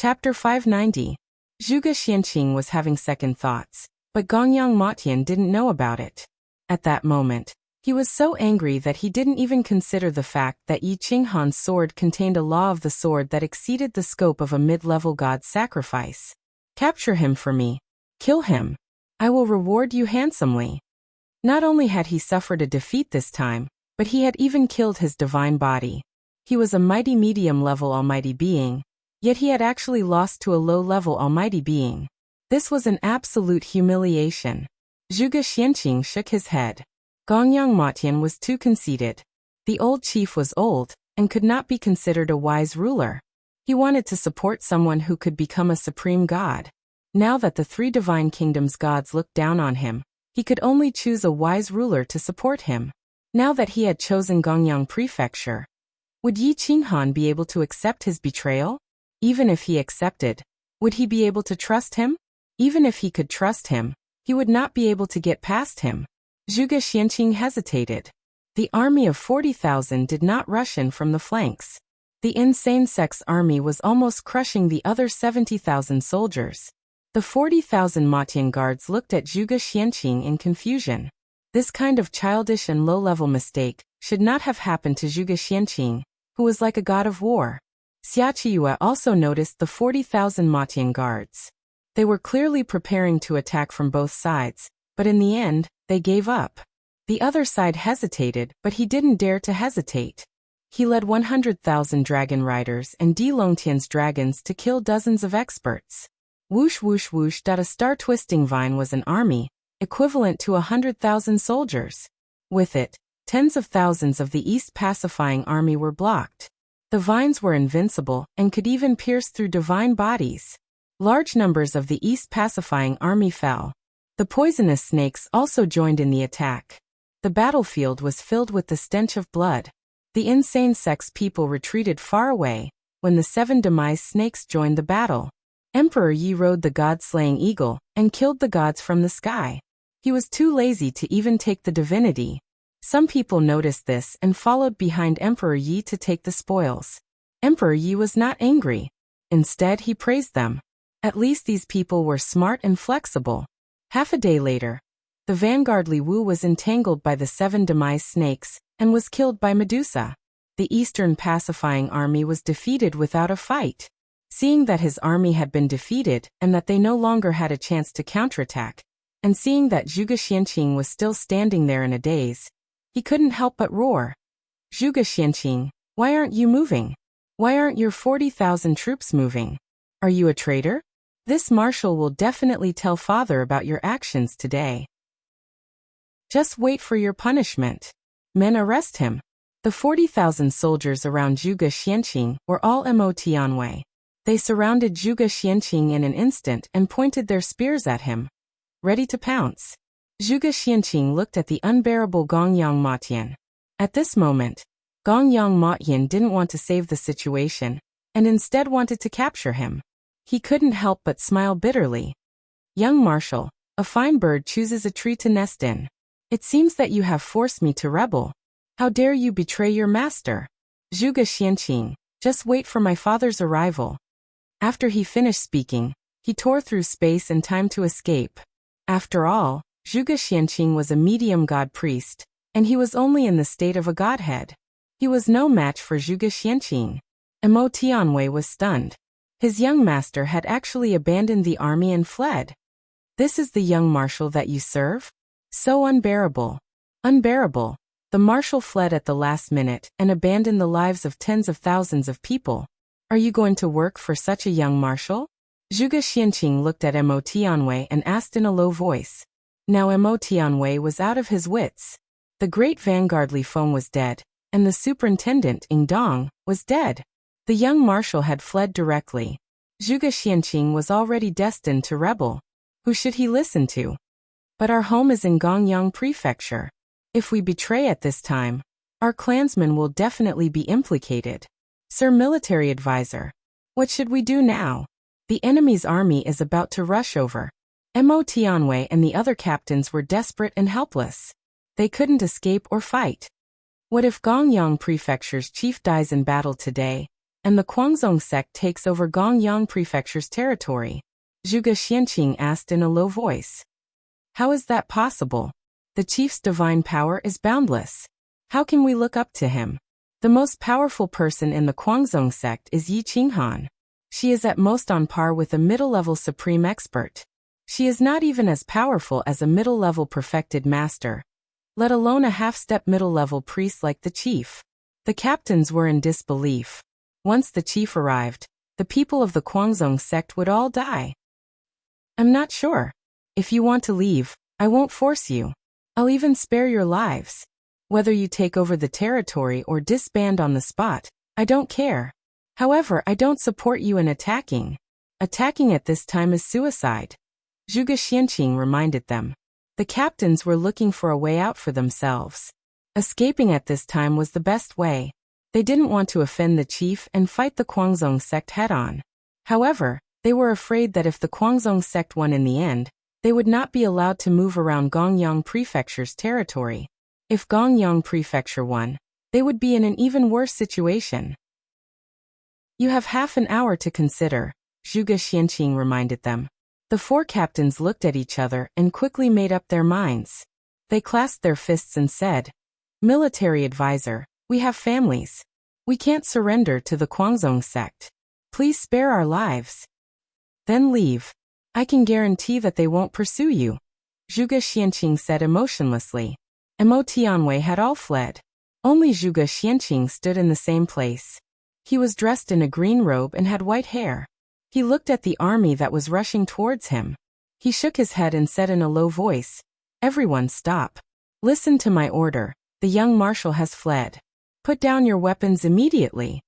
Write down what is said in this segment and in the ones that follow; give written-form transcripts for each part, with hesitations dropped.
Chapter 590. Zhuge Xianqing was having second thoughts, but Gongyang Motian didn't know about it. At that moment, he was so angry that he didn't even consider the fact that Yi Qinghan's sword contained a law of the sword that exceeded the scope of a mid-level god's sacrifice. Capture him for me. Kill him. I will reward you handsomely. Not only had he suffered a defeat this time, but he had even killed his divine body. He was a mighty medium-level almighty being, yet he had actually lost to a low-level almighty being. This was an absolute humiliation. Zhuge Xianqing shook his head. Gongyang Motian was too conceited. The old chief was old, and could not be considered a wise ruler. He wanted to support someone who could become a supreme god. Now that the three divine kingdoms gods looked down on him, he could only choose a wise ruler to support him. Now that he had chosen Gongyang Prefecture, would Yi Qinghan be able to accept his betrayal? Even if he accepted, would he be able to trust him? Even if he could trust him, he would not be able to get past him. Zhuge Xianqing hesitated. The army of 40,000 did not rush in from the flanks. The insane sect's army was almost crushing the other 70,000 soldiers. The 40,000 Motian guards looked at Zhuge Xianqing in confusion. This kind of childish and low-level mistake should not have happened to Zhuge Xianqing, who was like a god of war. Xia Qiyue also noticed the 40,000 Motian guards. They were clearly preparing to attack from both sides, but in the end, they gave up. The other side hesitated, but he didn't dare to hesitate. He led 100,000 dragon riders and Di Longtian's dragons to kill dozens of experts. Whoosh whoosh whoosh. A star-twisting vine was an army, equivalent to 100,000 soldiers. With it, tens of thousands of the East pacifying army were blocked. The vines were invincible and could even pierce through divine bodies. Large numbers of the East pacifying army fell. The poisonous snakes also joined in the attack. The battlefield was filled with the stench of blood. The insane sect's people retreated far away when the 7 demise snakes joined the battle. Emperor Yi rode the god-slaying eagle and killed the gods from the sky. He was too lazy to even take the divinity. Some people noticed this and followed behind Emperor Yi to take the spoils. Emperor Yi was not angry. Instead, he praised them. At least these people were smart and flexible. Half a day later, the vanguard Li Wu was entangled by the 7 demise snakes and was killed by Medusa. The Eastern pacifying army was defeated without a fight. Seeing that his army had been defeated and that they no longer had a chance to counterattack, and seeing that Zhuge Xianqing was still standing there in a daze, he couldn't help but roar. Zhuge Xianqing, why aren't you moving? Why aren't your 40,000 troops moving? Are you a traitor? This marshal will definitely tell father about your actions today. Just wait for your punishment. Men, arrest him. The 40,000 soldiers around Zhuge Xianqing were all Mo Tianwei. They surrounded Zhuge Xianqing in an instant and pointed their spears at him, ready to pounce. Zhuge Xianqing looked at the unbearable Gongyang Motian. At this moment, Gongyang Motian didn't want to save the situation, and instead wanted to capture him. He couldn't help but smile bitterly. Young marshal, a fine bird chooses a tree to nest in. It seems that you have forced me to rebel. How dare you betray your master? Zhuge Xianqing, just wait for my father's arrival. After he finished speaking, he tore through space and time to escape. After all, Zhuge Xianqing was a medium god priest, and he was only in the state of a godhead. He was no match for Zhuge Xianqing. Mo Tianwei was stunned. His young master had actually abandoned the army and fled. This is the young marshal that you serve? So unbearable. Unbearable. The marshal fled at the last minute and abandoned the lives of tens of thousands of people. Are you going to work for such a young marshal? Zhuge Xianqing looked at Mo Tianwei and asked in a low voice. Now Mo Tianwei was out of his wits. The great vanguard Li Feng was dead, and the superintendent Ying Dong was dead. The young marshal had fled directly. Zhuge Xianqing was already destined to rebel. Who should he listen to? But our home is in Gongyang Prefecture. If we betray at this time, our clansmen will definitely be implicated. Sir Military Advisor, what should we do now? The enemy's army is about to rush over. Mo Tianwei and the other captains were desperate and helpless. They couldn't escape or fight. What if Gongyang Prefecture's chief dies in battle today, and the Guangzong sect takes over Gongyang Prefecture's territory? Zhuge Xianqing asked in a low voice. How is that possible? The chief's divine power is boundless. How can we look up to him? The most powerful person in the Guangzong sect is Yi Qinghan. She is at most on par with a middle-level supreme expert. She is not even as powerful as a middle-level perfected master, let alone a half-step middle-level priest like the chief. The captains were in disbelief. Once the chief arrived, the people of the Guangzong sect would all die. I'm not sure. If you want to leave, I won't force you. I'll even spare your lives. Whether you take over the territory or disband on the spot, I don't care. However, I don't support you in attacking. Attacking at this time is suicide. Zhuge Xianqing reminded them. The captains were looking for a way out for themselves. Escaping at this time was the best way. They didn't want to offend the chief and fight the Guangzong sect head-on. However, they were afraid that if the Guangzong sect won in the end, they would not be allowed to move around Gongyang Prefecture's territory. If Gongyang Prefecture won, they would be in an even worse situation. You have half an hour to consider, Zhuge Xianqing reminded them. The four captains looked at each other and quickly made up their minds. They clasped their fists and said, Military advisor, we have families. We can't surrender to the Guangzong sect. Please spare our lives. Then leave. I can guarantee that they won't pursue you, Zhuge Xianqing said emotionlessly. Mo Tianwei had all fled. Only Zhuge Xianqing stood in the same place. He was dressed in a green robe and had white hair. He looked at the army that was rushing towards him. He shook his head and said in a low voice, Everyone stop. Listen to my order. The young marshal has fled. Put down your weapons immediately.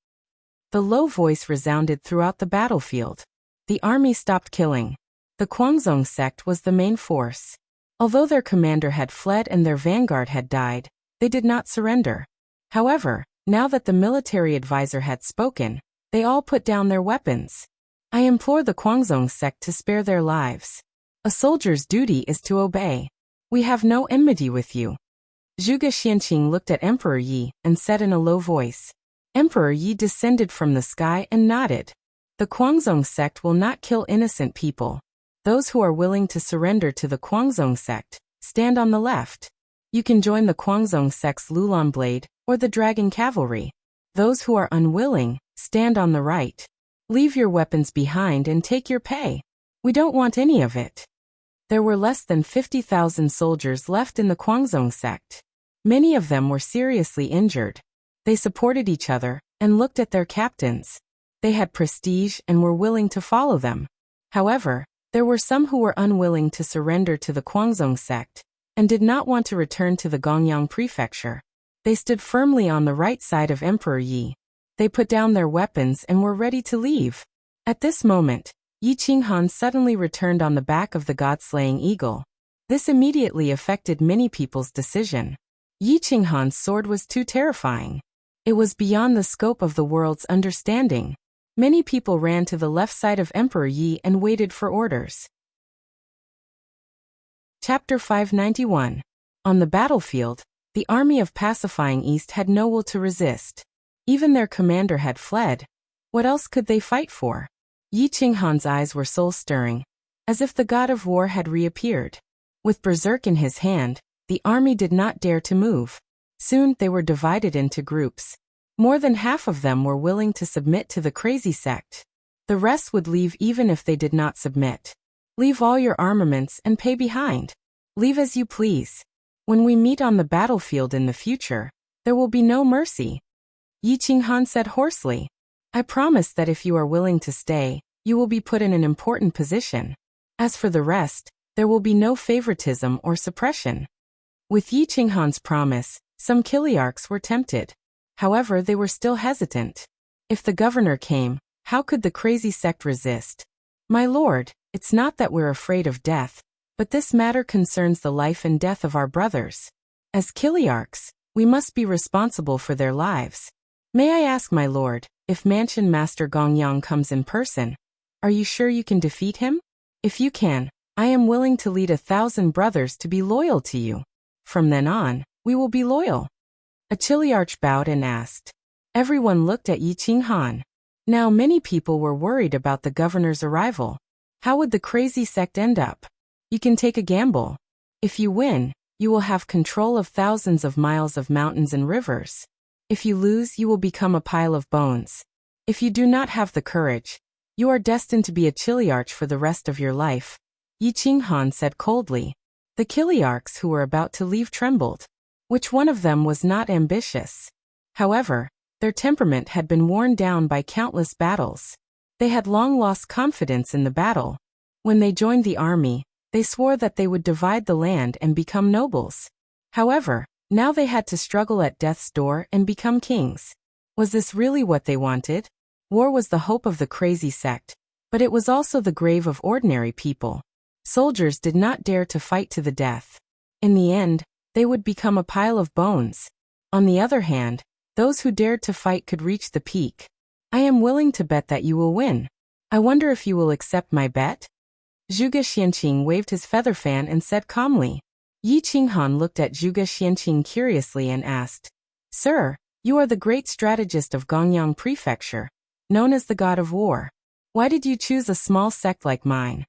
The low voice resounded throughout the battlefield. The army stopped killing. The Guangzong sect was the main force. Although their commander had fled and their vanguard had died, they did not surrender. However, now that the military advisor had spoken, they all put down their weapons. I implore the Guangzong sect to spare their lives. A soldier's duty is to obey. We have no enmity with you. Zhuge Xianqing looked at Emperor Yi and said in a low voice. Emperor Yi descended from the sky and nodded. The Guangzong sect will not kill innocent people. Those who are willing to surrender to the Guangzong sect, stand on the left. You can join the Guangzong sect's Lulan Blade or the Dragon Cavalry. Those who are unwilling, stand on the right. Leave your weapons behind and take your pay. We don't want any of it. There were less than 50,000 soldiers left in the Guangzong sect. Many of them were seriously injured. They supported each other and looked at their captains. They had prestige and were willing to follow them. However, there were some who were unwilling to surrender to the Guangzong sect and did not want to return to the Gongyang Prefecture. They stood firmly on the right side of Emperor Yi. They put down their weapons and were ready to leave. At this moment, Yi Qinghan suddenly returned on the back of the god-slaying eagle. This immediately affected many people's decision. Yi Qinghan's sword was too terrifying. It was beyond the scope of the world's understanding. Many people ran to the left side of Emperor Yi and waited for orders. Chapter 591. On the battlefield, the army of Pacifying East had no will to resist. Even their commander had fled. What else could they fight for? Yi Qinghan's eyes were soul-stirring, as if the god of war had reappeared. With berserk in his hand, the army did not dare to move. Soon they were divided into groups. More than half of them were willing to submit to the crazy sect. The rest would leave even if they did not submit. Leave all your armaments and pay behind. Leave as you please. When we meet on the battlefield in the future, there will be no mercy. Yi Qinghan said hoarsely. I promise that if you are willing to stay, you will be put in an important position. As for the rest, there will be no favoritism or suppression. With Yi Qinghan's promise, some Kiliarchs were tempted. However, they were still hesitant. If the governor came, how could the crazy sect resist? My lord, it's not that we're afraid of death, but this matter concerns the life and death of our brothers. As Kiliarchs, we must be responsible for their lives. May I ask, my lord, if Mansion Master Gongyang comes in person, are you sure you can defeat him? If you can, I am willing to lead 1,000 brothers to be loyal to you. From then on, we will be loyal. A Chiliarch bowed and asked. Everyone looked at Yi Qinghan. Now many people were worried about the governor's arrival. How would the crazy sect end up? You can take a gamble. If you win, you will have control of thousands of miles of mountains and rivers. If you lose, you will become a pile of bones. If you do not have the courage, you are destined to be a chiliarch for the rest of your life, Yi Qinghan said coldly. The chiliarchs who were about to leave trembled. Which one of them was not ambitious? However, their temperament had been worn down by countless battles. They had long lost confidence in the battle. When they joined the army, they swore that they would divide the land and become nobles. However, now they had to struggle at death's door and become kings. Was this really what they wanted? War was the hope of the crazy sect, but it was also the grave of ordinary people. Soldiers did not dare to fight to the death. In the end, they would become a pile of bones. On the other hand, those who dared to fight could reach the peak. I am willing to bet that you will win. I wonder if you will accept my bet? Zhuge Xianqing waved his feather fan and said calmly. Yi Qinghan looked at Zhuge Xianqing curiously and asked, Sir, you are the great strategist of Gongyang Prefecture, known as the God of War. Why did you choose a small sect like mine?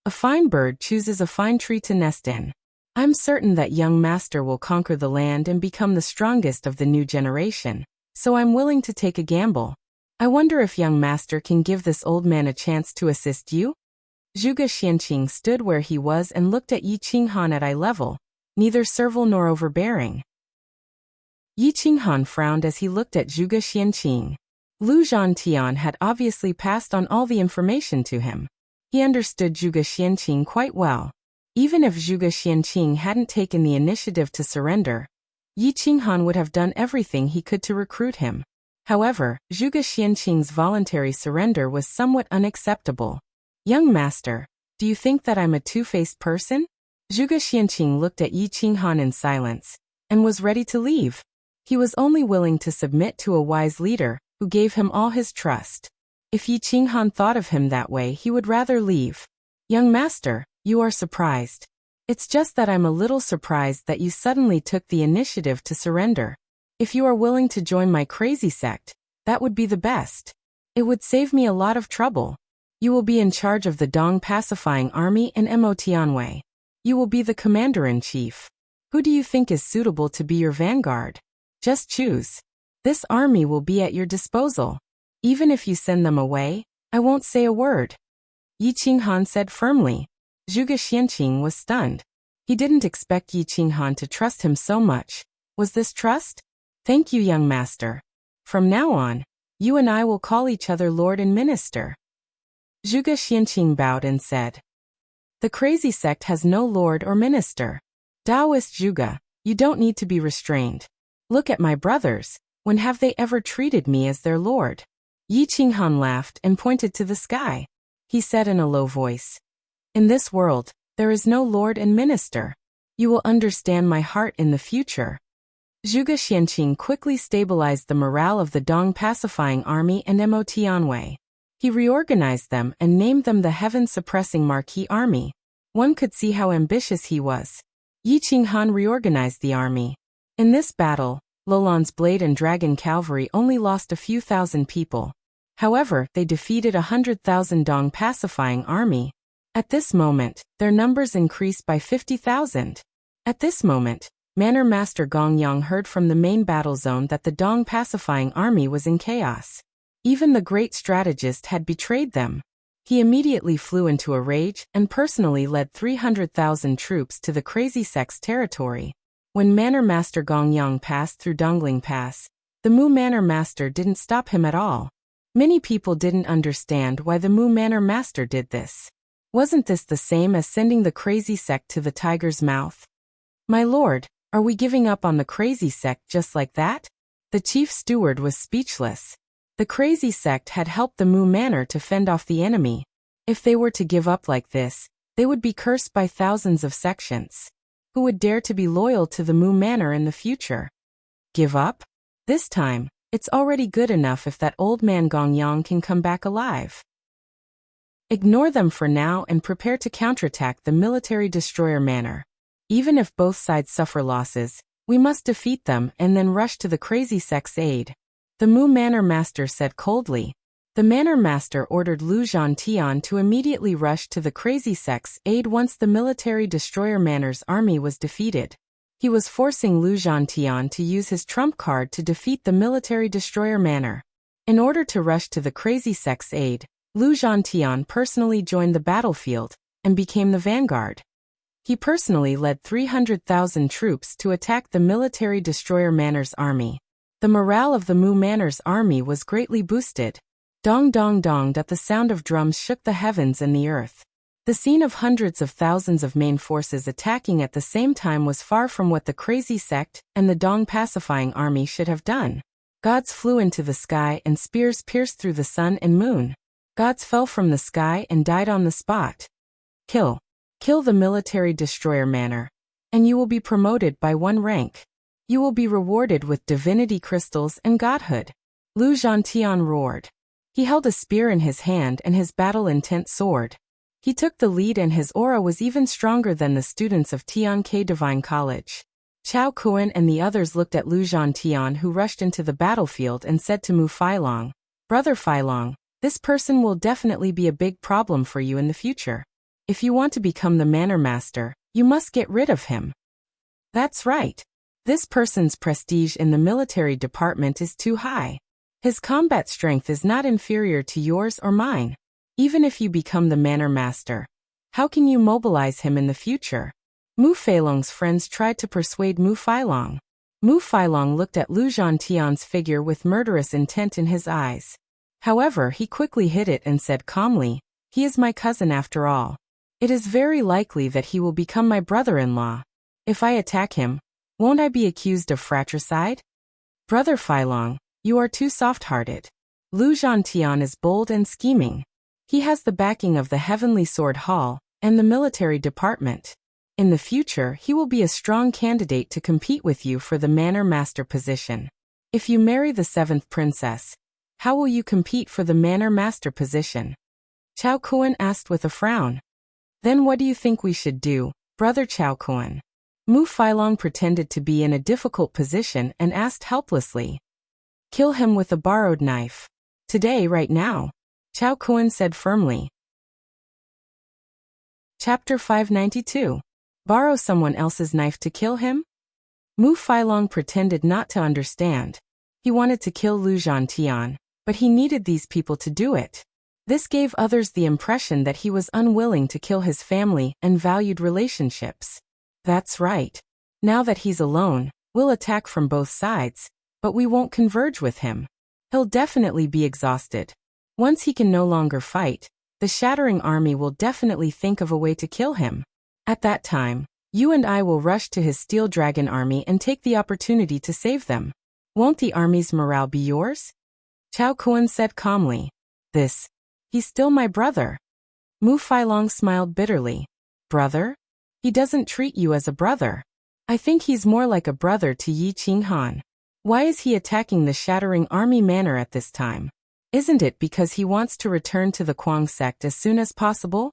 A fine bird chooses a fine tree to nest in. I'm certain that young master will conquer the land and become the strongest of the new generation, so I'm willing to take a gamble. I wonder if young master can give this old man a chance to assist you? Zhuge Xianqing stood where he was and looked at Yi Qinghan at eye level, neither servile nor overbearing. Yi Qinghan frowned as he looked at Zhuge Xianqing. Lu Zhantian had obviously passed on all the information to him. He understood Zhuge Xianqing quite well. Even if Zhuge Xianqing hadn't taken the initiative to surrender, Yi Qinghan would have done everything he could to recruit him. However, Zhuge Xianqing's voluntary surrender was somewhat unacceptable. Young master, do you think that I'm a two-faced person? Zhuge Xianqing looked at Yi Qinghan in silence, and was ready to leave. He was only willing to submit to a wise leader, who gave him all his trust. If Yi Qinghan thought of him that way, he would rather leave. Young master, you are surprised. It's just that I'm a little surprised that you suddenly took the initiative to surrender. If you are willing to join my crazy sect, that would be the best. It would save me a lot of trouble. You will be in charge of the Dong pacifying army in Emotianwei. You will be the commander-in-chief. Who do you think is suitable to be your vanguard? Just choose. This army will be at your disposal. Even if you send them away, I won't say a word. Yi Qinghan said firmly. Zhuge Xianqing was stunned. He didn't expect Yi Qinghan to trust him so much. Was this trust? Thank you, young master. From now on, you and I will call each other Lord and Minister. Zhuge Xianqing bowed and said, The crazy sect has no lord or minister. Taoist Zhuge, you don't need to be restrained. Look at my brothers. When have they ever treated me as their lord? Yi Qinghan laughed and pointed to the sky. He said in a low voice, In this world, there is no lord and minister. You will understand my heart in the future. Zhuge Xianqing quickly stabilized the morale of the Dong pacifying army and Emotianwei. He reorganized them and named them the heaven-suppressing Marquis Army. One could see how ambitious he was. Yi Qinghan reorganized the army. In this battle, Lolan's Blade and Dragon Cavalry only lost a few thousand people. However, they defeated 100,000 Dong pacifying army. At this moment, their numbers increased by 50,000. At this moment, Manor Master Gong Yang heard from the main battle zone that the Dong pacifying army was in chaos. Even the great strategist had betrayed them. He immediately flew into a rage and personally led 300,000 troops to the crazy sect's territory. When Manor Master Gong Yang passed through Dongling Pass, the Mu Manor Master didn't stop him at all. Many people didn't understand why the Mu Manor Master did this. Wasn't this the same as sending the crazy sect to the tiger's mouth? My lord, are we giving up on the crazy sect just like that? The chief steward was speechless. The crazy sect had helped the Mu Manor to fend off the enemy. If they were to give up like this, they would be cursed by thousands of sections. Who would dare to be loyal to the Mu Manor in the future? Give up? This time, it's already good enough if that old man Gong Yang can come back alive. Ignore them for now and prepare to counterattack the military destroyer Manor. Even if both sides suffer losses, we must defeat them and then rush to the crazy sect's aid. The Mu Manor Master said coldly. The Manor Master ordered Lu Zhantian to immediately rush to the Crazy Sect's aid once the military destroyer Manor's army was defeated. He was forcing Lu Zhantian to use his trump card to defeat the military destroyer Manor. In order to rush to the Crazy Sect's aid, Lu Zhantian personally joined the battlefield and became the vanguard. He personally led 300,000 troops to attack the military destroyer Manor's army. The morale of the Mu Manor's army was greatly boosted. Dong dong dong that the sound of drums shook the heavens and the earth. The scene of hundreds of thousands of main forces attacking at the same time was far from what the Crazy Sect and the Dong pacifying army should have done. Gods flew into the sky and spears pierced through the sun and moon. Gods fell from the sky and died on the spot. Kill the military destroyer Manor, and you will be promoted by 1 rank. You will be rewarded with divinity crystals and godhood. Lu Zhantian roared. He held a spear in his hand and his battle-intent sword. He took the lead and his aura was even stronger than the students of Tianke Divine College. Chao Kuan and the others looked at Lu Zhantian, who rushed into the battlefield, and said to Mu Failong, "Brother Failong, this person will definitely be a big problem for you in the future. If you want to become the Manor Master, you must get rid of him." "That's right. This person's prestige in the military department is too high. His combat strength is not inferior to yours or mine. Even if you become the Manor Master, how can you mobilize him in the future?" Mu Failong's friends tried to persuade Mu Failong. Mu Failong looked at Lu Zhantian's figure with murderous intent in his eyes. However, he quickly hid it and said calmly, "He is my cousin after all. It is very likely that he will become my brother-in-law. If I attack him, won't I be accused of fratricide?" "Brother Failong, you are too soft-hearted. Lu Zhantian is bold and scheming. He has the backing of the Heavenly Sword Hall and the military department. In the future, he will be a strong candidate to compete with you for the Manor Master position. If you marry the 7th princess, how will you compete for the Manor Master position?" Chao Kuan asked with a frown. "Then what do you think we should do, Brother Chao Kuan?" Mu Failong pretended to be in a difficult position and asked helplessly. "Kill him with a borrowed knife. Today, right now," Chao Kuan said firmly. Chapter 592. Borrow someone else's knife to kill him? Mu Failong pretended not to understand. He wanted to kill Lu Zhantian, but he needed these people to do it. This gave others the impression that he was unwilling to kill his family and valued relationships. That's right. Now that he's alone, we'll attack from both sides, but we won't converge with him. He'll definitely be exhausted. Once he can no longer fight, the Shattering Army will definitely think of a way to kill him. At that time, you and I will rush to his Steel Dragon army and take the opportunity to save them. Won't the army's morale be yours?" Chao Kuan said calmly. He's still my brother." Mu Failong smiled bitterly. "Brother? He doesn't treat you as a brother. I think he's more like a brother to Yi Qinghan. Why is he attacking the Shattering Army Manor at this time? Isn't it because he wants to return to the Kuang sect as soon as possible?"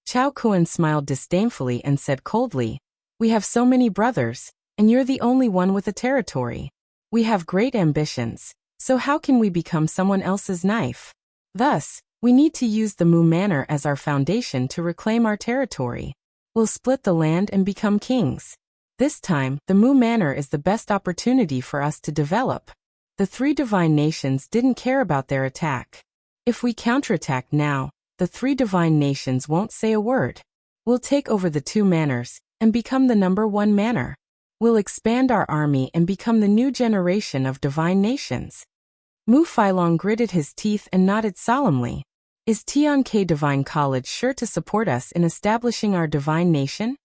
Chao Kuan smiled disdainfully and said coldly, "We have so many brothers, and you're the only one with a territory. We have great ambitions, so how can we become someone else's knife? Thus, we need to use the Mu Manor as our foundation to reclaim our territory. We'll split the land and become kings. This time, the Mu Manor is the best opportunity for us to develop." The 3 divine nations didn't care about their attack. If we counterattack now, the 3 divine nations won't say a word. We'll take over the 2 manors and become the #1 manor. We'll expand our army and become the new generation of divine nations. Mu Failong gritted his teeth and nodded solemnly. Is Tianke Divine College sure to support us in establishing our divine nation?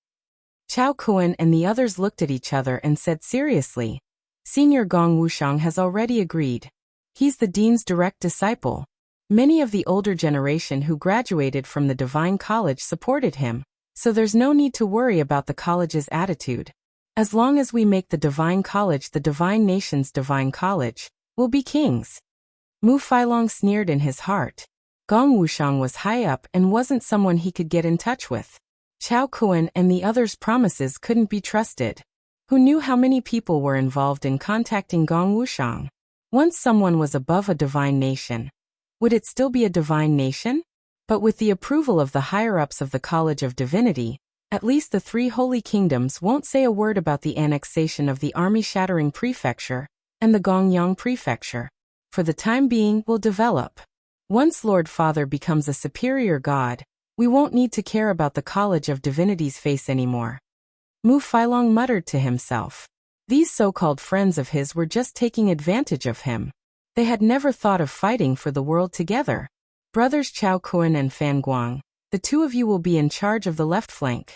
Chao Kuan and the others looked at each other and said seriously, Senior Gong Wuxiang has already agreed. He's the dean's direct disciple. Many of the older generation who graduated from the Divine College supported him, so there's no need to worry about the college's attitude. As long as we make the Divine College the Divine Nation's Divine College, we'll be kings. Mu Failong sneered in his heart. Gong Wuxiang was high up and wasn't someone he could get in touch with. Chao Kuan and the others' promises couldn't be trusted. Who knew how many people were involved in contacting Gong Wuxiang? Once someone was above a divine nation, Would it still be a divine nation? But with the approval of the higher-ups of the College of Divinity, at least the three holy kingdoms won't say a word about the annexation of the army-shattering prefecture and the Gongyang prefecture. For the time being, will develop. Once Lord Father becomes a superior god, we won't need to care about the College of Divinity's face anymore. Mu Failong muttered to himself. These so-called friends of his were just taking advantage of him. They had never thought of fighting for the world together. Brothers Chao Kun and Fan Guang, the two of you will be in charge of the left flank.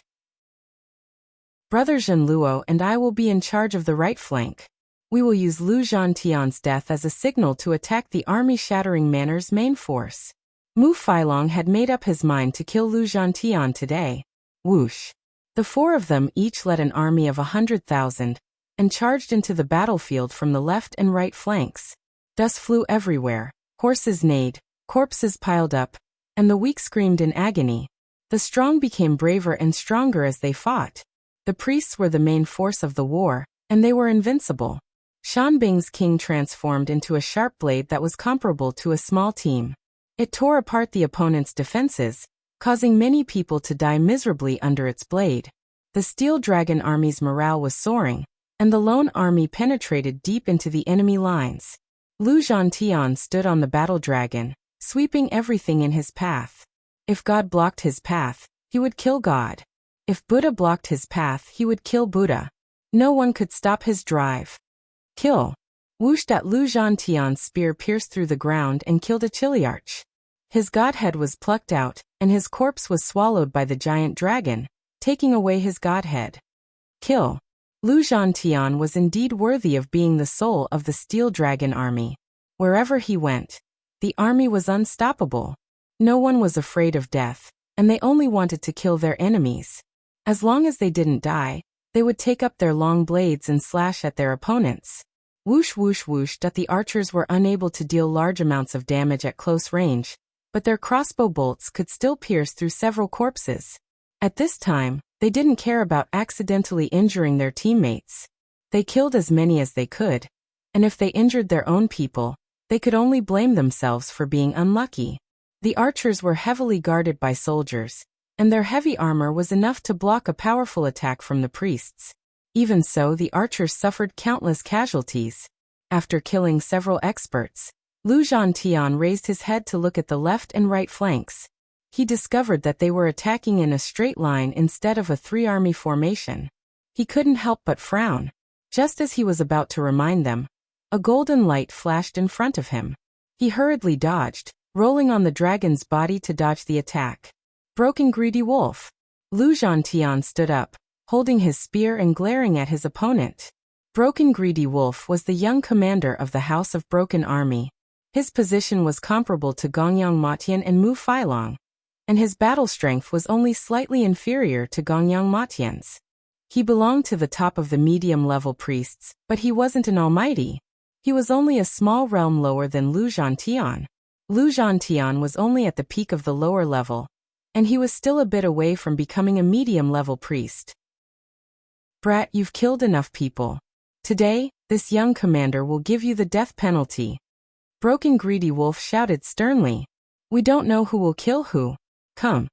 Brother Zhen Luo and I will be in charge of the right flank. We will use Lu Zhantian's death as a signal to attack the army-shattering manor's main force. Mu Failong had made up his mind to kill Lu Zhantian today. Whoosh. The four of them each led an army of 100,000 and charged into the battlefield from the left and right flanks. Dust flew everywhere, horses neighed, corpses piled up, and the weak screamed in agony. The strong became braver and stronger as they fought. The priests were the main force of the war, and they were invincible. Shanbing's king transformed into a sharp blade that was comparable to a small team. It tore apart the opponent's defenses, causing many people to die miserably under its blade. The Steel Dragon army's morale was soaring, and the lone army penetrated deep into the enemy lines. Lu Zhantian stood on the battle dragon, sweeping everything in his path. If God blocked his path, he would kill God. If Buddha blocked his path, he would kill Buddha. No one could stop his drive. Kill. Whoosh! Lu Zhantian's spear pierced through the ground and killed a chiliarch. His godhead was plucked out, and his corpse was swallowed by the giant dragon, taking away his godhead. Kill. Lu Zhantian was indeed worthy of being the soul of the Steel Dragon army. Wherever he went, the army was unstoppable. No one was afraid of death, and they only wanted to kill their enemies. As long as they didn't die, they would take up their long blades and slash at their opponents. Whoosh whoosh whoosh! The archers were unable to deal large amounts of damage at close range, but their crossbow bolts could still pierce through several corpses. At this time, they didn't care about accidentally injuring their teammates. They killed as many as they could, and if they injured their own people, they could only blame themselves for being unlucky. The archers were heavily guarded by soldiers, and their heavy armor was enough to block a powerful attack from the priests. Even so, the archers suffered countless casualties. After killing several experts, Lu Zhantian raised his head to look at the left and right flanks. He discovered that they were attacking in a straight line instead of a three-army formation. He couldn't help but frown. Just as he was about to remind them, a golden light flashed in front of him. He hurriedly dodged, rolling on the dragon's body to dodge the attack. Broken Greedy Wolf. Lu Zhantian stood up, holding his spear and glaring at his opponent. Broken Greedy Wolf was the young commander of the House of Broken Army. His position was comparable to Gongyang Matian and Mu Failong, and his battle strength was only slightly inferior to Gongyang Matian's. He belonged to the top of the medium-level priests, but he wasn't an almighty. He was only a small realm lower than Lu Zhantian. Lu Zhantian was only at the peak of the lower level, and he was still a bit away from becoming a medium-level priest. Brat, you've killed enough people. Today, this young commander will give you the death penalty. Broken Greedy Wolf shouted sternly. We don't know who will kill who. Come.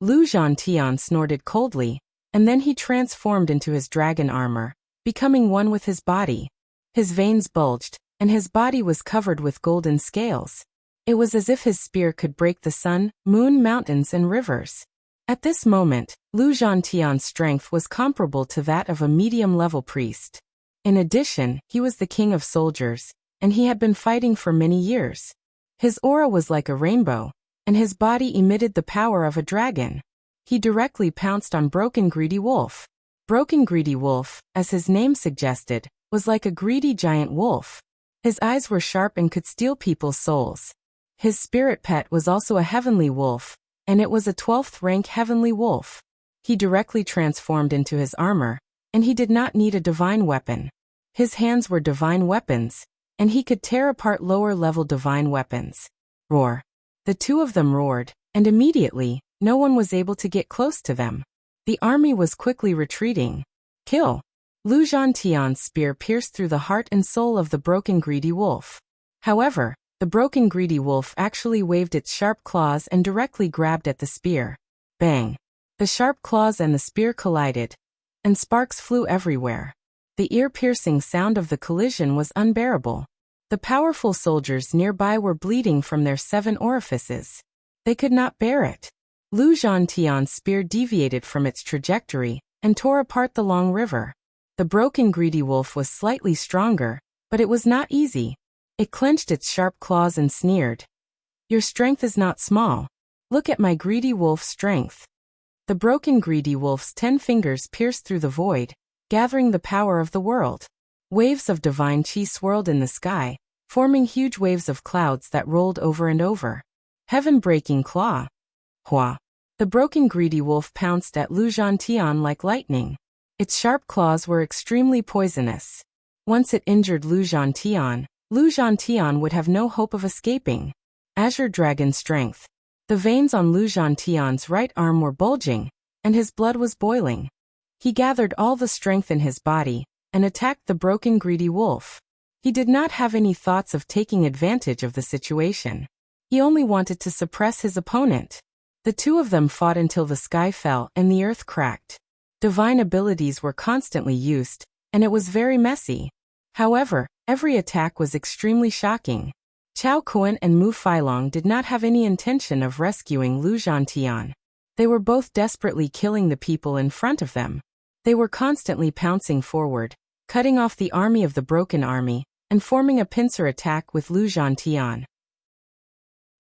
Lu Zhantian snorted coldly, and then he transformed into his dragon armor, becoming one with his body. His veins bulged, and his body was covered with golden scales. It was as if his spear could break the sun, moon, mountains, and rivers. At this moment, Lu Zhantian's strength was comparable to that of a medium-level priest. In addition, he was the king of soldiers, and he had been fighting for many years. His aura was like a rainbow, and his body emitted the power of a dragon. He directly pounced on Broken Greedy Wolf. Broken Greedy Wolf, as his name suggested, was like a greedy giant wolf. His eyes were sharp and could steal people's souls. His spirit pet was also a heavenly wolf, and it was a 12th rank heavenly wolf. He directly transformed into his armor, and he did not need a divine weapon. His hands were divine weapons, and he could tear apart lower-level divine weapons. Roar. The two of them roared, and immediately, no one was able to get close to them. The army was quickly retreating. Kill. Lu Zhantian's spear pierced through the heart and soul of the Broken Greedy Wolf. However, The broken greedy wolf actually waved its sharp claws and directly grabbed at the spear. Bang! The sharp claws and the spear collided, and sparks flew everywhere. The ear-piercing sound of the collision was unbearable. The powerful soldiers nearby were bleeding from their 7 orifices. They could not bear it. Lu Zhantian's spear deviated from its trajectory and tore apart the long river. The broken greedy wolf was slightly stronger, but it was not easy. It clenched its sharp claws and sneered. "Your strength is not small. Look at my greedy wolf's strength." The broken greedy wolf's 10 fingers pierced through the void, gathering the power of the world. Waves of divine chi swirled in the sky, forming huge waves of clouds that rolled over and over. Heaven-breaking claw. Hua! The broken greedy wolf pounced at Lu Zhantian like lightning. Its sharp claws were extremely poisonous. Once it injured Lu Zhantian would have no hope of escaping. Azure Dragon Strength. The veins on Lu Zhantian's right arm were bulging, and his blood was boiling. He gathered all the strength in his body and attacked the broken greedy wolf. He did not have any thoughts of taking advantage of the situation. He only wanted to suppress his opponent. The two of them fought until the sky fell and the earth cracked. Divine abilities were constantly used, and it was very messy. However, every attack was extremely shocking. Chao Kuan and Mu Feilong did not have any intention of rescuing Lu Zhantian. They were both desperately killing the people in front of them. They were constantly pouncing forward, cutting off the army of the broken army, and forming a pincer attack with Lu Zhantian.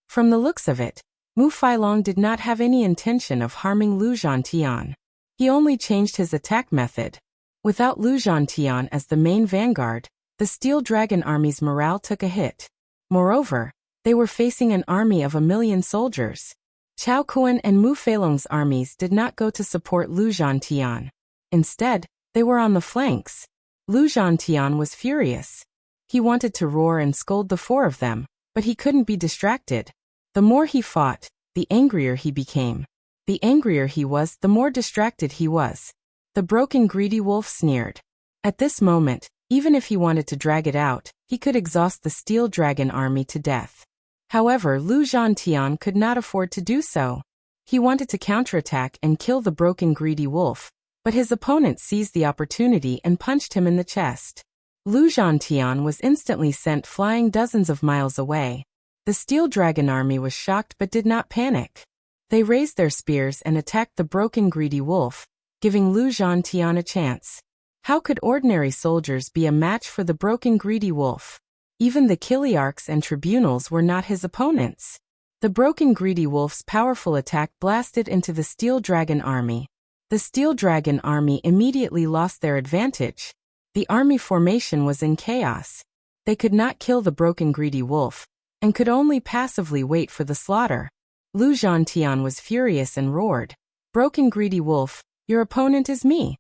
From the looks of it, Mu Feilong did not have any intention of harming Lu Zhantian. He only changed his attack method. Without Lu Zhantian as the main vanguard, the Steel Dragon Army's morale took a hit. Moreover, they were facing an army of 1,000,000 soldiers. Chao Kuan and Mu Feilong's armies did not go to support Lu Zhantian. Instead, they were on the flanks. Lu Zhantian was furious. He wanted to roar and scold the 4 of them, but he couldn't be distracted. The more he fought, the angrier he became. The angrier he was, the more distracted he was. The broken greedy wolf sneered. At this moment, even if he wanted to drag it out, he could exhaust the Steel Dragon Army to death. However, Lu Zhantian could not afford to do so. He wanted to counterattack and kill the broken greedy wolf, but his opponent seized the opportunity and punched him in the chest. Lu Zhantian was instantly sent flying dozens of miles away. The Steel Dragon Army was shocked but did not panic. They raised their spears and attacked the broken greedy wolf, giving Lu Zhantian a chance. How could ordinary soldiers be a match for the broken greedy wolf? Even the Kiliarchs and tribunals were not his opponents. The broken greedy wolf's powerful attack blasted into the Steel Dragon Army. The Steel Dragon Army immediately lost their advantage. The army formation was in chaos. They could not kill the broken greedy wolf, and could only passively wait for the slaughter. Lu Zhantian was furious and roared, "Broken greedy wolf, your opponent is me.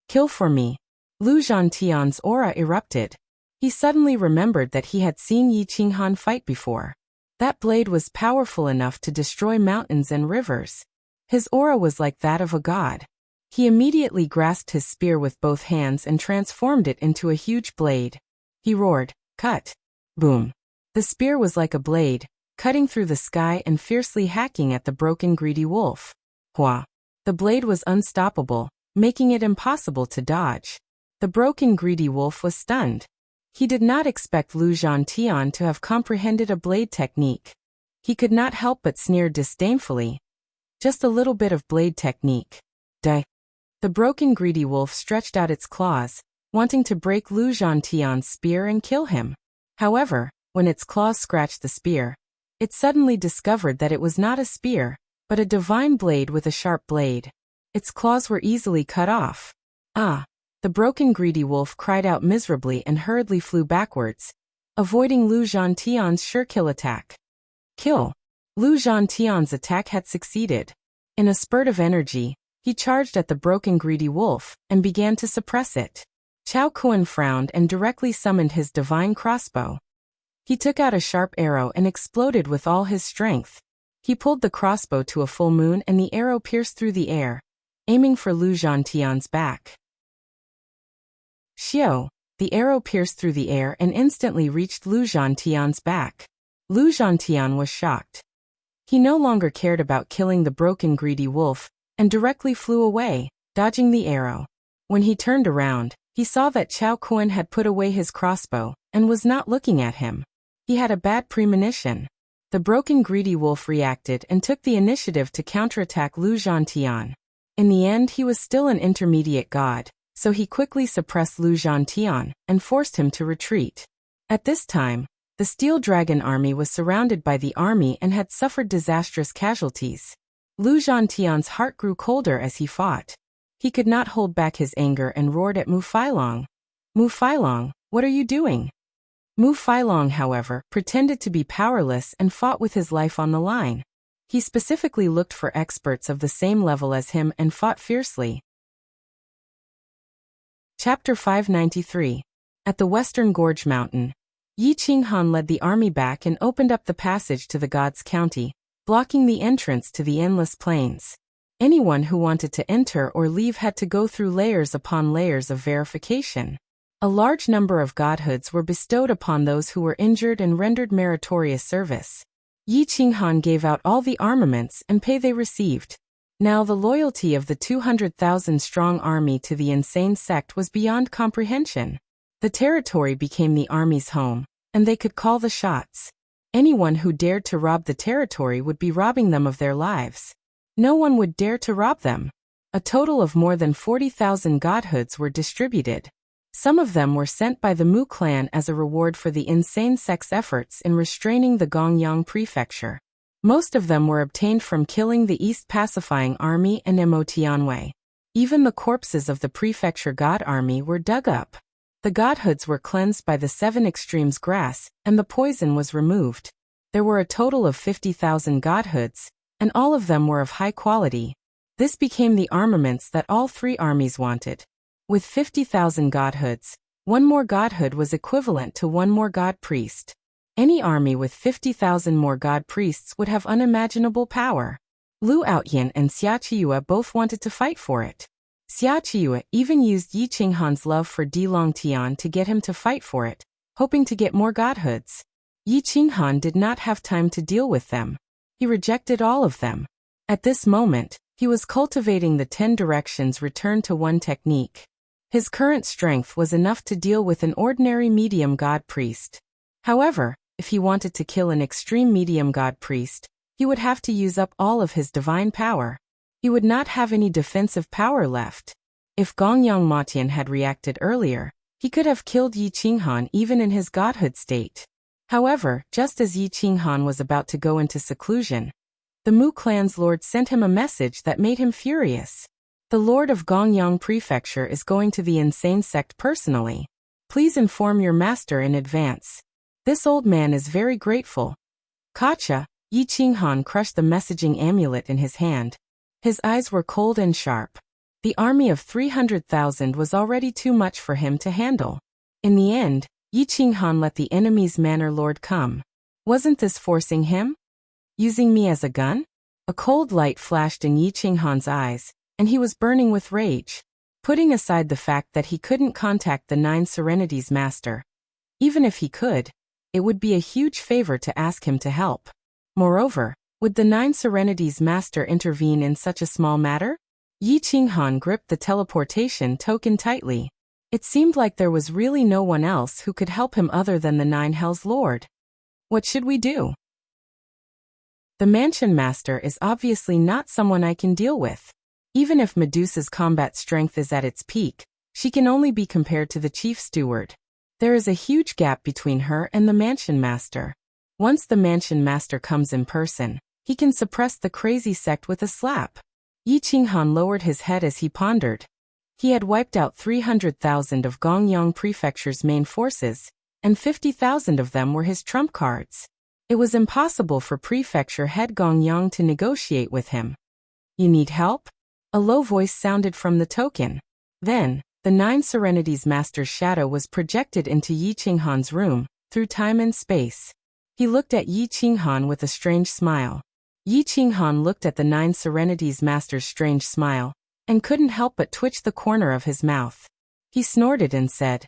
Kill for me." Lu Zhantian's aura erupted. He suddenly remembered that he had seen Yi Qinghan fight before. That blade was powerful enough to destroy mountains and rivers. His aura was like that of a god. He immediately grasped his spear with both hands and transformed it into a huge blade. He roared, "Cut!" Boom! The spear was like a blade, cutting through the sky and fiercely hacking at the broken greedy wolf. Hua! The blade was unstoppable, making it impossible to dodge. The broken greedy wolf was stunned. He did not expect Lu Zhantian to have comprehended a blade technique. He could not help but sneer disdainfully. Just a little bit of blade technique. Die. The broken greedy wolf stretched out its claws, wanting to break Lu Zhantian's spear and kill him. However, when its claws scratched the spear, it suddenly discovered that it was not a spear, but a divine blade with a sharp blade. Its claws were easily cut off. Ah! The broken greedy wolf cried out miserably and hurriedly flew backwards, avoiding Lu Zhantian's sure-kill attack. Kill! Lu Zhantian's attack had succeeded. In a spurt of energy, he charged at the broken greedy wolf and began to suppress it. Chao Kuan frowned and directly summoned his divine crossbow. He took out a sharp arrow and exploded with all his strength. He pulled the crossbow to a full moon and the arrow pierced through the air, aiming for Lu Zhantian's back. Xiao! The arrow pierced through the air and instantly reached Lu Zhantian's back. Lu Zhantian was shocked. He no longer cared about killing the broken greedy wolf, and directly flew away, dodging the arrow. When he turned around, he saw that Chao Kuan had put away his crossbow, and was not looking at him. He had a bad premonition. The broken greedy wolf reacted and took the initiative to counterattack Lu Zhantian. In the end, he was still an intermediate god, so he quickly suppressed Lu Zhantian and forced him to retreat. At this time, the Steel Dragon army was surrounded by the army and had suffered disastrous casualties. Lu Zhantian's heart grew colder as he fought. He could not hold back his anger and roared at Mu Failong. Mu Failong, what are you doing? Mu Failong, however, pretended to be powerless and fought with his life on the line. He specifically looked for experts of the same level as him and fought fiercely. Chapter 593. At the Western Gorge Mountain, Yi Qinghan led the army back and opened up the passage to the Gods' County, blocking the entrance to the endless plains. Anyone who wanted to enter or leave had to go through layers upon layers of verification. A large number of godhoods were bestowed upon those who were injured and rendered meritorious service. Yi Qinghan gave out all the armaments and pay they received. Now the loyalty of the 200,000-strong army to the insane sect was beyond comprehension. The territory became the army's home, and they could call the shots. Anyone who dared to rob the territory would be robbing them of their lives. No one would dare to rob them. A total of more than 40,000 godhoods were distributed. Some of them were sent by the Mu clan as a reward for the insane sect's efforts in restraining the Gongyang prefecture. Most of them were obtained from killing the East Pacifying Army and Mo Tianwei. Even the corpses of the prefecture god army were dug up. The godhoods were cleansed by the Seven Extremes grass, and the poison was removed. There were a total of 50,000 godhoods, and all of them were of high quality. This became the armaments that all three armies wanted. With 50,000 godhoods, one more godhood was equivalent to one more god priest. Any army with 50,000 more god priests would have unimaginable power. Lu Outyan and Xia Qiyu both wanted to fight for it. Xia Qiyu even used Yi Qinghan's love for Di Longtian to get him to fight for it, hoping to get more godhoods. Yi Qinghan did not have time to deal with them. He rejected all of them. At this moment, he was cultivating the 10 directions return to one technique. His current strength was enough to deal with an ordinary medium god priest. However, if he wanted to kill an extreme medium god priest, he would have to use up all of his divine power. He would not have any defensive power left. If Gongyang Matian had reacted earlier, he could have killed Yi Qinghan even in his godhood state. However, just as Yi Qinghan was about to go into seclusion, the Mu clan's lord sent him a message that made him furious. The lord of Gongyang Prefecture is going to the insane sect personally. Please inform your master in advance. This old man is very grateful. Kacha, Yi Qinghan crushed the messaging amulet in his hand. His eyes were cold and sharp. The army of 300,000 was already too much for him to handle. In the end, Yi Qinghan let the enemy's manor lord come. Wasn't this forcing him? Using me as a gun? A cold light flashed in Yi Qinghan's eyes, and he was burning with rage. Putting aside the fact that he couldn't contact the 9 Serenities master. Even if he could, it would be a huge favor to ask him to help. Moreover, would the 9 Serenities master intervene in such a small matter? Yi Qinghan gripped the teleportation token tightly. It seemed like there was really no one else who could help him other than the 9 Hells Lord. What should we do? The Mansion Master is obviously not someone I can deal with. Even if Medusa's combat strength is at its peak, she can only be compared to the Chief Steward. There is a huge gap between her and the Mansion Master. Once the Mansion Master comes in person, he can suppress the crazy sect with a slap. Yi Qinghan lowered his head as he pondered. He had wiped out 300,000 of Gongyang Prefecture's main forces, and 50,000 of them were his trump cards. It was impossible for Prefecture head Gongyang to negotiate with him. You need help? A low voice sounded from the token. Then, the 9 Serenities Master's shadow was projected into Yi Qinghan's room, through time and space. He looked at Yi Qinghan with a strange smile. Yi Qinghan looked at the 9 Serenities Master's strange smile, and couldn't help but twitch the corner of his mouth. He snorted and said,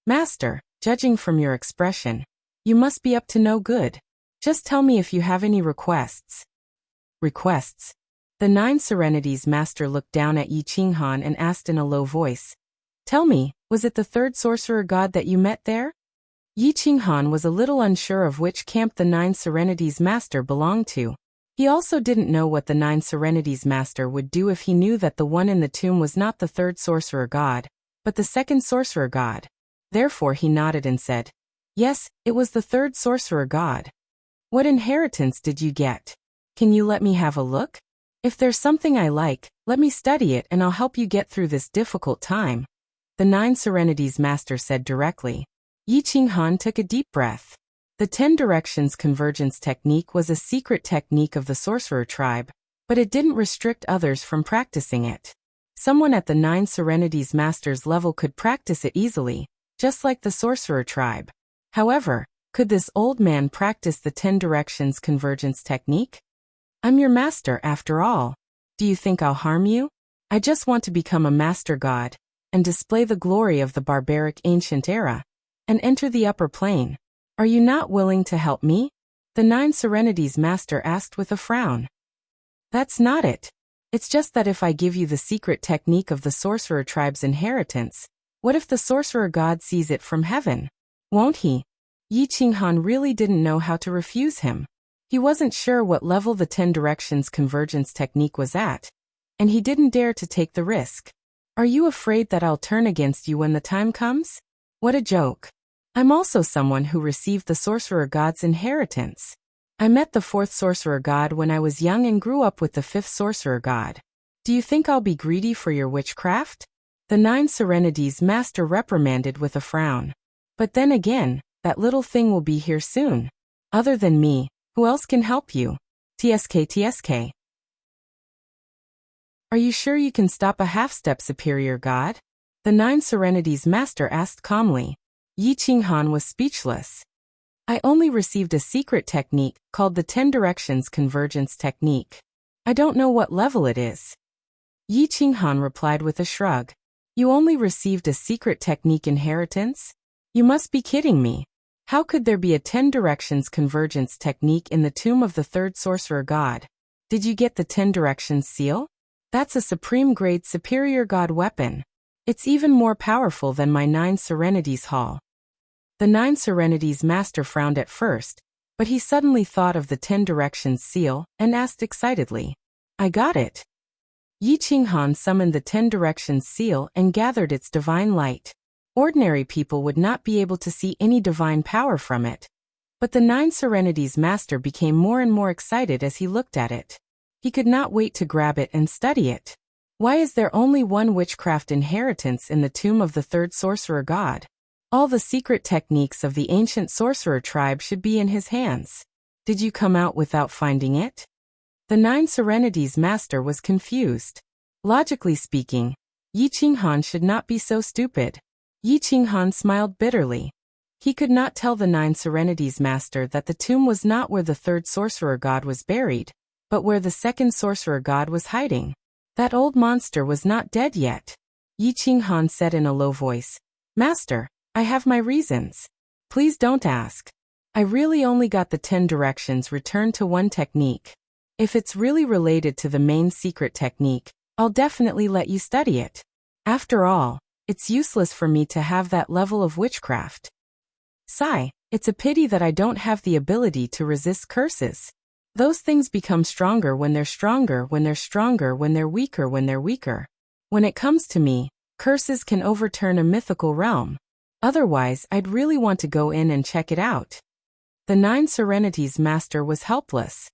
"Master, judging from your expression, you must be up to no good. Just tell me if you have any requests. Requests? The Nine Serenities Master looked down at Yi Qinghan and asked in a low voice. Tell me, was it the third sorcerer god that you met there? Yi Qinghan was a little unsure of which camp the Nine Serenities Master belonged to. He also didn't know what the Nine Serenities Master would do if he knew that the one in the tomb was not the third sorcerer god, but the second sorcerer god. Therefore he nodded and said, Yes, it was the third sorcerer god. What inheritance did you get? Can you let me have a look? If there's something I like, let me study it and I'll help you get through this difficult time. The Nine Serenities Master said directly. Yi Qinghan took a deep breath. The 10 Directions Convergence Technique was a secret technique of the sorcerer tribe, but it didn't restrict others from practicing it. Someone at the Nine Serenities Master's level could practice it easily, just like the sorcerer tribe. However, could this old man practice the 10 Directions Convergence Technique? I'm your master after all. Do you think I'll harm you? I just want to become a master god, and display the glory of the barbaric ancient era, and enter the upper plane. Are you not willing to help me? The Nine Serenities Master asked with a frown. That's not it. It's just that if I give you the secret technique of the sorcerer tribe's inheritance, what if the sorcerer god sees it from heaven? Won't he? Yi Qinghan really didn't know how to refuse him. He wasn't sure what level the 10 Directions Convergence Technique was at, and he didn't dare to take the risk. Are you afraid that I'll turn against you when the time comes? What a joke. I'm also someone who received the sorcerer god's inheritance. I met the 4th sorcerer god when I was young and grew up with the 5th sorcerer god. Do you think I'll be greedy for your witchcraft? The Nine Serenities Master reprimanded with a frown. But then again, that little thing will be here soon. Other than me, who else can help you? TSK. Are you sure you can stop a half-step superior god? The Nine Serenities Master asked calmly. Yi Qinghan was speechless. I only received a secret technique called the 10 Directions Convergence Technique. I don't know what level it is. Yi Qinghan replied with a shrug. You only received a secret technique inheritance? You must be kidding me. How could there be a 10 Directions Convergence Technique in the tomb of the third sorcerer god? Did you get the 10 Directions seal? That's a supreme grade superior god weapon. It's even more powerful than my 9 Serenities Hall. The 9 Serenities Master frowned at first, but he suddenly thought of the 10 Directions seal and asked excitedly. I got it. Yi Qinghan summoned the 10 Directions seal and gathered its divine light. Ordinary people would not be able to see any divine power from it. But the 9 Serenities Master became more and more excited as he looked at it. He could not wait to grab it and study it. Why is there only one witchcraft inheritance in the tomb of the third sorcerer god? All the secret techniques of the ancient sorcerer tribe should be in his hands. Did you come out without finding it? The 9 Serenities Master was confused. Logically speaking, Yi Qinghan should not be so stupid. Yi Qinghan smiled bitterly. He could not tell the 9 Serenities Master that the tomb was not where the third sorcerer god was buried, but where the second sorcerer god was hiding. That old monster was not dead yet. Yi Qinghan said in a low voice, Master, I have my reasons. Please don't ask. I really only got the 10 directions returned to one technique. If it's really related to the main secret technique, I'll definitely let you study it. After all, it's useless for me to have that level of witchcraft. Sigh, it's a pity that I don't have the ability to resist curses. Those things become stronger when they're stronger, when they're stronger, when they're weaker, when they're weaker. When it comes to me, curses can overturn a mythical realm. Otherwise, I'd really want to go in and check it out. The 9 Serenities Master was helpless.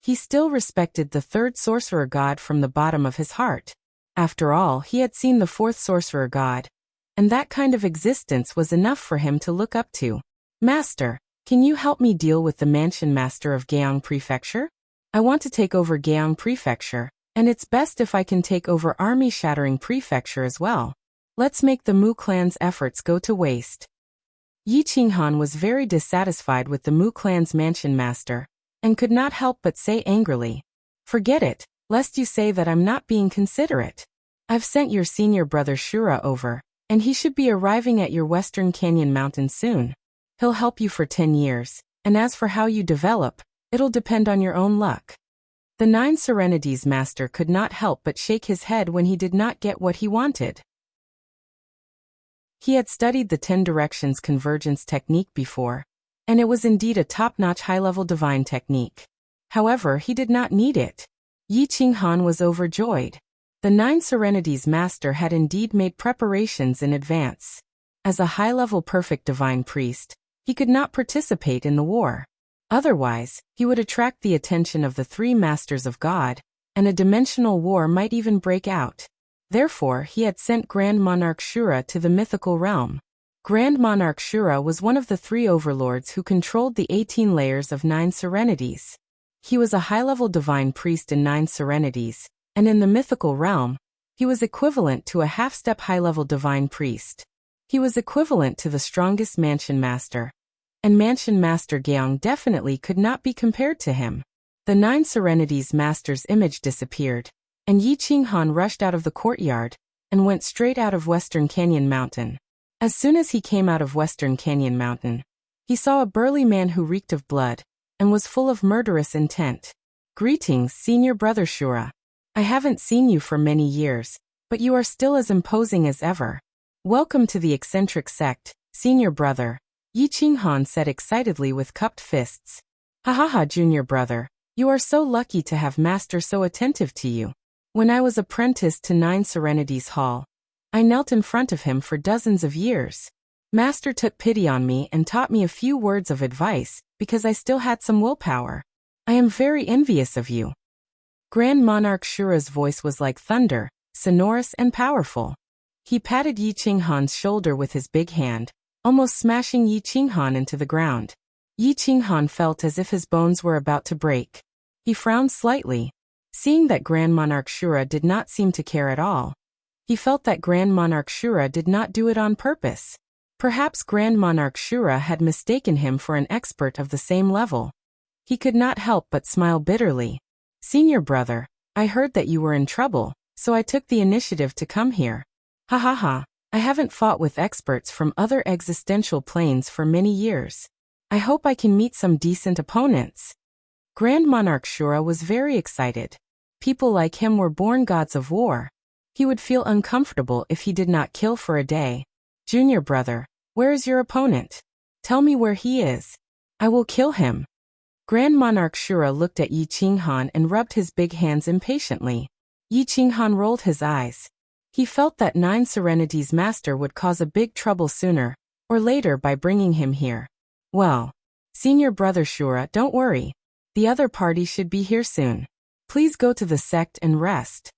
He still respected the third sorcerer god from the bottom of his heart. After all, he had seen the 4th sorcerer god, and that kind of existence was enough for him to look up to. Master, can you help me deal with the mansion master of Gyeong Prefecture? I want to take over Gyeong Prefecture, and it's best if I can take over Army Shattering Prefecture as well. Let's make the Mu clan's efforts go to waste. Yi Qinghan was very dissatisfied with the Mu clan's mansion master, and could not help but say angrily, Forget it, lest you say that I'm not being considerate. I've sent your senior brother Shura over, and he should be arriving at your Western Canyon Mountain soon. He'll help you for 10 years, and as for how you develop, it'll depend on your own luck. The Nine Serenities master could not help but shake his head when he did not get what he wanted. He had studied the 10 directions convergence technique before, and it was indeed a top-notch high-level divine technique. However, he did not need it. Yi Qinghan was overjoyed. The Nine Serenities master had indeed made preparations in advance. As a high-level perfect divine priest, he could not participate in the war. Otherwise, he would attract the attention of the 3 masters of God, and a dimensional war might even break out. Therefore, he had sent Grand Monarch Shura to the mythical realm. Grand Monarch Shura was one of the 3 overlords who controlled the 18 layers of 9 serenities. He was a high-level divine priest in 9 serenities, and in the mythical realm, he was equivalent to a half-step high-level divine priest. He was equivalent to the strongest Mansion Master, and Mansion Master Gyeong definitely could not be compared to him. The 9 serenities master's image disappeared, and Yi Qinghan rushed out of the courtyard and went straight out of Western Canyon Mountain. As soon as he came out of Western Canyon Mountain, he saw a burly man who reeked of blood and was full of murderous intent. "Greetings, Senior Brother Shura. I haven't seen you for many years, but you are still as imposing as ever. Welcome to the eccentric sect, Senior Brother," Yi Qinghan said excitedly with cupped fists. "Ha ha ha, Junior Brother, you are so lucky to have Master so attentive to you. When I was apprenticed to 9 Serenities Hall, I knelt in front of him for dozens of years. Master took pity on me and taught me a few words of advice because I still had some willpower. I am very envious of you." Grand Monarch Shura's voice was like thunder, sonorous and powerful. He patted Yi Qinghan's shoulder with his big hand, almost smashing Yi Qinghan into the ground. Yi Qinghan felt as if his bones were about to break. He frowned slightly. Seeing that Grand Monarch Shura did not seem to care at all, he felt that Grand Monarch Shura did not do it on purpose. Perhaps Grand Monarch Shura had mistaken him for an expert of the same level. He could not help but smile bitterly. "Senior Brother, I heard that you were in trouble, so I took the initiative to come here. Ha ha ha, I haven't fought with experts from other existential planes for many years. I hope I can meet some decent opponents." Grand Monarch Shura was very excited. People like him were born gods of war. He would feel uncomfortable if he did not kill for a day. "Junior Brother, where is your opponent? Tell me where he is. I will kill him." Grand Monarch Shura looked at Yi Qinghan and rubbed his big hands impatiently. Yi Qinghan rolled his eyes. He felt that 9 Serenities Master would cause a big trouble sooner or later by bringing him here. "Well, Senior Brother Shura, don't worry. The other party should be here soon. Please go to the sect and rest."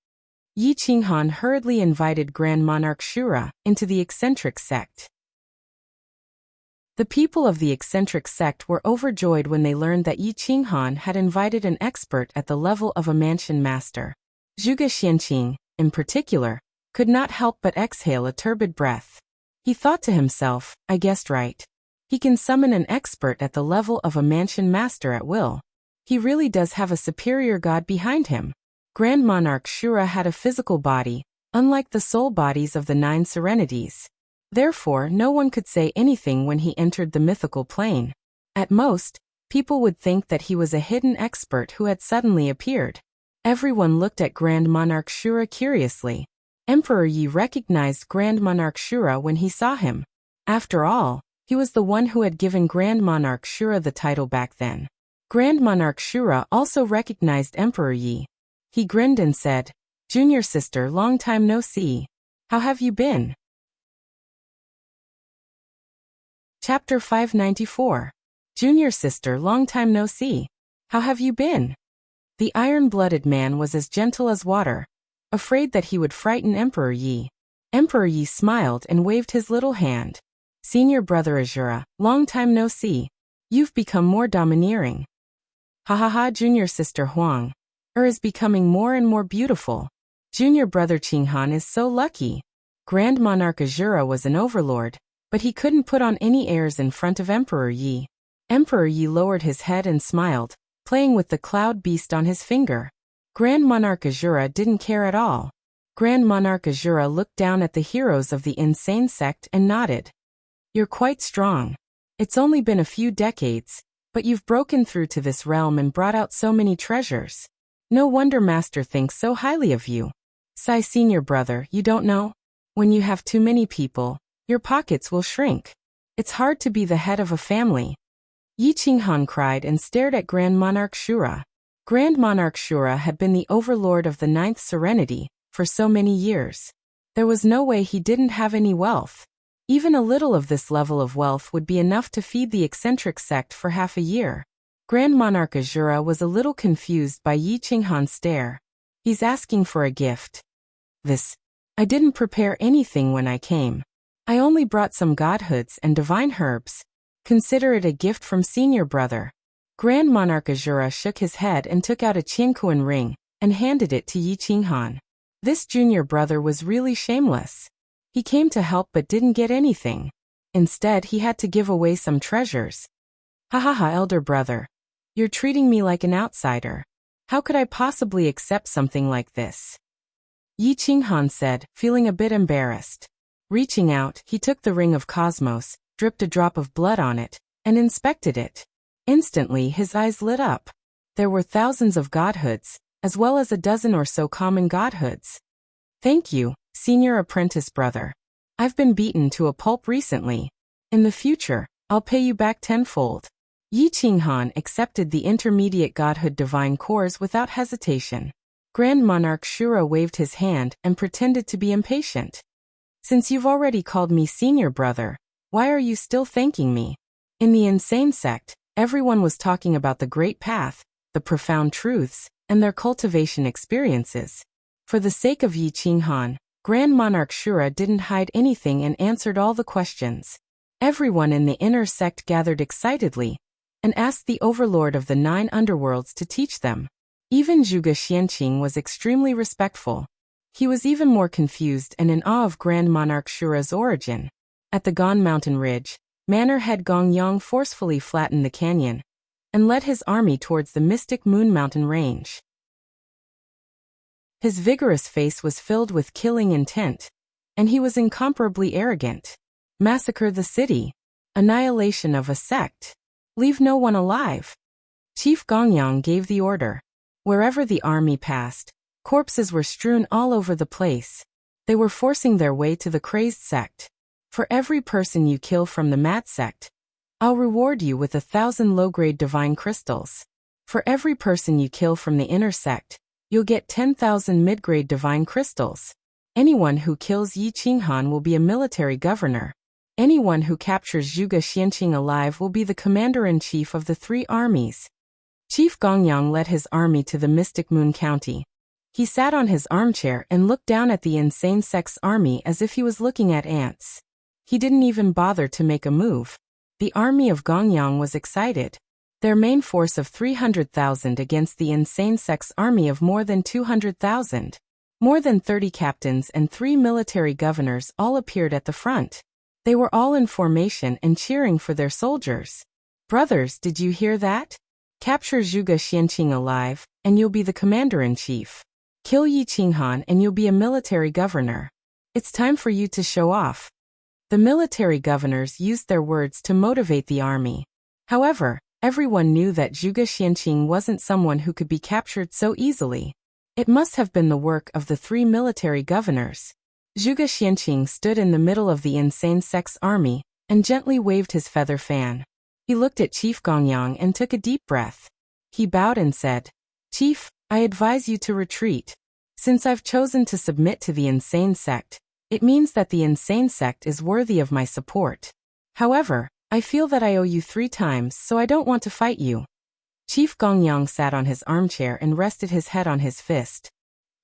Yi Qinghan hurriedly invited Grand Monarch Shura into the eccentric sect. The people of the eccentric sect were overjoyed when they learned that Yi Qinghan had invited an expert at the level of a Mansion Master. Zhuge Xianqing, in particular, could not help but exhale a turbid breath. He thought to himself, "I guessed right. He can summon an expert at the level of a Mansion Master at will. He really does have a superior god behind him." Grand Monarch Shura had a physical body, unlike the soul bodies of the 9 Serenities. Therefore, no one could say anything when he entered the mythical plane. At most, people would think that he was a hidden expert who had suddenly appeared. Everyone looked at Grand Monarch Shura curiously. Emperor Yi recognized Grand Monarch Shura when he saw him. After all, he was the one who had given Grand Monarch Shura the title back then. Grand Monarch Shura also recognized Emperor Yi. He grinned and said, "Junior sister, long time no see. How have you been?" Chapter 594. Junior sister, long time no see. How have you been? The iron-blooded man was as gentle as water, afraid that he would frighten Emperor Yi. Emperor Yi smiled and waved his little hand. "Senior Brother Azura, long time no see. You've become more domineering." "Ha ha ha, Junior Sister Huang. Is becoming more and more beautiful. Junior Brother Qinghan is so lucky." Grand Monarch Azura was an overlord, but he couldn't put on any airs in front of Emperor Yi. Emperor Yi lowered his head and smiled, playing with the cloud beast on his finger. Grand Monarch Azura didn't care at all. Grand Monarch Azura looked down at the heroes of the insane sect and nodded. "You're quite strong. It's only been a few decades, But you've broken through to this realm and brought out so many treasures. No wonder Master thinks so highly of you. Sigh, senior brother, you don't know? When you have too many people, your pockets will shrink. It's hard to be the head of a family. Yi Qinghan cried and stared at Grand Monarch Shura. Grand Monarch Shura had been the overlord of the Ninth Serenity for so many years. There was no way he didn't have any wealth. Even a little of this level of wealth would be enough to feed the eccentric sect for half a year. Grand Monarch Azura was a little confused by Yi Qinghan's stare. He's asking for a gift. I didn't prepare anything when I came. I only brought some godhoods and divine herbs. Consider it a gift from senior brother. Grand Monarch Azura shook his head and took out a Qiankuan ring and handed it to Yi Qinghan. This junior brother was really shameless. He came to help but didn't get anything. Instead, he had to give away some treasures. Ha ha ha, elder brother. You're treating me like an outsider. How could I possibly accept something like this? Yi Qinghan said, feeling a bit embarrassed. Reaching out, he took the ring of cosmos, dripped a drop of blood on it, and inspected it. Instantly, his eyes lit up. There were thousands of godhoods, as well as a dozen or so common godhoods. Thank you, senior apprentice brother. I've been beaten to a pulp recently. In the future, I'll pay you back tenfold. Yi Qinghan accepted the intermediate godhood divine cores without hesitation. Grand Monarch Shura waved his hand and pretended to be impatient. Since you've already called me senior brother, why are you still thanking me? In the insane sect, everyone was talking about the great path, the profound truths, and their cultivation experiences. For the sake of Yi Qinghan, Grand Monarch Shura didn't hide anything and answered all the questions. Everyone in the inner sect gathered excitedly and asked the overlord of the 9 underworlds to teach them. Even Zhuge Xianqing was extremely respectful. He was even more confused and in awe of Grand Monarch Shura's origin. At the Gan Mountain Ridge, Manor Head Gong Yang forcefully flattened the canyon and led his army towards the mystic Moon Mountain range. His vigorous face was filled with killing intent, and he was incomparably arrogant. Massacre the city. Annihilation of a sect. Leave no one alive. Chief Gongyang gave the order. Wherever the army passed, corpses were strewn all over the place. They were forcing their way to the crazed sect. For every person you kill from the mad sect, I'll reward you with 1,000 low-grade divine crystals. For every person you kill from the inner sect, you'll get 10,000 mid-grade divine crystals. Anyone who kills Yi Qinghan will be a military governor. Anyone who captures Zhuge Xianqing alive will be the commander-in-chief of the 3 armies. Chief Gongyang led his army to the Mystic Moon County. He sat on his armchair and looked down at the insane sect's army as if he was looking at ants. He didn't even bother to make a move. The army of Gongyang was excited. Their main force of 300,000 against the insane sect's army of more than 200,000. More than 30 captains and 3 military governors all appeared at the front. They were all in formation and cheering for their soldiers. Brothers, did you hear that? Capture Zhuge Xianqing alive, and you'll be the commander-in-chief. Kill Yi Qinghan and you'll be a military governor. It's time for you to show off. The military governors used their words to motivate the army. However, everyone knew that Zhuge Xianqing wasn't someone who could be captured so easily. It must have been the work of the 3 military governors. Zhuge Xianqing stood in the middle of the insane sect's army and gently waved his feather fan. He looked at Chief Gongyang and took a deep breath. He bowed and said, Chief, I advise you to retreat. Since I've chosen to submit to the insane sect, it means that the insane sect is worthy of my support. However, I feel that I owe you 3 times, so I don't want to fight you. Chief Gongyang sat on his armchair and rested his head on his fist.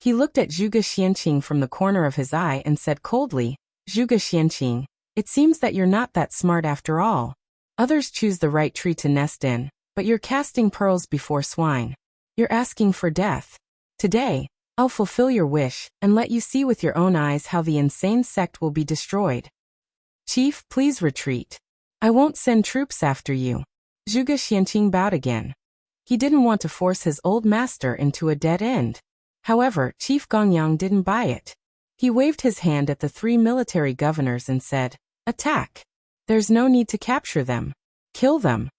He looked at Zhuge Xianqing from the corner of his eye and said coldly, Zhuge Xianqing, it seems that you're not that smart after all. Others choose the right tree to nest in, but you're casting pearls before swine. You're asking for death. Today, I'll fulfill your wish and let you see with your own eyes how the insane sect will be destroyed. Chief, please retreat. I won't send troops after you. Zhuge Xianqing bowed again. He didn't want to force his old master into a dead end. However, Chief Gongyang didn't buy it. He waved his hand at the 3 military governors and said, Attack! There's no need to capture them. Kill them.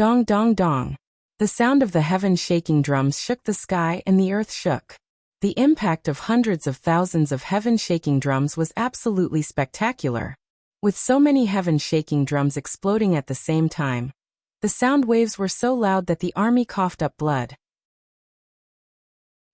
Dong dong dong. The sound of the heaven-shaking drums shook the sky and the earth shook. The impact of hundreds of thousands of heaven-shaking drums was absolutely spectacular. With so many heaven-shaking drums exploding at the same time, the sound waves were so loud that the army coughed up blood.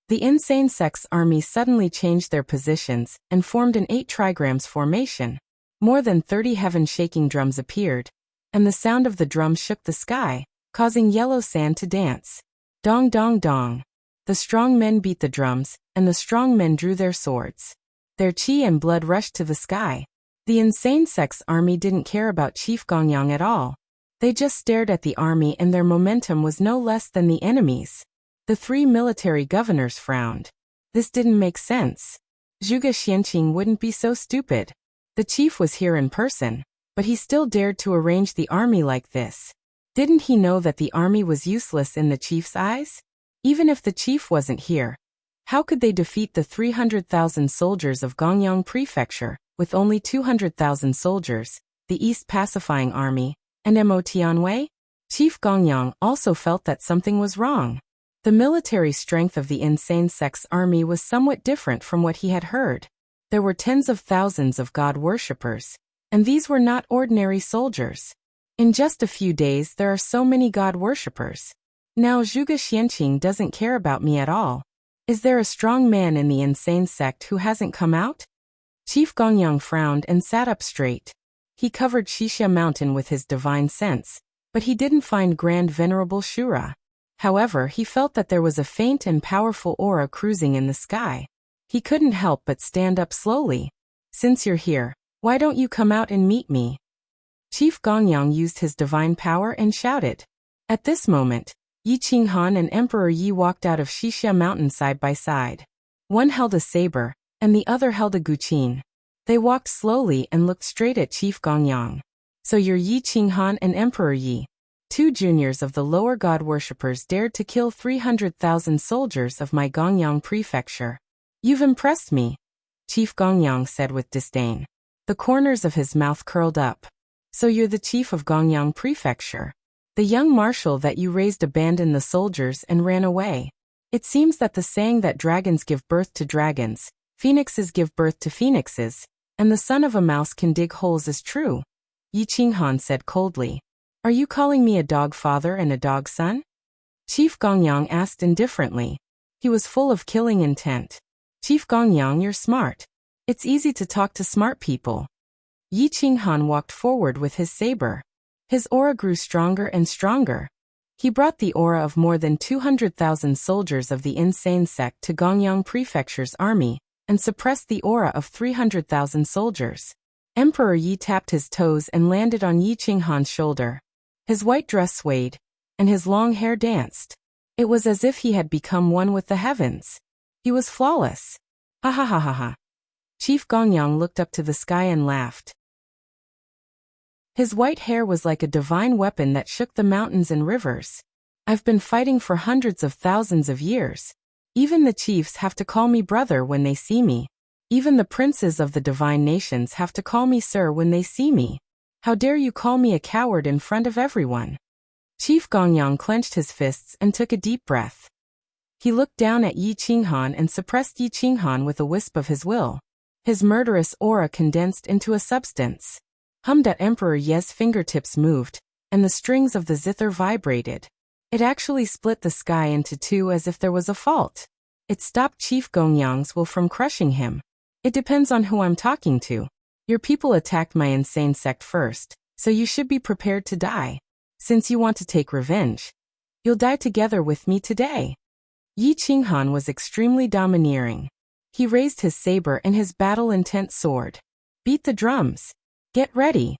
The insane sect's army suddenly changed their positions and formed an 8 trigrams formation. More than 30 heaven-shaking drums appeared, and the sound of the drums shook the sky, causing yellow sand to dance. Dong dong dong. The strong men beat the drums, and the strong men drew their swords. Their chi and blood rushed to the sky. The insane sect's army didn't care about Chief Gongyang at all. They just stared at the army, and their momentum was no less than the enemy's. The 3 military governors frowned. This didn't make sense. Zhuge Xianqing wouldn't be so stupid. The chief was here in person, but he still dared to arrange the army like this. Didn't he know that the army was useless in the chief's eyes? Even if the chief wasn't here, how could they defeat the 300,000 soldiers of Gongyang Prefecture, with only 200,000 soldiers, the East Pacifying Army, and Mo Tianwei? Chief Gongyang also felt that something was wrong. The military strength of the insane sect's army was somewhat different from what he had heard. There were tens of thousands of god worshippers, and these were not ordinary soldiers. In just a few days there are so many god worshippers. Now Zhuge Xianqing doesn't care about me at all. Is there a strong man in the insane sect who hasn't come out? Chief Gongyang frowned and sat up straight. He covered Xixia Mountain with his divine sense, but he didn't find Grand Venerable Shura. However, he felt that there was a faint and powerful aura cruising in the sky. He couldn't help but stand up slowly. Since you're here, why don't you come out and meet me? Chief Gongyang used his divine power and shouted. At this moment, Yi Qinghan and Emperor Yi walked out of Xixia Mountain side by side. One held a saber, and the other held a guqin. They walked slowly and looked straight at Chief Gongyang. So you're Yi Qinghan and Emperor Yi. 2 juniors of the lower god worshippers dared to kill 300,000 soldiers of my Gongyang Prefecture. You've impressed me, Chief Gongyang said with disdain. The corners of his mouth curled up. So you're the chief of Gongyang Prefecture. The young marshal that you raised abandoned the soldiers and ran away. It seems that the saying that dragons give birth to dragons, phoenixes give birth to phoenixes, and the son of a mouse can dig holes is true, Yi Qinghan said coldly. Are you calling me a dog father and a dog son? Chief Gongyang asked indifferently. He was full of killing intent. Chief Gongyang, you're smart. It's easy to talk to smart people. Yi Qinghan walked forward with his saber. His aura grew stronger and stronger. He brought the aura of more than 200,000 soldiers of the insane sect to Gongyang Prefecture's army, and suppressed the aura of 300,000 soldiers. Emperor Yi tapped his toes and landed on Yi Qinghan's shoulder. His white dress swayed, and his long hair danced. It was as if he had become one with the heavens. He was flawless. Ha ha ha ha ha. Chief Gongyang looked up to the sky and laughed. His white hair was like a divine weapon that shook the mountains and rivers. I've been fighting for hundreds of thousands of years. Even the chiefs have to call me brother when they see me. Even the princes of the divine nations have to call me sir when they see me. How dare you call me a coward in front of everyone? Chief Gongyang clenched his fists and took a deep breath. He looked down at Yi Qinghan and suppressed Yi Qinghan with a wisp of his will. His murderous aura condensed into a substance. Hummed at Emperor Ye's fingertips moved, and the strings of the zither vibrated. It actually split the sky into 2 as if there was a fault. It stopped Chief Gongyang's will from crushing him. It depends on who I'm talking to. Your people attacked my insane sect first, so you should be prepared to die. Since you want to take revenge, you'll die together with me today. Yi Qinghan was extremely domineering. He raised his saber and his battle-intent sword. Beat the drums. Get ready.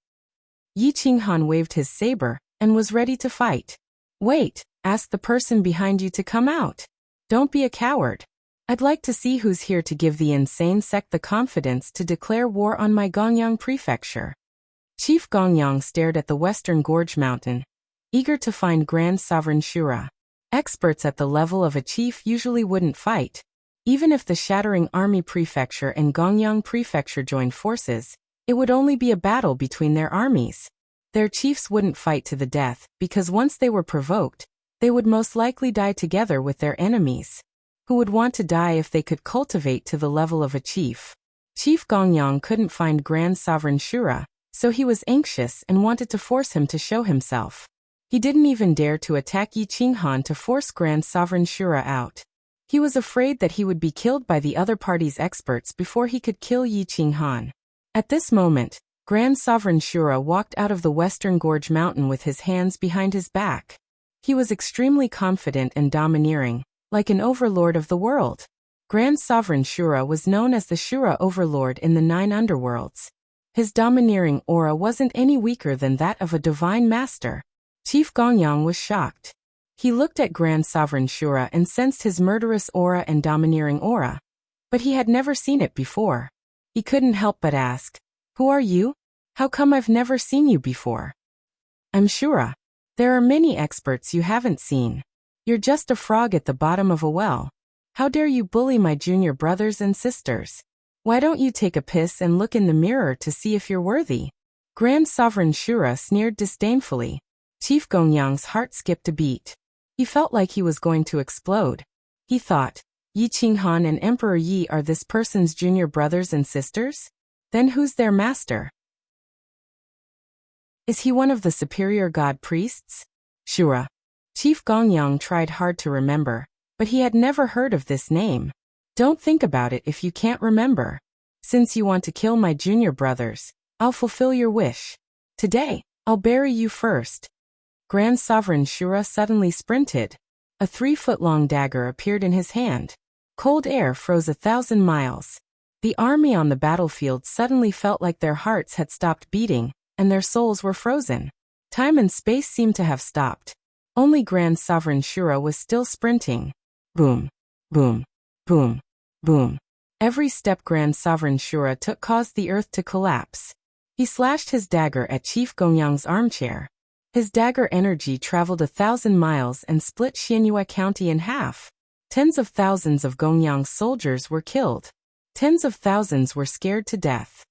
Yi Qinghan waved his saber and was ready to fight. Wait, ask the person behind you to come out. Don't be a coward. I'd like to see who's here to give the insane sect the confidence to declare war on my Gongyang Prefecture. Chief Gongyang stared at the western gorge mountain, eager to find Grand Sovereign Shura. Experts at the level of a chief usually wouldn't fight. Even if the Shattering Army Prefecture and Gongyang Prefecture joined forces, it would only be a battle between their armies. Their chiefs wouldn't fight to the death, because once they were provoked, they would most likely die together with their enemies. Who would want to die if they could cultivate to the level of a chief? Chief Gongyang couldn't find Grand Sovereign Shura, so he was anxious and wanted to force him to show himself. He didn't even dare to attack Yi Qinghan to force Grand Sovereign Shura out. He was afraid that he would be killed by the other party's experts before he could kill Yi Qinghan. At this moment, Grand Sovereign Shura walked out of the Western Gorge Mountain with his hands behind his back. He was extremely confident and domineering, like an overlord of the world. Grand Sovereign Shura was known as the Shura Overlord in the 9 underworlds. His domineering aura wasn't any weaker than that of a divine master. Chief Gongyang was shocked. He looked at Grand Sovereign Shura and sensed his murderous aura and domineering aura. But he had never seen it before. He couldn't help but ask, "Who are you? How come I've never seen you before?" "I'm Shura. There are many experts you haven't seen. You're just a frog at the bottom of a well. How dare you bully my junior brothers and sisters? Why don't you take a piss and look in the mirror to see if you're worthy?" Grand Sovereign Shura sneered disdainfully. Chief Gongyang's heart skipped a beat. He felt like he was going to explode. He thought, Yi Qinghan and Emperor Yi are this person's junior brothers and sisters? Then who's their master? Is he one of the superior god priests? Shura. Chief Gongyang tried hard to remember, but he had never heard of this name. Don't think about it if you can't remember. Since you want to kill my junior brothers, I'll fulfill your wish. Today, I'll bury you first. Grand Sovereign Shura suddenly sprinted. A 3-foot-long dagger appeared in his hand. Cold air froze 1,000 miles. The army on the battlefield suddenly felt like their hearts had stopped beating, and their souls were frozen. Time and space seemed to have stopped. Only Grand Sovereign Shura was still sprinting. Boom, boom, boom, boom. Every step Grand Sovereign Shura took caused the earth to collapse. He slashed his dagger at Chief Gongyang's armchair. His dagger energy traveled 1,000 miles and split Xianyue County in half. Tens of thousands of Gongyang's soldiers were killed. Tens of thousands were scared to death.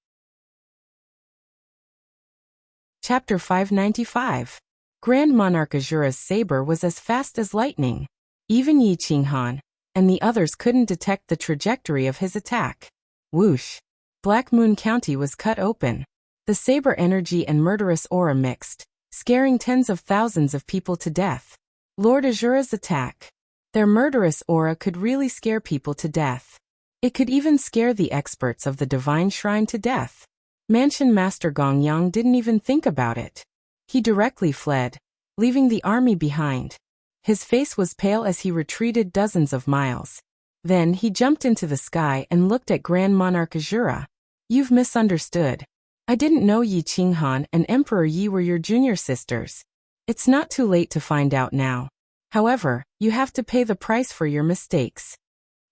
Chapter 595. Grand Monarch Azura's saber was as fast as lightning. Even Yi Qinghan and the others couldn't detect the trajectory of his attack. Whoosh! Black Moon County was cut open. The saber energy and murderous aura mixed, scaring tens of thousands of people to death. Lord Azura's attack. Their murderous aura could really scare people to death. It could even scare the experts of the Divine Shrine to death. Mansion Master Gongyang didn't even think about it. He directly fled, leaving the army behind. His face was pale as he retreated dozens of miles. Then he jumped into the sky and looked at Grand Monarch Azura. "You've misunderstood. I didn't know Yi Qinghan and Emperor Yi were your junior sisters. It's not too late to find out now. However, you have to pay the price for your mistakes."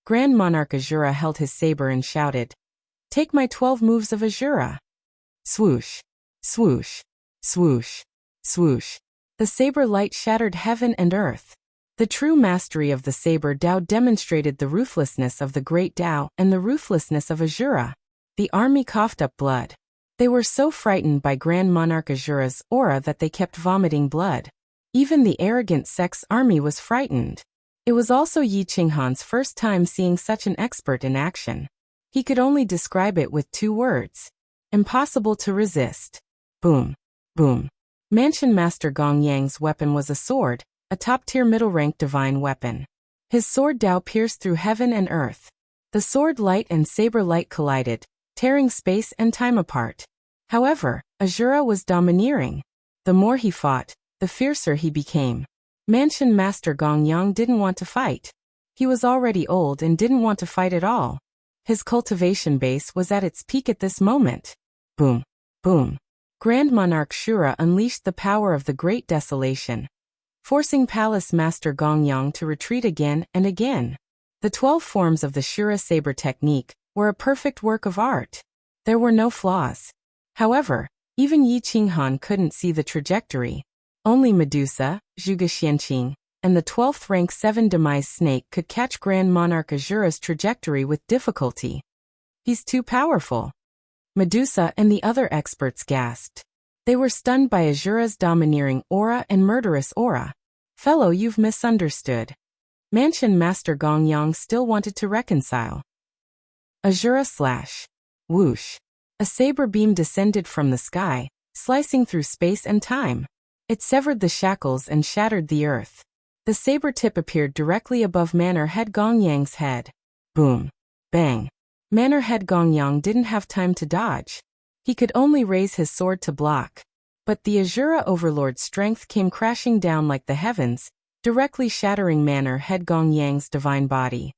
Grand Monarch Azura held his saber and shouted, "Take my 12 moves of Azura." Swoosh, swoosh, swoosh, swoosh. The saber light shattered heaven and earth. The true mastery of the saber Dao demonstrated the ruthlessness of the great Dao and the ruthlessness of Azura. The army coughed up blood. They were so frightened by Grand Monarch Azura's aura that they kept vomiting blood. Even the arrogant Sex army was frightened. It was also Yi Qinghan's first time seeing such an expert in action. He could only describe it with 2 words. Impossible to resist. Boom, boom. Mansion Master Gongyang's weapon was a sword, a top-tier middle-rank divine weapon. His sword Dao pierced through heaven and earth. The sword light and saber light collided, tearing space and time apart. However, Azura was domineering. The more he fought, the fiercer he became. Mansion Master Gongyang didn't want to fight. He was already old and didn't want to fight at all. His cultivation base was at its peak at this moment. Boom, boom. Grand Monarch Shura unleashed the power of the Great Desolation, forcing Palace Master Gongyang to retreat again and again. The 12 forms of the Shura saber technique were a perfect work of art. There were no flaws. However, even Yi Qinghan couldn't see the trajectory. Only Medusa, Zhuge Xianqing, and the 12th rank 7 demise snake could catch Grand Monarch Azura's trajectory with difficulty. He's too powerful. Medusa and the other experts gasped. They were stunned by Azura's domineering aura and murderous aura. Fellow, you've misunderstood. Mansion Master Gongyang still wanted to reconcile. Azura slash. Whoosh. A saber beam descended from the sky, slicing through space and time. It severed the shackles and shattered the earth. The saber tip appeared directly above Manor Head Gongyang's head. Boom. Bang. Manor Head Gongyang didn't have time to dodge. He could only raise his sword to block. But the Azura Overlord's strength came crashing down like the heavens, directly shattering Manor Head Gongyang's divine body.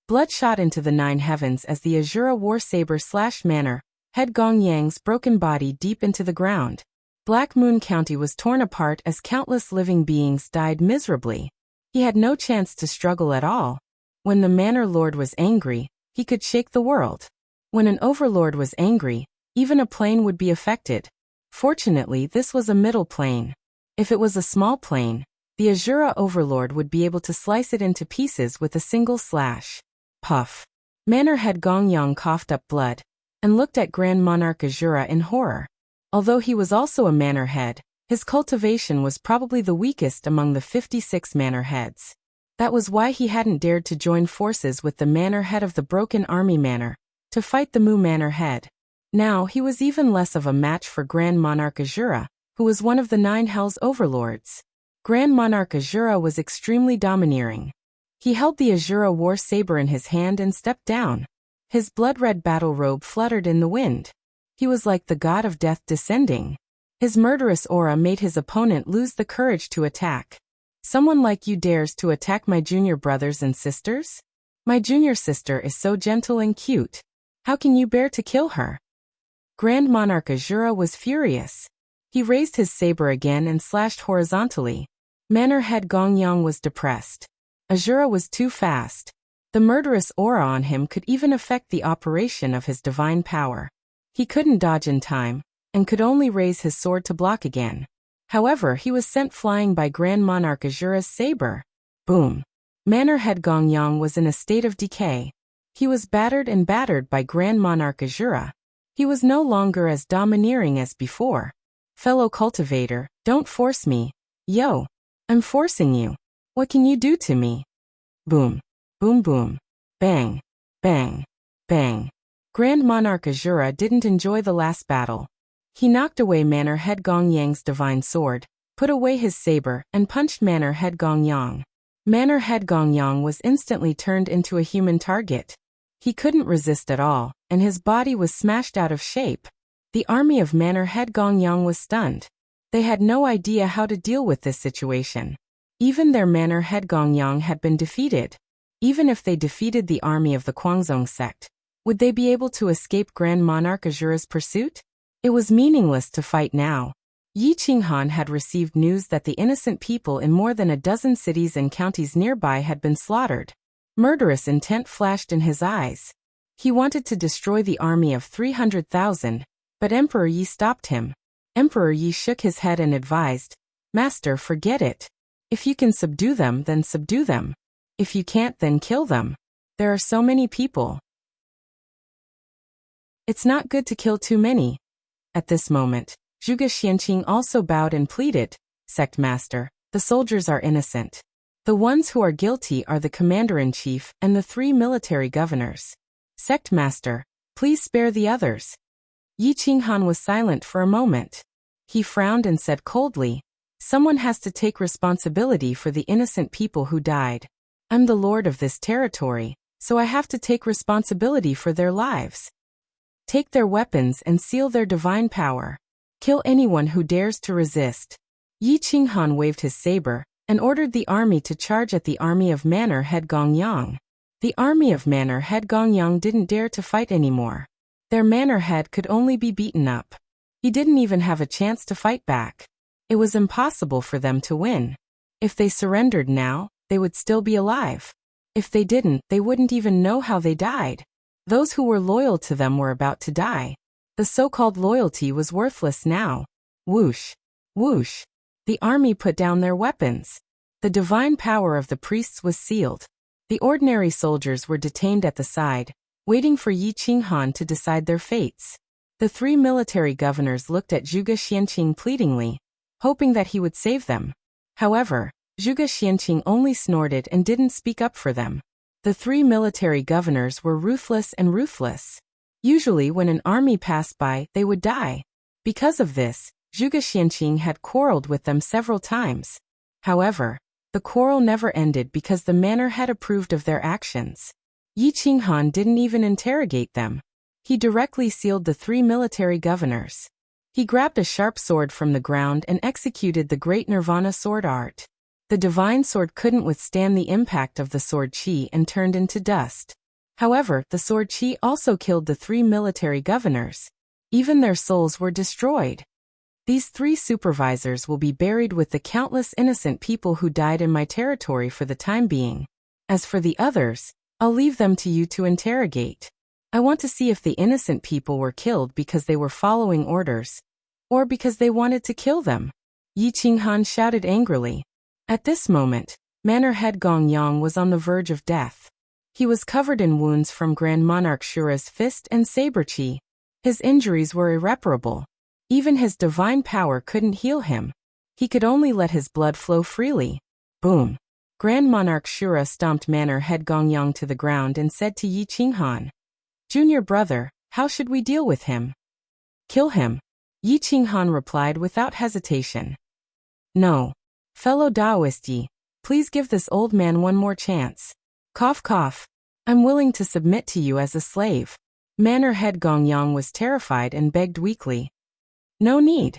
Blood shot into the 9 heavens as the Azura War Saber slashed Manor Head Gongyang's broken body deep into the ground. Black Moon County was torn apart as countless living beings died miserably. He had no chance to struggle at all. When the Manor Lord was angry, he could shake the world. When an Overlord was angry, even a plane would be affected. Fortunately, this was a middle plane. If it was a small plane, the Azura Overlord would be able to slice it into pieces with a single slash. Puff. Manor Head Gongyang coughed up blood and looked at Grand Monarch Azura in horror. Although he was also a manor head, his cultivation was probably the weakest among the 56 manor heads. That was why he hadn't dared to join forces with the manor head of the Broken Army Manor to fight the Mu Manor Head. Now he was even less of a match for Grand Monarch Azura, who was one of the 9 Hells Overlords. Grand Monarch Azura was extremely domineering. He held the Azura War Saber in his hand and stepped down. His blood-red battle robe fluttered in the wind. He was like the god of death descending. His murderous aura made his opponent lose the courage to attack. Someone like you dares to attack my junior brothers and sisters? My junior sister is so gentle and cute. How can you bear to kill her? Grand Monarch Azura was furious. He raised his saber again and slashed horizontally. Manor Head Gongyang was depressed. Azura was too fast. The murderous aura on him could even affect the operation of his divine power. He couldn't dodge in time, and could only raise his sword to block again. However, he was sent flying by Grand Monarch Azura's saber. Boom. Manor Head Gongyang was in a state of decay. He was battered and battered by Grand Monarch Azura. He was no longer as domineering as before. Fellow cultivator, don't force me. Yo. I'm forcing you. What can you do to me? Boom. Boom boom. Bang. Bang. Bang. Grand Monarch Azura didn't enjoy the last battle. He knocked away Manor Head Gongyang's divine sword, put away his saber, and punched Manor Head Gongyang. Manor Head Gongyang was instantly turned into a human target. He couldn't resist at all, and his body was smashed out of shape. The army of Manor Head Gongyang was stunned. They had no idea how to deal with this situation. Even their Manor Head Gongyang had been defeated. Even if they defeated the army of the Kwangzong sect, would they be able to escape Grand Monarch Azura's pursuit? It was meaningless to fight now. Yi Qinghan had received news that the innocent people in more than a dozen cities and counties nearby had been slaughtered. Murderous intent flashed in his eyes. He wanted to destroy the army of 300,000, but Emperor Yi stopped him. Emperor Yi shook his head and advised, "Master, forget it. If you can subdue them, then subdue them. If you can't, then kill them. There are so many people. It's not good to kill too many." At this moment, Zhuge Xianqing also bowed and pleaded, "Sect Master, the soldiers are innocent. The ones who are guilty are the Commander-in-Chief and the 3 military governors. Sect Master, please spare the others." Yi Qinghan was silent for a moment. He frowned and said coldly, "Someone has to take responsibility for the innocent people who died. I'm the lord of this territory, so I have to take responsibility for their lives. Take their weapons and seal their divine power. Kill anyone who dares to resist." Yi Qinghan waved his saber and ordered the army to charge at the army of Manor Head Gongyang. The army of Manor Head Gongyang didn't dare to fight anymore. Their manor head could only be beaten up. He didn't even have a chance to fight back. It was impossible for them to win. If they surrendered now, they would still be alive. If they didn't, they wouldn't even know how they died. Those who were loyal to them were about to die. The so-called loyalty was worthless now. Whoosh. Whoosh. The army put down their weapons. The divine power of the priests was sealed. The ordinary soldiers were detained at the side, waiting for Yi Qinghan to decide their fates. The 3 military governors looked at Zhuge Xianqing pleadingly, hoping that he would save them. However, Zhuge Xianqing only snorted and didn't speak up for them. The 3 military governors were ruthless and ruthless. Usually when an army passed by, they would die. Because of this, Zhuge Xianqing had quarreled with them several times. However, the quarrel never ended because the manor had approved of their actions. Yi Qinghan didn't even interrogate them. He directly sealed the 3 military governors. He grabbed a sharp sword from the ground and executed the great Nirvana sword art. The divine sword couldn't withstand the impact of the sword chi and turned into dust. However, the sword chi also killed the 3 military governors. Even their souls were destroyed. These 3 supervisors will be buried with the countless innocent people who died in my territory for the time being. As for the others, I'll leave them to you to interrogate. I want to see if the innocent people were killed because they were following orders, or because they wanted to kill them. Yi Qinghan shouted angrily. At this moment, Manor Head Gongyang was on the verge of death. He was covered in wounds from Grand Monarch Shura's fist and saber chi. His injuries were irreparable. Even his divine power couldn't heal him. He could only let his blood flow freely. Boom! Grand Monarch Shura stomped Manor Head Gongyang to the ground and said to Yi Qinghan, "Junior brother, how should we deal with him?" "Kill him," Yi Qinghan replied without hesitation. "No. Fellow Taoist Yi, please give this old man one more chance. Cough cough. I'm willing to submit to you as a slave." Manor Head Gongyang was terrified and begged weakly. "No need.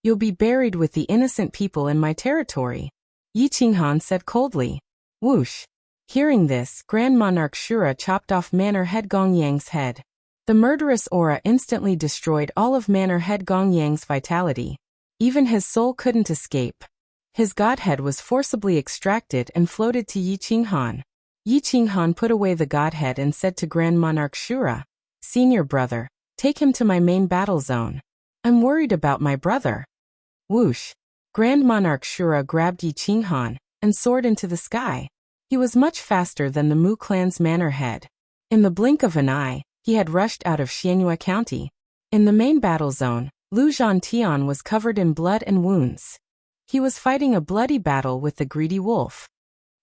You'll be buried with the innocent people in my territory," Yi Qinghan said coldly. Whoosh! Hearing this, Grand Monarch Shura chopped off Manor Head Gongyang's head. The murderous aura instantly destroyed all of Manor Head Gongyang's vitality. Even his soul couldn't escape. His godhead was forcibly extracted and floated to Yi Qinghan. Yi Qinghan put away the godhead and said to Grand Monarch Shura, "Senior brother, take him to my main battle zone. I'm worried about my brother." Whoosh! Grand Monarch Shura grabbed Yi Qinghan and soared into the sky. He was much faster than the Mu clan's manor head. In the blink of an eye, he had rushed out of Xianyue County. In the main battle zone, Lu Zhantian was covered in blood and wounds. He was fighting a bloody battle with the greedy wolf.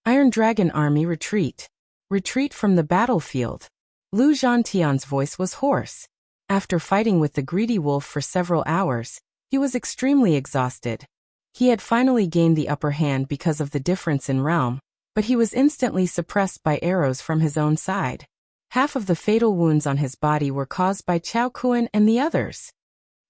Iron Dragon Army retreat. Retreat from the battlefield. Lu Zhantian's voice was hoarse. After fighting with the greedy wolf for several hours, he was extremely exhausted. He had finally gained the upper hand because of the difference in realm, but he was instantly suppressed by arrows from his own side. Half of the fatal wounds on his body were caused by Chao Kuan and the others.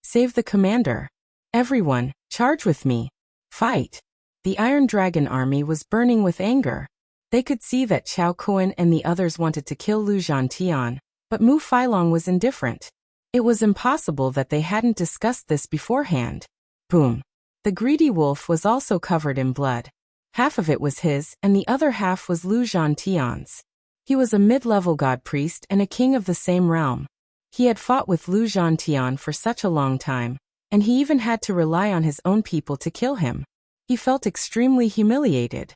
"Save the commander. Everyone, charge with me. Fight." The Iron Dragon Army was burning with anger. They could see that Chao Kuan and the others wanted to kill Lu Zhantian, but Mu Failong was indifferent. It was impossible that they hadn't discussed this beforehand. Boom! The greedy wolf was also covered in blood. Half of it was his, and the other half was Lu Zhantian's. He was a mid-level god priest and a king of the same realm. He had fought with Lu Zhantian for such a long time, and he even had to rely on his own people to kill him. He felt extremely humiliated.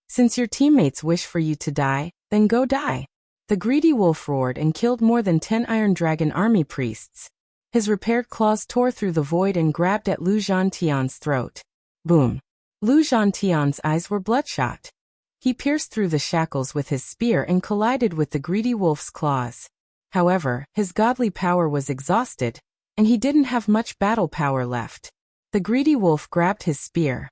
"Since your teammates wish for you to die, then go die." The greedy wolf roared and killed more than 10 Iron Dragon Army priests. His repaired claws tore through the void and grabbed at Lu Zhantian's throat. Boom! Lu Zhantian's eyes were bloodshot. He pierced through the shackles with his spear and collided with the greedy wolf's claws. However, his godly power was exhausted, and he didn't have much battle power left. The greedy wolf grabbed his spear.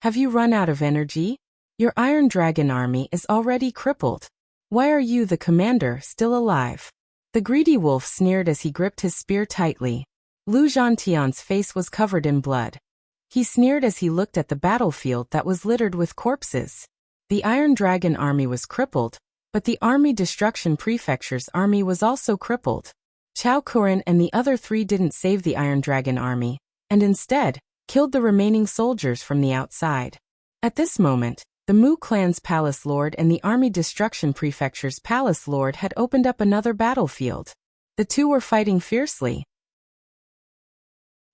"Have you run out of energy? Your Iron Dragon Army is already crippled. Why are you, the commander, still alive?" The greedy wolf sneered as he gripped his spear tightly. Lu Zhantian's face was covered in blood. He sneered as he looked at the battlefield that was littered with corpses. The Iron Dragon Army was crippled, but the Army Destruction Prefecture's army was also crippled. Chao Kuan and the other 3 didn't save the Iron Dragon Army, and instead, killed the remaining soldiers from the outside. At this moment, the Mu clan's palace lord and the Army Destruction Prefecture's palace lord had opened up another battlefield. The 2 were fighting fiercely.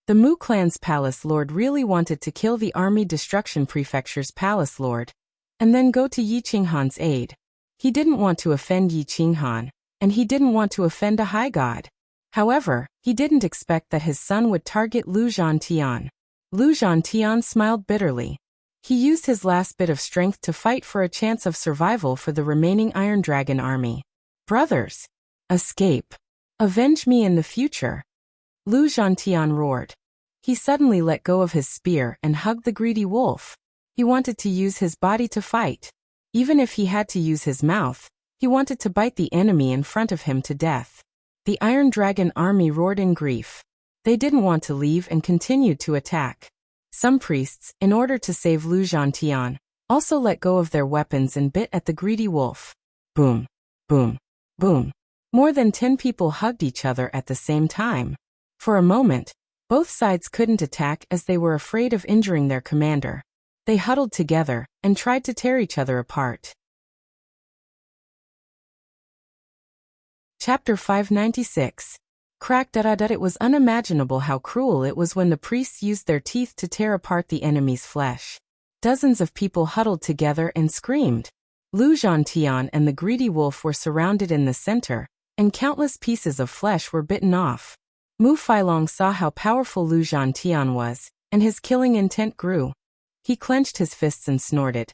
The Mu clan's palace lord really wanted to kill the Army Destruction Prefecture's palace lord, and then go to Yi Qinghan's aid. He didn't want to offend Yi Qinghan, and he didn't want to offend a high god. However, he didn't expect that his son would target Lu Zhantian. Lu Zhantian smiled bitterly. He used his last bit of strength to fight for a chance of survival for the remaining Iron Dragon army. Brothers! Escape! Avenge me in the future! Lu Zhantian roared. He suddenly let go of his spear and hugged the greedy wolf. He wanted to use his body to fight. Even if he had to use his mouth, he wanted to bite the enemy in front of him to death. The Iron Dragon army roared in grief. They didn't want to leave and continued to attack. Some priests, in order to save Lu Zhantian, also let go of their weapons and bit at the greedy wolf. Boom, boom, boom. More than 10 people hugged each other at the same time. For a moment, both sides couldn't attack as they were afraid of injuring their commander. They huddled together and tried to tear each other apart. Chapter 596. Crack. It was unimaginable how cruel it was when the priests used their teeth to tear apart the enemy's flesh. Dozens of people huddled together and screamed. Lu Zhantian and the greedy wolf were surrounded in the center, and countless pieces of flesh were bitten off. Mu Failong saw how powerful Lu Zhantian was, and his killing intent grew. He clenched his fists and snorted.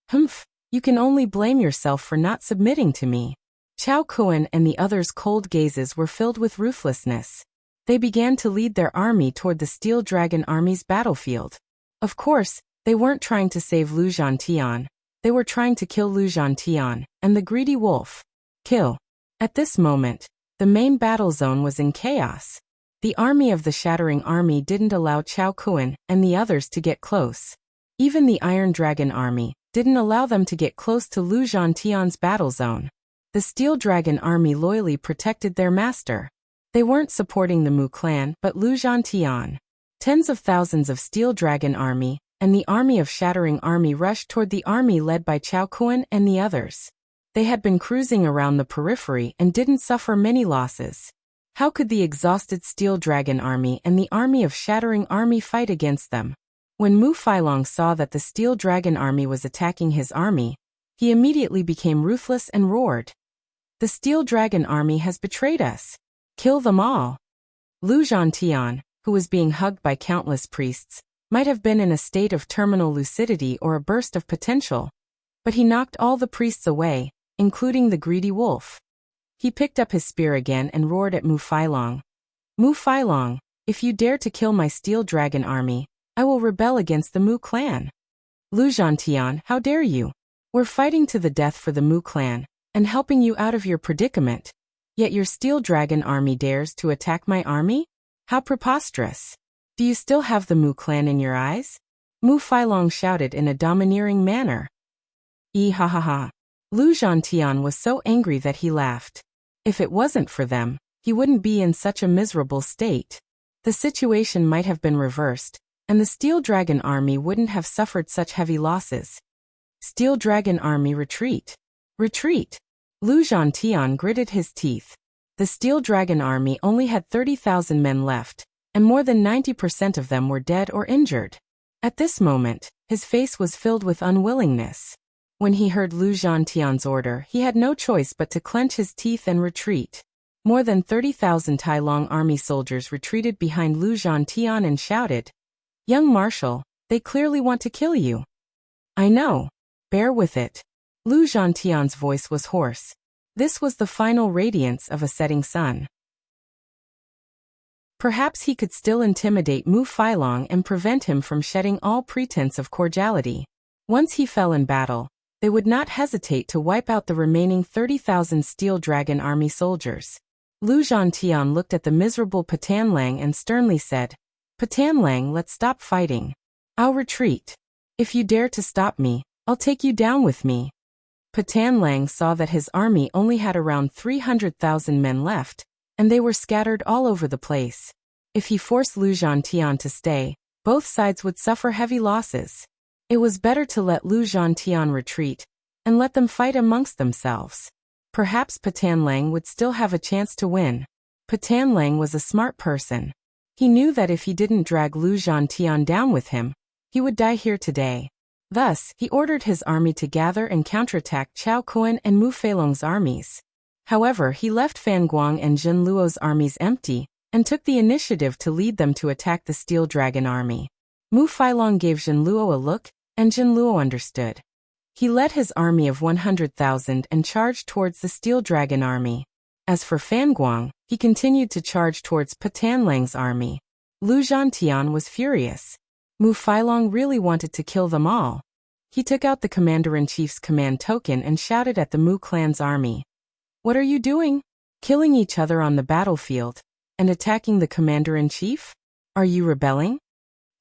Humph, you can only blame yourself for not submitting to me. Chao Kuan and the others' cold gazes were filled with ruthlessness. They began to lead their army toward the Steel Dragon army's battlefield. Of course, they weren't trying to save Lu Zhantian. They were trying to kill Lu Zhantian and the greedy wolf. Kill. At this moment, the main battle zone was in chaos. The army of the Shattering Army didn't allow Chao Kuan and the others to get close. Even the Iron Dragon army didn't allow them to get close to Lu Zhantian's battle zone. The Steel Dragon army loyally protected their master. They weren't supporting the Mu clan but Lu Zhantian. Tens of thousands of Steel Dragon army and the army of Shattering Army rushed toward the army led by Chao Kuan and the others. They had been cruising around the periphery and didn't suffer many losses. How could the exhausted Steel Dragon army and the army of Shattering Army fight against them? When Mu Failong saw that the Steel Dragon army was attacking his army, he immediately became ruthless and roared. The Steel Dragon army has betrayed us. Kill them all. Lu Zhantian, who was being hugged by countless priests, might have been in a state of terminal lucidity or a burst of potential. But he knocked all the priests away, including the greedy wolf. He picked up his spear again and roared at Mu Failong. Mu Failong, if you dare to kill my Steel Dragon army, I will rebel against the Mu clan. Lu Zhantian, how dare you? We're fighting to the death for the Mu clan, and helping you out of your predicament. Yet your Steel Dragon army dares to attack my army? How preposterous. Do you still have the Mu clan in your eyes? Mu Failong shouted in a domineering manner. Ha ha ha. Lu Zhantian was so angry that he laughed. If it wasn't for them, he wouldn't be in such a miserable state. The situation might have been reversed, and the Steel Dragon army wouldn't have suffered such heavy losses. Steel Dragon army retreat. Retreat. Lu Zhantian gritted his teeth. The Steel Dragon army only had 30,000 men left, and more than 90% of them were dead or injured. At this moment, his face was filled with unwillingness. When he heard Lu Zhantian's order, he had no choice but to clench his teeth and retreat. More than 30,000 Tai Long army soldiers retreated behind Lu Zhantian and shouted, "Young Marshal, they clearly want to kill you." "I know. Bear with it." Lu Zhantian's voice was hoarse. This was the final radiance of a setting sun. Perhaps he could still intimidate Mu Failong and prevent him from shedding all pretense of cordiality. Once he fell in battle, they would not hesitate to wipe out the remaining 30,000 Steel Dragon army soldiers. Lu Zhantian looked at the miserable Patan Lang and sternly said, "Patan Lang, let's stop fighting. I'll retreat. If you dare to stop me, I'll take you down with me." Patan Lang saw that his army only had around 300,000 men left, and they were scattered all over the place. If he forced Lu Zhantian to stay, both sides would suffer heavy losses. It was better to let Lu Zhantian retreat, and let them fight amongst themselves. Perhaps Patan Lang would still have a chance to win. Patan Lang was a smart person. He knew that if he didn't drag Lu Zhantian down with him, he would die here today. Thus, he ordered his army to gather and counterattack Chao Kuan and Mu Failong's armies. However, he left Fan Guang and Jin Luo's armies empty, and took the initiative to lead them to attack the Steel Dragon army. Mu Failong gave Jin Luo a look, and Jin Luo understood. He led his army of 100,000 and charged towards the Steel Dragon army. As for Fan Guang, he continued to charge towards Patanlang's army. Lu Zhantian was furious. Mu Failong really wanted to kill them all. He took out the commander-in-chief's command token and shouted at the Mu clan's army. "What are you doing? Killing each other on the battlefield and attacking the commander-in-chief? Are you rebelling?"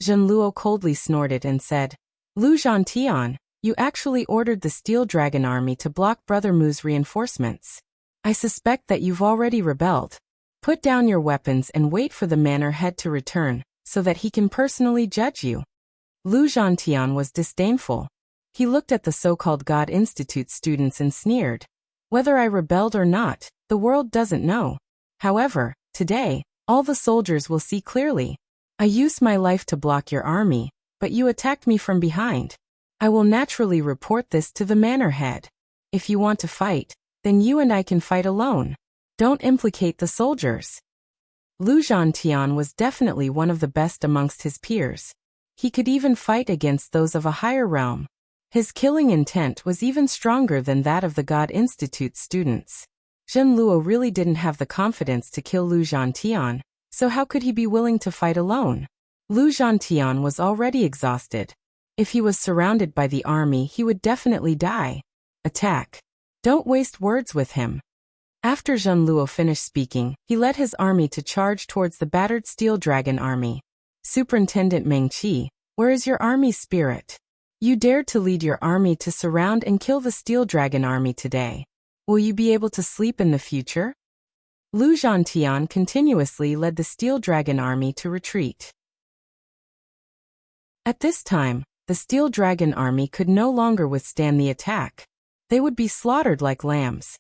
Jin Luo coldly snorted and said, "Lu Zhantian, you actually ordered the Steel Dragon army to block Brother Mu's reinforcements. I suspect that you've already rebelled. Put down your weapons and wait for the manor head to return, so that he can personally judge you." Lu Zhantian was disdainful. He looked at the so-called God Institute students and sneered. "Whether I rebelled or not, the world doesn't know. However, today, all the soldiers will see clearly. I used my life to block your army, but you attacked me from behind. I will naturally report this to the manor head. If you want to fight, then you and I can fight alone. Don't implicate the soldiers." Lu Zhantian was definitely one of the best amongst his peers. He could even fight against those of a higher realm. His killing intent was even stronger than that of the God Institute students. Jin Luo really didn't have the confidence to kill Lu Zhantian, so how could he be willing to fight alone? Lu Zhantian was already exhausted. If he was surrounded by the army, he would definitely die. Attack. Don't waste words with him. After Jin Luo finished speaking, he led his army to charge towards the battered Steel Dragon army. "Superintendent Meng Qi, where is your army spirit? You dared to lead your army to surround and kill the Steel Dragon army today. Will you be able to sleep in the future?" Lu Zhantian continuously led the Steel Dragon army to retreat. At this time, the Steel Dragon army could no longer withstand the attack. They would be slaughtered like lambs.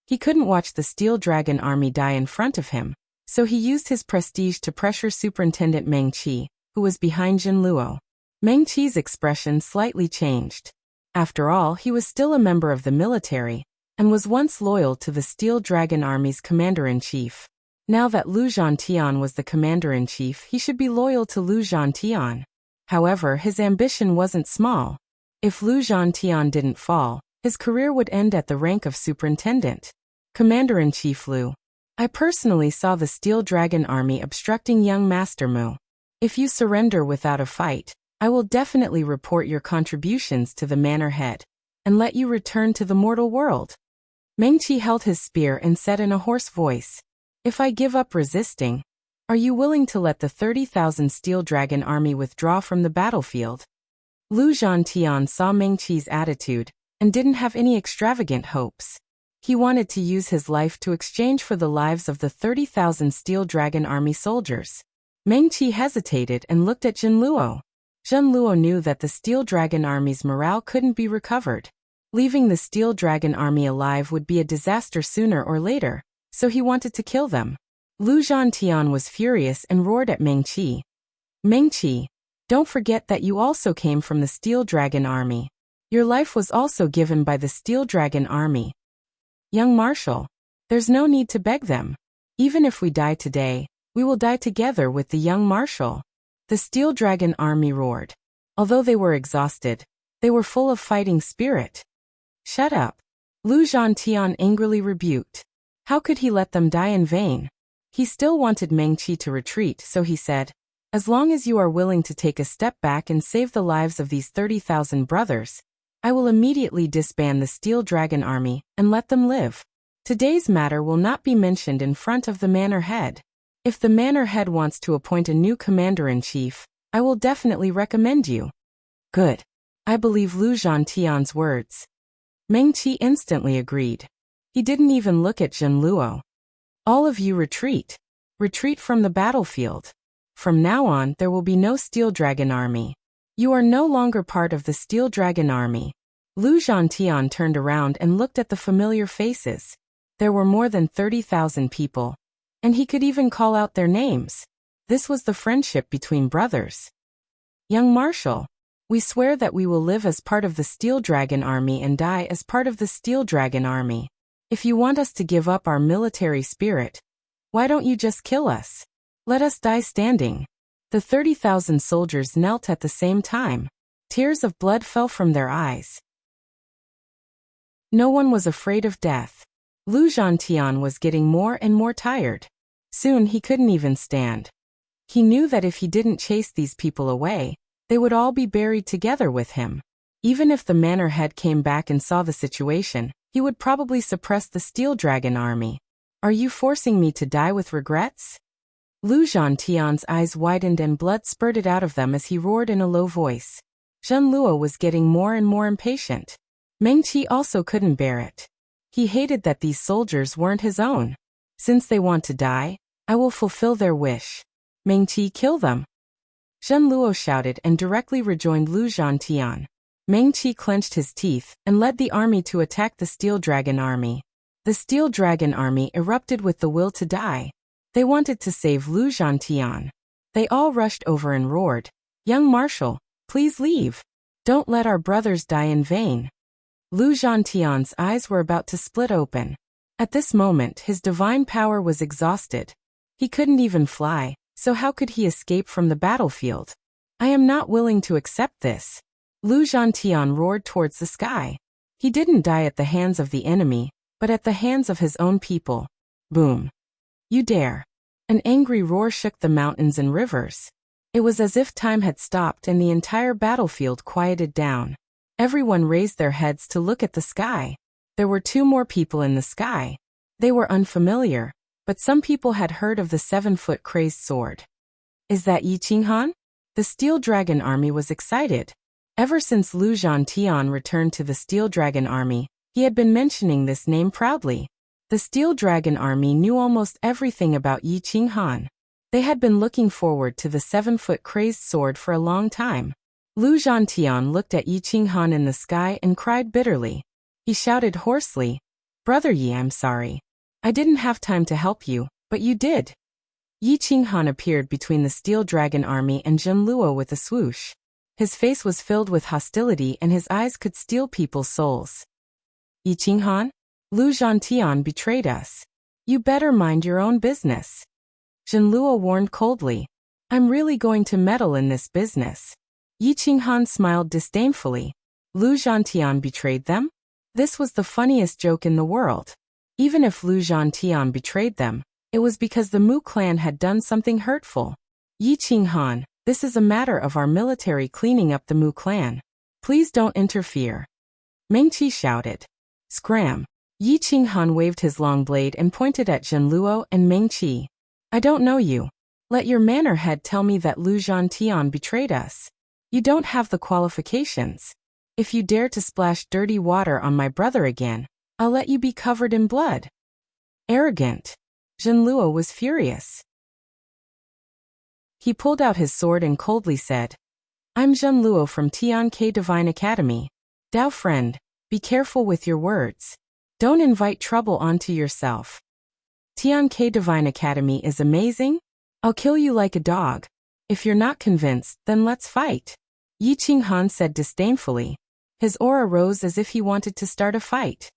He couldn't watch the Steel Dragon army die in front of him, so he used his prestige to pressure Superintendent Meng Qi, who was behind Jin Luo. Meng Qi's expression slightly changed. After all, he was still a member of the military, and was once loyal to the Steel Dragon army's commander-in-chief. Now that Lu Zhantian was the commander-in-chief, he should be loyal to Lu Zhantian. However, his ambition wasn't small. If Lu Zhantian didn't fall, his career would end at the rank of superintendent. "Commander-in-Chief Lu, I personally saw the Steel Dragon army obstructing young Master Mu. If you surrender without a fight, I will definitely report your contributions to the manor head, and let you return to the mortal world." Meng Qi held his spear and said in a hoarse voice, "If I give up resisting, are you willing to let the 30,000 Steel Dragon army withdraw from the battlefield?" Lu Zhantian saw Meng Qi's attitude, and didn't have any extravagant hopes. He wanted to use his life to exchange for the lives of the 30,000 Steel Dragon army soldiers. Meng Qi hesitated and looked at Jin Luo. Jin Luo knew that the Steel Dragon army's morale couldn't be recovered. Leaving the Steel Dragon army alive would be a disaster sooner or later, so he wanted to kill them. Lu Zhantian was furious and roared at Meng Qi. "Meng Qi, don't forget that you also came from the Steel Dragon army. Your life was also given by the Steel Dragon army. Young Marshal, there's no need to beg them. Even if we die today, we will die together with the young Marshal." The Steel Dragon army roared. Although they were exhausted, they were full of fighting spirit. "Shut up," Lu Zhantian angrily rebuked. How could he let them die in vain? He still wanted Meng Qi to retreat, so he said, "As long as you are willing to take a step back and save the lives of these 30,000 brothers, I will immediately disband the Steel Dragon army and let them live. Today's matter will not be mentioned in front of the manor head. If the manor head wants to appoint a new commander-in-chief, I will definitely recommend you." "Good. I believe Lu Zhantian's words." Meng Qi instantly agreed. He didn't even look at Jin Luo. "All of you retreat. Retreat from the battlefield. From now on, there will be no Steel Dragon army. You are no longer part of the Steel Dragon army." Lu Zhantian turned around and looked at the familiar faces. There were more than 30,000 people, and he could even call out their names. This was the friendship between brothers. "Young Marshal, we swear that we will live as part of the Steel Dragon army and die as part of the Steel Dragon army. If you want us to give up our military spirit, why don't you just kill us? Let us die standing. The 30,000 soldiers knelt at the same time. Tears of blood fell from their eyes. No one was afraid of death. Lu Zhantian was getting more and more tired. Soon he couldn't even stand. He knew that if he didn't chase these people away, they would all be buried together with him. Even if the manor head came back and saw the situation, he would probably suppress the Steel Dragon army. Are you forcing me to die with regrets? Lu Zhantian's eyes widened and blood spurted out of them as he roared in a low voice. Zhen Luo was getting more and more impatient. Meng Qi also couldn't bear it. He hated that these soldiers weren't his own. Since they want to die, I will fulfill their wish. Meng Qi, kill them. Zhen Luo shouted and directly rejoined Lu Zhantian. Meng Qi clenched his teeth and led the army to attack the Steel Dragon army. The Steel Dragon army erupted with the will to die. They wanted to save Lu Zhantian. They all rushed over and roared, "Young Marshal, please leave. Don't let our brothers die in vain." Lu Zhantian's eyes were about to split open. At this moment his divine power was exhausted. He couldn't even fly, so how could he escape from the battlefield? I am not willing to accept this. Lu Zhantian roared towards the sky. He didn't die at the hands of the enemy, but at the hands of his own people. Boom. You dare. An angry roar shook the mountains and rivers. It was as if time had stopped and the entire battlefield quieted down. Everyone raised their heads to look at the sky. There were 2 more people in the sky. They were unfamiliar, but some people had heard of the 7-foot crazed sword. Is that Yi Qinghan? The Steel Dragon army was excited. Ever since Lu Zhantian returned to the Steel Dragon army, he had been mentioning this name proudly. The Steel Dragon army knew almost everything about Yi Qinghan. They had been looking forward to the 7-foot crazed sword for a long time. Lu Zhantian looked at Yi Qinghan in the sky and cried bitterly. He shouted hoarsely, "Brother Yi, I'm sorry. I didn't have time to help you, but you did." Yi Qinghan appeared between the Steel Dragon army and Zhen Luo with a swoosh. His face was filled with hostility and his eyes could steal people's souls. "Yi Qinghan? Lu Zhantian betrayed us. You better mind your own business." Zhen Luo warned coldly. "I'm really going to meddle in this business." Yi Qinghan smiled disdainfully. Lu Zhantian betrayed them? This was the funniest joke in the world. Even if Lu Zhantian betrayed them, it was because the Mu clan had done something hurtful. Yi Qinghan, this is a matter of our military cleaning up the Mu clan. Please don't interfere. Meng Qi shouted. Scram. Yi Qinghan waved his long blade and pointed at Zhen Luo and Meng Qi. I don't know you. Let your manor head tell me that Lu Zhantian betrayed us. You don't have the qualifications. If you dare to splash dirty water on my brother again, I'll let you be covered in blood. Arrogant. Zhen Luo was furious. He pulled out his sword and coldly said, I'm Zhen Luo from Tianke Divine Academy. Dao friend, be careful with your words. Don't invite trouble onto yourself. Tianke Divine Academy is amazing. I'll kill you like a dog. If you're not convinced, then let's fight. Yi Qinghan said disdainfully. His aura rose as if he wanted to start a fight.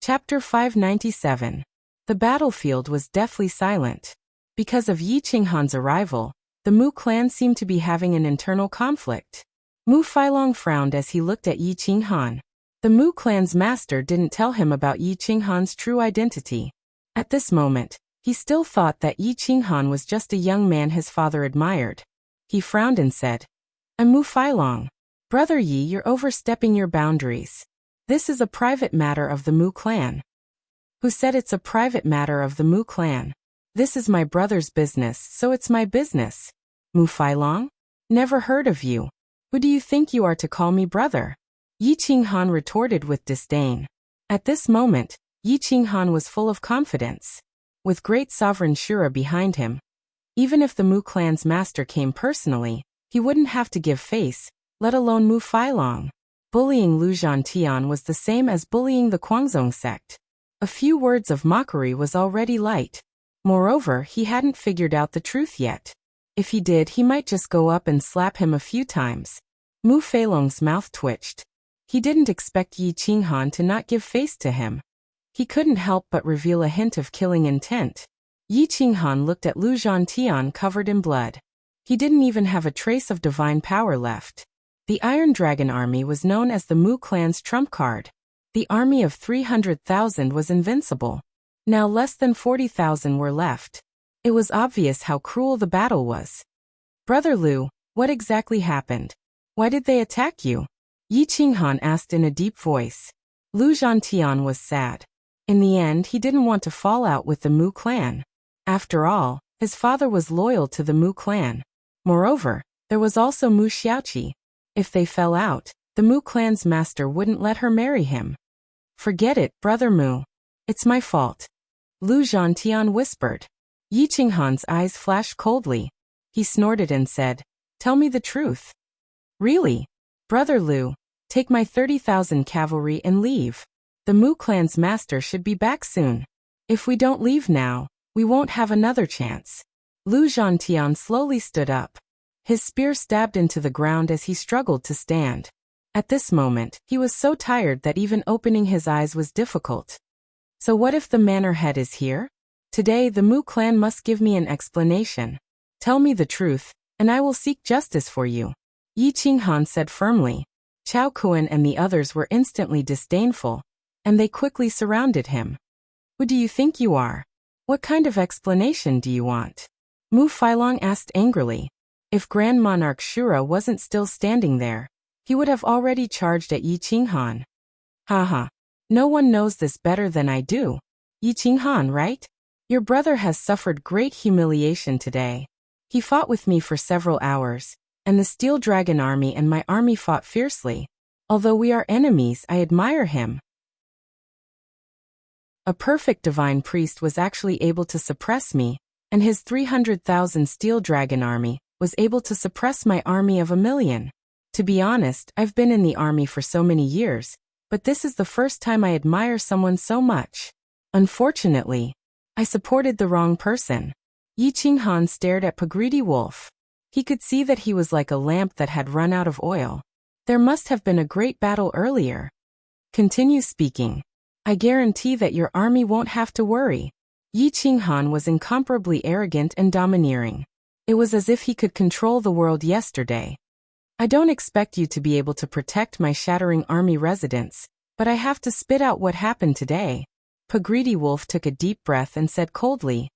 Chapter 597. The battlefield was deathly silent. Because of Yi Qinghan's arrival, the Mu clan seemed to be having an internal conflict. Mu Failong frowned as he looked at Yi Qinghan. The Mu clan's master didn't tell him about Yi Qinghan's true identity. At this moment, he still thought that Yi Qinghan was just a young man his father admired. He frowned and said, I'm Mu Failong. Brother Yi, you're overstepping your boundaries. This is a private matter of the Mu clan. Who said it's a private matter of the Mu clan? This is my brother's business, so it's my business. Mu Failong? Never heard of you. Who do you think you are to call me brother? Yi Qinghan retorted with disdain. At this moment, Yi Qinghan was full of confidence. With great sovereign Shura behind him, even if the Mu clan's master came personally, he wouldn't have to give face, let alone Mu Failong. Bullying Lu Zhantian was the same as bullying the Guangzong sect. A few words of mockery was already light. Moreover, he hadn't figured out the truth yet. If he did, he might just go up and slap him a few times. Mu Failong's mouth twitched. He didn't expect Yi Qinghan to not give face to him. He couldn't help but reveal a hint of killing intent. Yi Qinghan looked at Lu Zhantian covered in blood. He didn't even have a trace of divine power left. The Iron Dragon Army was known as the Mu clan's trump card. The army of 300,000 was invincible. Now less than 40,000 were left. It was obvious how cruel the battle was. Brother Lu, what exactly happened? Why did they attack you? Yi Qinghan asked in a deep voice. Lu Zhantian was sad. In the end, he didn't want to fall out with the Mu clan. After all, his father was loyal to the Mu clan. Moreover, there was also Mu Xiaoqi. If they fell out, the Mu clan's master wouldn't let her marry him. Forget it, Brother Mu. It's my fault. Lu Zhantian whispered. Yi Qinghan's eyes flashed coldly. He snorted and said, "Tell me the truth." "Really? Brother Lu, take my 30,000 cavalry and leave. The Mu clan's master should be back soon. If we don't leave now, we won't have another chance." Lu Zhantian slowly stood up. His spear stabbed into the ground as he struggled to stand. At this moment, he was so tired that even opening his eyes was difficult. So what if the manor head is here? Today the Mu clan must give me an explanation. Tell me the truth, and I will seek justice for you. Yi Qinghan said firmly. Chao Kuan and the others were instantly disdainful, and they quickly surrounded him. Who do you think you are? What kind of explanation do you want? Mu Failong asked angrily. If Grand Monarch Shura wasn't still standing there, he would have already charged at Yi Qinghan. Haha. No one knows this better than I do. Yi Qinghan, right? Your brother has suffered great humiliation today. He fought with me for several hours, and the Steel Dragon Army and my army fought fiercely. Although we are enemies, I admire him. A perfect divine priest was actually able to suppress me, and his 300,000 Steel Dragon Army was able to suppress my army of 1,000,000. To be honest, I've been in the army for so many years, but this is the first time I admire someone so much. Unfortunately, I supported the wrong person. Yi Qinghan stared at Pagreedy Wolf. He could see that he was like a lamp that had run out of oil. There must have been a great battle earlier. Continue speaking. I guarantee that your army won't have to worry. Yi Qinghan was incomparably arrogant and domineering. It was as if he could control the world yesterday. I don't expect you to be able to protect my shattering army residence, but I have to spit out what happened today. Pagreedy Wolf took a deep breath and said coldly.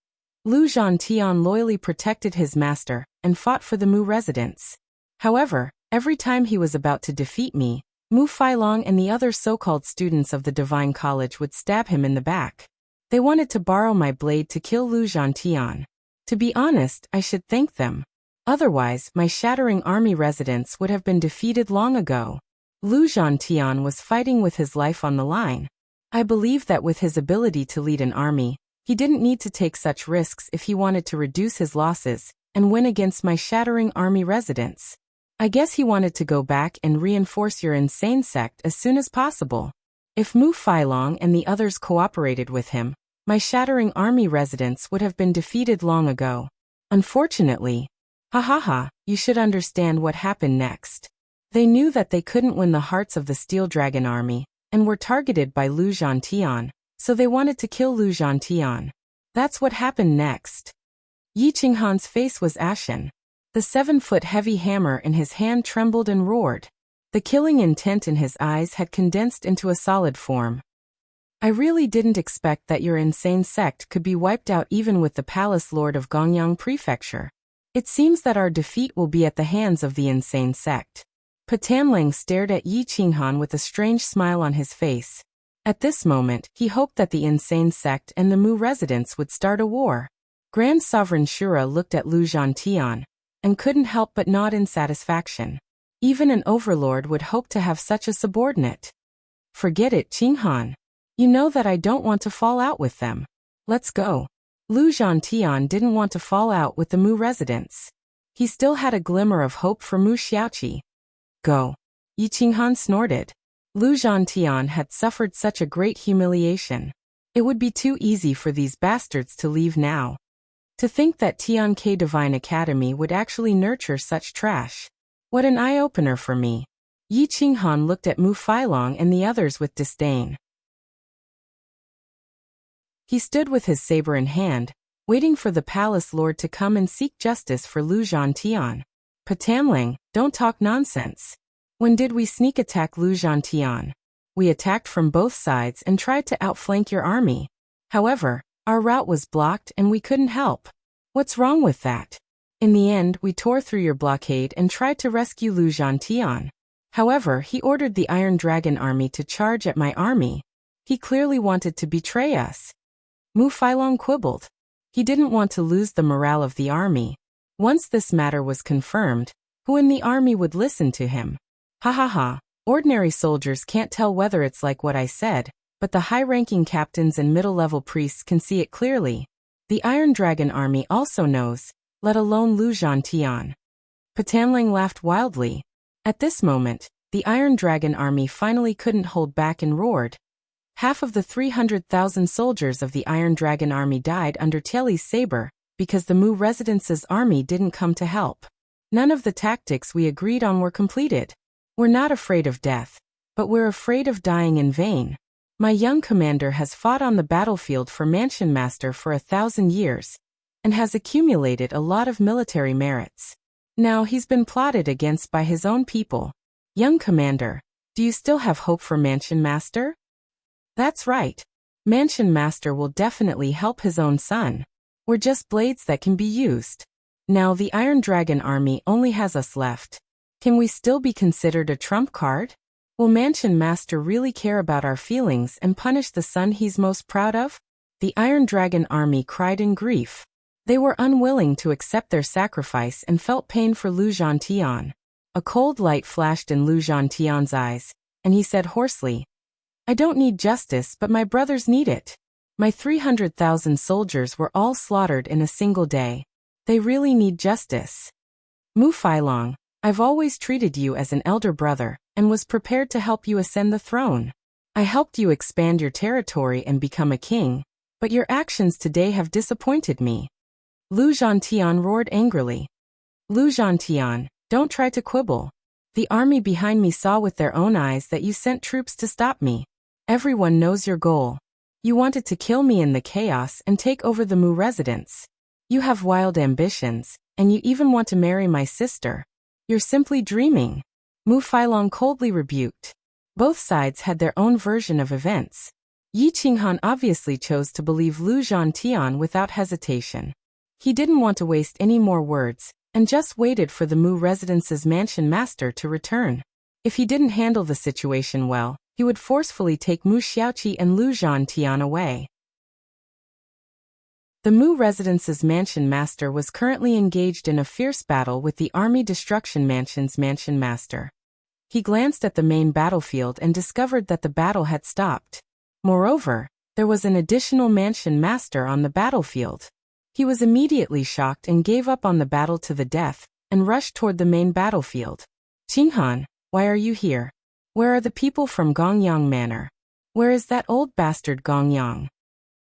Lu Zhantian loyally protected his master and fought for the Mu residence. However, every time he was about to defeat me, Mu Failong and the other so-called students of the Divine College would stab him in the back. They wanted to borrow my blade to kill Lu Zhantian. To be honest, I should thank them. Otherwise, my shattering army residence would have been defeated long ago. Lu Zhantian was fighting with his life on the line. I believe that with his ability to lead an army, he didn't need to take such risks if he wanted to reduce his losses and win against my shattering army residence. I guess he wanted to go back and reinforce your insane sect as soon as possible. If Mu Failong and the others cooperated with him, my shattering army residence would have been defeated long ago. Unfortunately, you should understand what happened next. They knew that they couldn't win the hearts of the Steel Dragon Army, and were targeted by Lu Zhantian, so they wanted to kill Lu Zhantian. That's what happened next. Yi Qinghan's face was ashen. The 7-foot heavy hammer in his hand trembled and roared. The killing intent in his eyes had condensed into a solid form. I really didn't expect that your insane sect could be wiped out even with the Palace Lord of Gongyang Prefecture. It seems that our defeat will be at the hands of the insane sect. Patanlang stared at Yi Qinghan with a strange smile on his face. At this moment, he hoped that the insane sect and the Mu residents would start a war. Grand Sovereign Shura looked at Lu Zhantian, and couldn't help but nod in satisfaction. Even an overlord would hope to have such a subordinate. Forget it, Qinghan. You know that I don't want to fall out with them. Let's go. Lu Zhantian didn't want to fall out with the Mu residents. He still had a glimmer of hope for Mu Xiaoqi. Go. Yi Qinghan snorted. Lu Zhantian had suffered such a great humiliation. It would be too easy for these bastards to leave now. To think that Tianke Divine Academy would actually nurture such trash. What an eye-opener for me. Yi Qinghan looked at Mu Failong and the others with disdain. He stood with his saber in hand, waiting for the palace lord to come and seek justice for Lu Zhantian. Patanling, don't talk nonsense. When did we sneak attack Lu Zhantian? We attacked from both sides and tried to outflank your army. However, our route was blocked and we couldn't help. What's wrong with that? In the end, we tore through your blockade and tried to rescue Lu Zhantian. However, he ordered the Iron Dragon army to charge at my army. He clearly wanted to betray us. Mu Failong quibbled. He didn't want to lose the morale of the army. Once this matter was confirmed, who in the army would listen to him? Ha ha ha, ordinary soldiers can't tell whether it's like what I said, but the high-ranking captains and middle-level priests can see it clearly. The Iron Dragon army also knows, let alone Lu Zhantian. Patanling laughed wildly. At this moment, the Iron Dragon army finally couldn't hold back and roared. Half of the 300,000 soldiers of the Iron Dragon army died under Tieli's saber, because the Mu Residence's army didn't come to help. None of the tactics we agreed on were completed. We're not afraid of death, but we're afraid of dying in vain. My young commander has fought on the battlefield for Mansion Master for 1,000 years, and has accumulated a lot of military merits. Now he's been plotted against by his own people. Young commander, do you still have hope for Mansion Master? That's right. Mansion Master will definitely help his own son. We're just blades that can be used. Now the Iron Dragon army only has us left. Can we still be considered a trump card? Will Mansion Master really care about our feelings and punish the son he's most proud of? The Iron Dragon army cried in grief. They were unwilling to accept their sacrifice and felt pain for Lu Zhantian. A cold light flashed in Lu Zhantian's eyes, and he said hoarsely, I don't need justice, but my brothers need it. My 300,000 soldiers were all slaughtered in a single day. They really need justice. Mu Failong, I've always treated you as an elder brother, and was prepared to help you ascend the throne. I helped you expand your territory and become a king, but your actions today have disappointed me. Lu Zhantian roared angrily. Lu Zhantian, don't try to quibble. The army behind me saw with their own eyes that you sent troops to stop me. Everyone knows your goal. You wanted to kill me in the chaos and take over the Mu residence. You have wild ambitions, and you even want to marry my sister. You're simply dreaming. Mu Failong coldly rebuked. Both sides had their own version of events. Yi Qinghan obviously chose to believe Lu Zhantian without hesitation. He didn't want to waste any more words, and just waited for the Mu residence's Mansion Master to return. If he didn't handle the situation well, he would forcefully take Mu Xiaoqi and Lu Zhantian away. The Mu Residence's Mansion Master was currently engaged in a fierce battle with the Army Destruction Mansion's Mansion Master. He glanced at the main battlefield and discovered that the battle had stopped. Moreover, there was an additional Mansion Master on the battlefield. He was immediately shocked and gave up on the battle to the death, and rushed toward the main battlefield. Qinghan, why are you here? Where are the people from Gongyang Manor? Where is that old bastard Gongyang?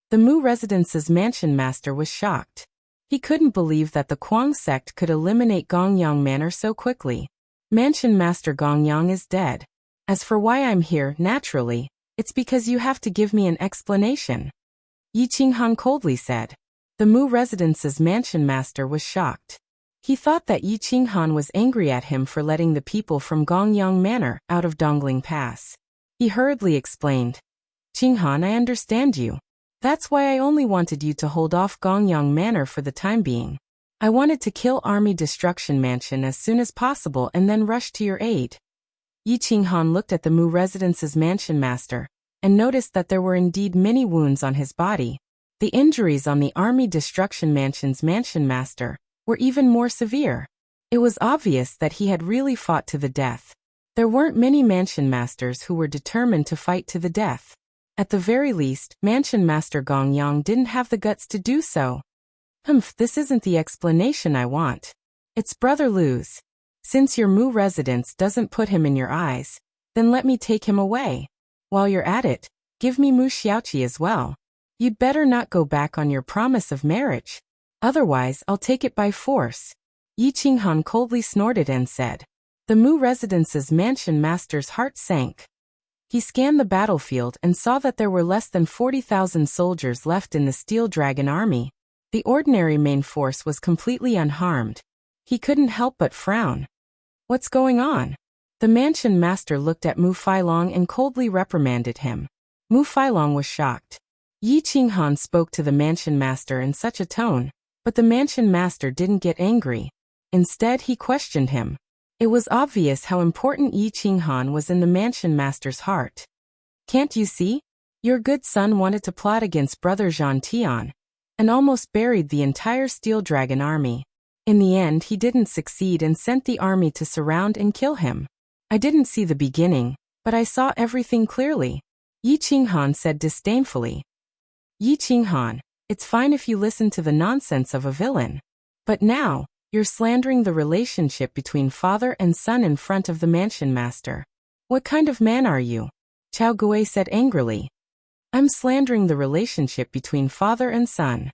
The Mu Residence's Mansion Master was shocked. He couldn't believe that the Kuang sect could eliminate Gongyang Manor so quickly. Mansion Master Gongyang is dead. As for why I'm here, naturally, it's because you have to give me an explanation. Yi Qinghan coldly said. The Mu Residence's Mansion Master was shocked. He thought that Yi Qinghan was angry at him for letting the people from Gongyang Manor out of Dongling Pass. He hurriedly explained. Qinghan, I understand you. That's why I only wanted you to hold off Gongyang Manor for the time being. I wanted to kill Army Destruction Mansion as soon as possible and then rush to your aid. Yi Qinghan looked at the Mu Residence's Mansion Master, and noticed that there were indeed many wounds on his body. The injuries on the Army Destruction Mansion's Mansion Master were even more severe. It was obvious that he had really fought to the death. There weren't many Mansion Masters who were determined to fight to the death. At the very least, Mansion Master Gongyang didn't have the guts to do so. This isn't the explanation I want. It's Brother Lu's. Since your Mu residence doesn't put him in your eyes, then let me take him away. While you're at it, give me Mu Xiaoqi as well. You'd better not go back on your promise of marriage. Otherwise, I'll take it by force. Yi Qinghan coldly snorted and said. The The Mu residence's mansion master's heart sank. He scanned the battlefield and saw that there were less than 40,000 soldiers left in the Steel Dragon army. The ordinary main force was completely unharmed. He couldn't help but frown. What's going on? The mansion master looked at Mu Failong and coldly reprimanded him. Mu Failong was shocked. Yi Qinghan spoke to the mansion master in such a tone, but the mansion master didn't get angry. Instead, he questioned him. It was obvious how important Yi Qinghan was in the mansion master's heart. Can't you see? Your good son wanted to plot against brother Zhang Tian, and almost buried the entire Steel Dragon army. In the end, he didn't succeed and sent the army to surround and kill him. I didn't see the beginning, but I saw everything clearly, Yi Qinghan said disdainfully. Yi Qinghan, it's fine if you listen to the nonsense of a villain. But now, you're slandering the relationship between father and son in front of the mansion master. What kind of man are you? Chao Gui said angrily. I'm slandering the relationship between father and son.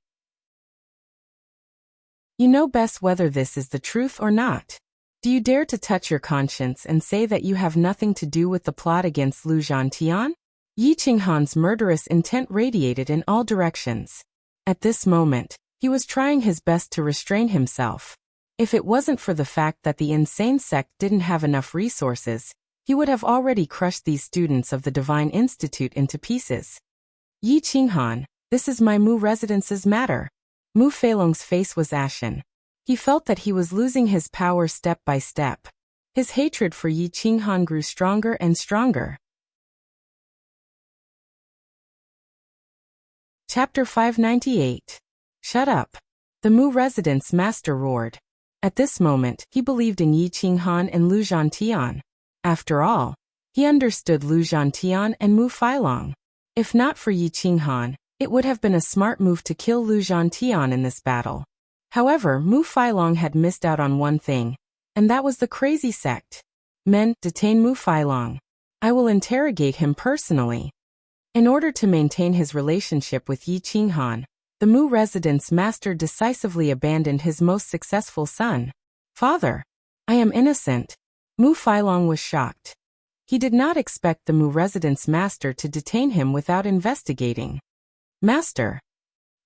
You know best whether this is the truth or not. Do you dare to touch your conscience and say that you have nothing to do with the plot against Lu Zhantian? Yi Qinghan's murderous intent radiated in all directions. At this moment, he was trying his best to restrain himself. If it wasn't for the fact that the insane sect didn't have enough resources, he would have already crushed these students of the Divine Institute into pieces. Yi Qinghan, this is my Mu residence's matter. Mu Feilong's face was ashen. He felt that he was losing his power step by step. His hatred for Yi Qinghan grew stronger and stronger. Chapter 598. Shut up. The Mu residence master roared. At this moment, he believed in Yi Qinghan and Lu Zhantian. After all, he understood Lu Zhantian and Mu Failong. If not for Yi Qinghan, it would have been a smart move to kill Lu Zhantian in this battle. However, Mu Failong had missed out on one thing, and that was the crazy sect. Men, detain Mu Failong. I will interrogate him personally. In order to maintain his relationship with Yi Qinghan, the Mu residence master decisively abandoned his most successful son. Father, I am innocent. Mu Failong was shocked. He did not expect the Mu residence master to detain him without investigating. Master.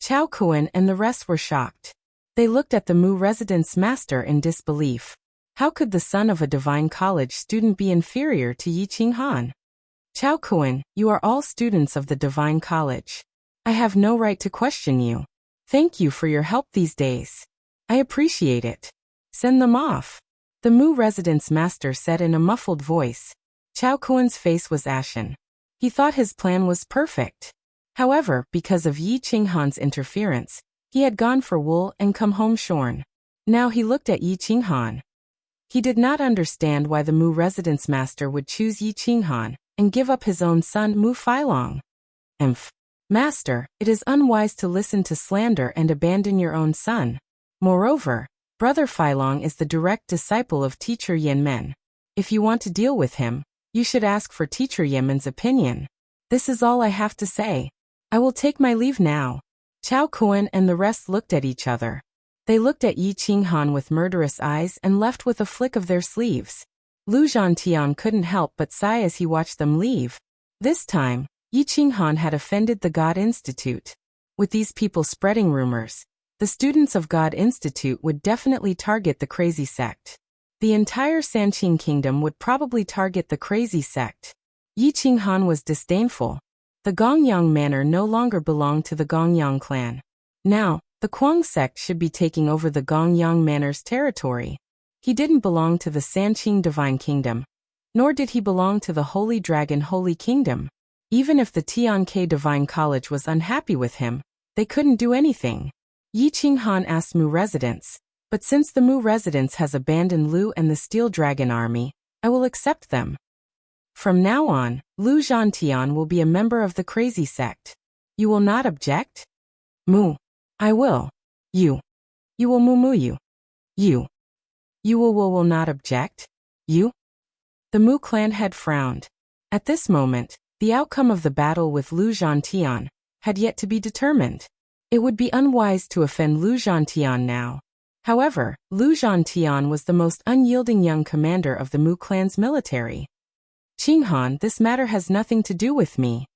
Chao Kuan and the rest were shocked. They looked at the Mu residence master in disbelief. How could the son of a divine college student be inferior to Yi Qinghan? Chao Kuan, you are all students of the divine college. I have no right to question you. Thank you for your help these days. I appreciate it. Send them off. The Mu residence master said in a muffled voice. Chao Kuan's face was ashen. He thought his plan was perfect. However, because of Yi Qinghan's interference, he had gone for wool and come home shorn. Now he looked at Yi Qinghan. He did not understand why the Mu residence master would choose Yi Qinghan and give up his own son Mu Failong. Master, it is unwise to listen to slander and abandon your own son. Moreover, Brother Failong is the direct disciple of Teacher Yanmen. If you want to deal with him, you should ask for Teacher Yanmen's opinion. This is all I have to say. I will take my leave now. Chao Kuan and the rest looked at each other. They looked at Yi Qinghan with murderous eyes and left with a flick of their sleeves. Lu Zhantian couldn't help but sigh as he watched them leave. This time, Yi Qinghan had offended the God Institute. With these people spreading rumors, the students of God Institute would definitely target the crazy sect. The entire Sanqing kingdom would probably target the crazy sect. Yi Qinghan was disdainful. The Gongyang manor no longer belonged to the Gongyang clan. Now, the Kuang sect should be taking over the Gongyang manor's territory. He didn't belong to the Sanqing divine kingdom, nor did he belong to the Holy Dragon Holy Kingdom. Even if the Tianke Divine College was unhappy with him, they couldn't do anything. Yi Qinghan asked Mu residence, but since the Mu residence has abandoned Lu and the Steel Dragon army, I will accept them. From now on, Lu Zhantian will be a member of the crazy sect. You will not object? Mu. I will. You. You will Mu you. You. You will not object? You? The Mu clan head frowned. At this moment, the outcome of the battle with Lu Zhantian had yet to be determined. It would be unwise to offend Lu Zhantian now. However, Lu Zhantian was the most unyielding young commander of the Mu clan's military. "Qinghan, this matter has nothing to do with me.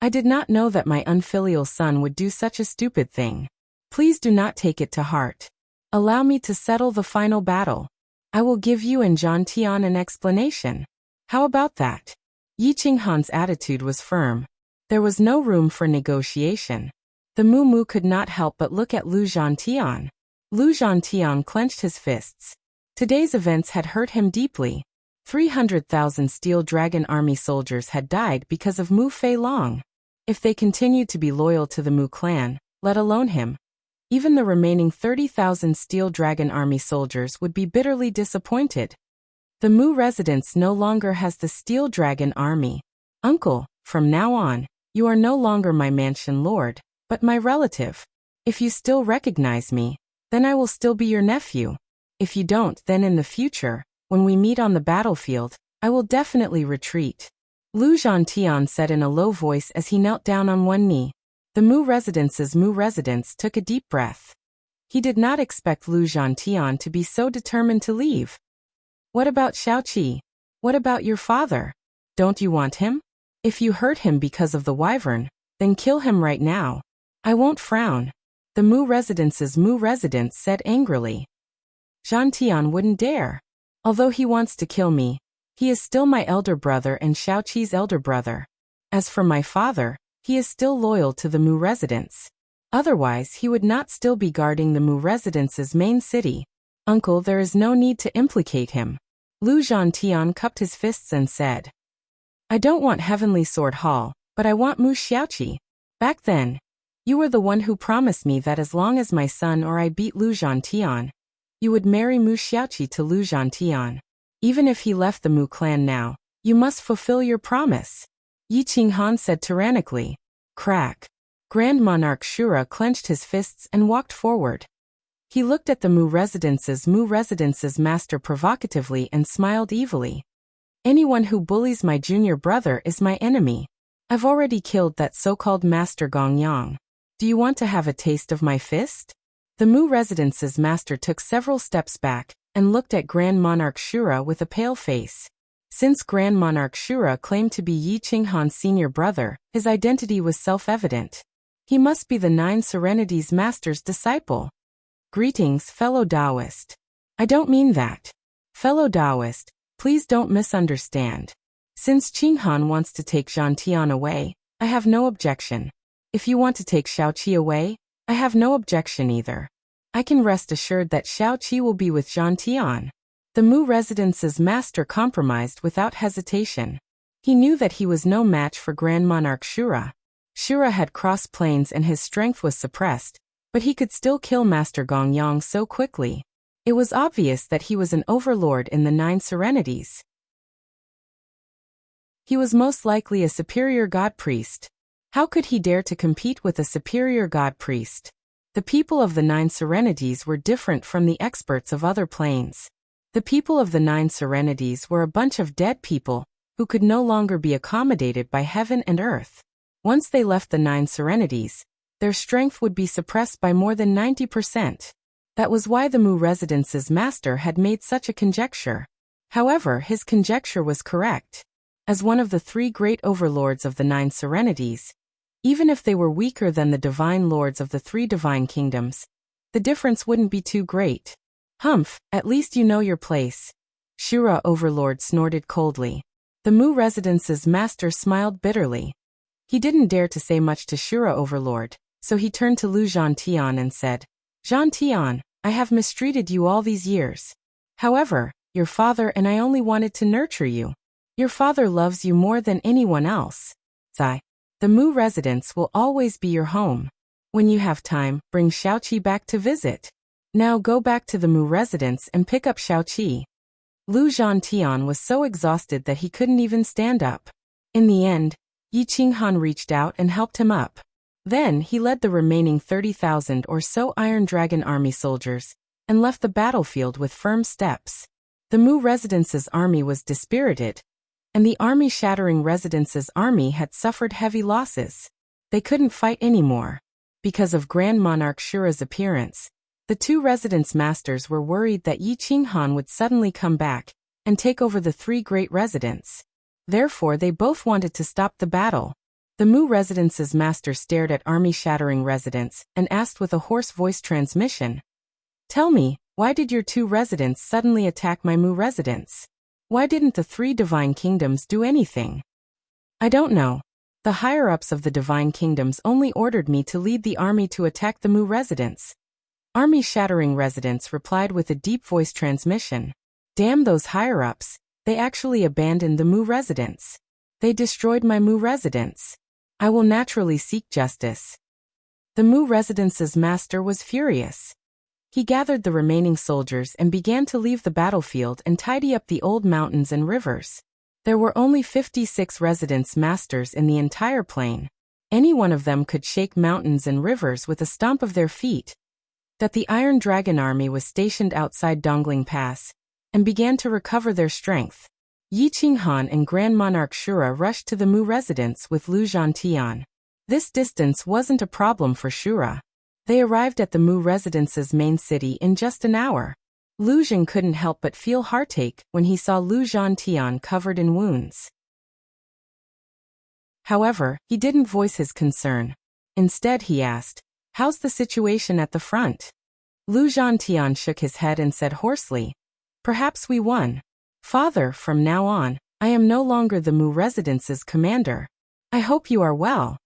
I did not know that my unfilial son would do such a stupid thing. Please do not take it to heart. Allow me to settle the final battle. I will give you and Zhantian an explanation. How about that?" Yi Qinghan's attitude was firm. There was no room for negotiation. The Mu could not help but look at Lu Zhantian. Lu Zhantian clenched his fists. Today's events had hurt him deeply. 300,000 Steel Dragon Army soldiers had died because of Mu Fei Long. If they continued to be loyal to the Mu clan, let alone him, even the remaining 30,000 Steel Dragon Army soldiers would be bitterly disappointed. The Mu residence no longer has the Steel Dragon Army. "Uncle, from now on, you are no longer my mansion lord, but my relative. If you still recognize me, then I will still be your nephew. If you don't, then in the future, when we meet on the battlefield, I will definitely retreat," Lu Zhantian said in a low voice as he knelt down on one knee. The Mu residence took a deep breath. He did not expect Lu Zhantian to be so determined to leave. "What about Xiaoqi? What about your father? Don't you want him? If you hurt him because of the wyvern, then kill him right now. I won't frown," the Mu resident said angrily. "Zhantian wouldn't dare. Although he wants to kill me, he is still my elder brother and Xiaoqi's elder brother. As for my father, he is still loyal to the Mu residence. Otherwise he would not still be guarding the Mu residence's main city. Uncle, there is no need to implicate him." Lu Zhantian cupped his fists and said, "I don't want Heavenly Sword Hall, but I want Mu Xiaoqi. Back then, you were the one who promised me that as long as my son or I beat Lu Zhantian, you would marry Mu Xiaoqi to Lu Zhantian. Even if he left the Mu clan now, you must fulfill your promise," Yi Qinghan said tyrannically. Crack. Grand Monarch Shura clenched his fists and walked forward. He looked at the Mu residence's master provocatively and smiled evilly. "Anyone who bullies my junior brother is my enemy. I've already killed that so-called Master Gongyang. Do you want to have a taste of my fist?" The Mu residence's master took several steps back and looked at Grand Monarch Shura with a pale face. Since Grand Monarch Shura claimed to be Yi Qinghan's senior brother, his identity was self-evident. He must be the Nine Serenities Master's disciple. "Greetings, fellow Taoist. I don't mean that. Fellow Taoist, please don't misunderstand. Since Qinghan wants to take Zhantian away, I have no objection. If you want to take Xiaoqi away, I have no objection either. I can rest assured that Xiaoqi will be with Zhantian." The Mu residence's master compromised without hesitation. He knew that he was no match for Grand Monarch Shura. Shura had crossed planes and his strength was suppressed, but he could still kill Master Gongyang so quickly. It was obvious that he was an overlord in the Nine Serenities. He was most likely a superior god priest. How could he dare to compete with a superior god priest? The people of the Nine Serenities were different from the experts of other planes. The people of the Nine Serenities were a bunch of dead people who could no longer be accommodated by heaven and earth. Once they left the Nine Serenities, their strength would be suppressed by more than 90%. That was why the Mu residence's master had made such a conjecture. However, his conjecture was correct. As one of the three great overlords of the Nine Serenities, even if they were weaker than the divine lords of the three divine kingdoms, the difference wouldn't be too great. "Humph, at least you know your place." Shura Overlord snorted coldly. The Mu residence's master smiled bitterly. He didn't dare to say much to Shura Overlord, so he turned to Lu Zhantian and said, "Zhantian, I have mistreated you all these years. However, your father and I only wanted to nurture you. Your father loves you more than anyone else. The Mu residence will always be your home. When you have time, bring Xiaoqi back to visit. Now go back to the Mu residence and pick up Xiaoqi." Lu Zhantian was so exhausted that he couldn't even stand up. In the end, Yi Qinghan reached out and helped him up. Then he led the remaining 30,000 or so Iron Dragon Army soldiers and left the battlefield with firm steps. The Mu residence's army was dispirited, and the army-shattering residence's army had suffered heavy losses. They couldn't fight anymore. Because of Grand Monarch Shura's appearance, The two residence masters were worried that Yi Qinghan would suddenly come back and take over the three great residents. Therefore, they both wanted to stop the battle. The Mu residence's master stared at army-shattering residents and asked with a hoarse voice transmission, "Tell me, why did your two residents suddenly attack my Mu residence? Why didn't the three divine kingdoms do anything?" "I don't know. The higher-ups of the divine kingdoms only ordered me to lead the army to attack the Mu residents." Army-shattering residents replied with a deep voice transmission, "Damn those higher-ups, they actually abandoned the Mu residents. They destroyed my Mu residents. I will naturally seek justice." The Mu residence's master was furious. He gathered the remaining soldiers and began to leave the battlefield and tidy up the old mountains and rivers. There were only 56 residence masters in the entire plain. Any one of them could shake mountains and rivers with a stomp of their feet. That the Iron Dragon army was stationed outside Dongling Pass and began to recover their strength. Yi Qinghan and Grand Monarch Shura rushed to the Mu residence with Lu Zhantian. This distance wasn't a problem for Shura. They arrived at the Mu residence's main city in just an hour. Lu Zheng couldn't help but feel heartache when he saw Lu Zhantian covered in wounds. However, he didn't voice his concern. Instead, he asked, "How's the situation at the front?" Lu Zhantian shook his head and said hoarsely, "Perhaps we won. Father, from now on, I am no longer the Mu residence's commander. I hope you are well."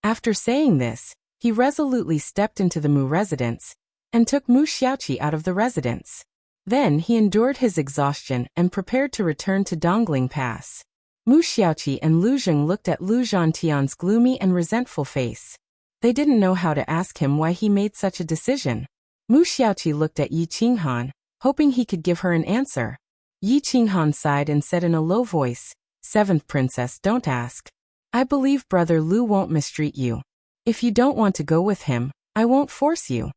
After saying this, he resolutely stepped into the Mu residence and took Mu Xiaoqi out of the residence. Then he endured his exhaustion and prepared to return to Dongling Pass. Mu Xiaoqi and Lu Zheng looked at Lu Zhantian's gloomy and resentful face. They didn't know how to ask him why he made such a decision. Mu Xiaoqi looked at Yi Qinghan, hoping he could give her an answer. Yi Qinghan sighed and said in a low voice, "Seventh princess, don't ask. I believe brother Lu won't mistreat you. If you don't want to go with him, I won't force you."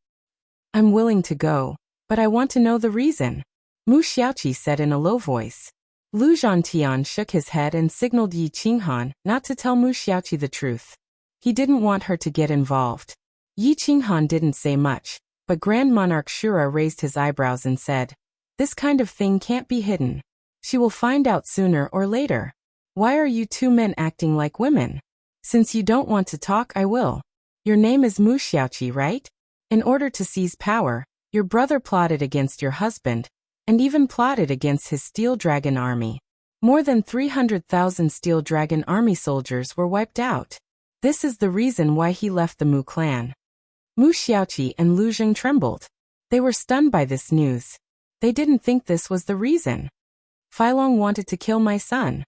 "I'm willing to go, but I want to know the reason," Mu Xiaoqi said in a low voice. Lu Zhantian shook his head and signaled Yi Qinghan not to tell Mu Xiaoqi the truth. He didn't want her to get involved. Yi Qinghan didn't say much, but Grand Monarch Shura raised his eyebrows and said, "This kind of thing can't be hidden. She will find out sooner or later. Why are you two men acting like women? Since you don't want to talk, I will. Your name is Mu Xiaoqi, right? In order to seize power, your brother plotted against your husband, and even plotted against his Steel Dragon army. More than 300,000 Steel Dragon army soldiers were wiped out. This is the reason why he left the Mu clan." Mu Xiaoqi and Lu Zheng trembled. They were stunned by this news. They didn't think this was the reason. "Feilong wanted to kill my son."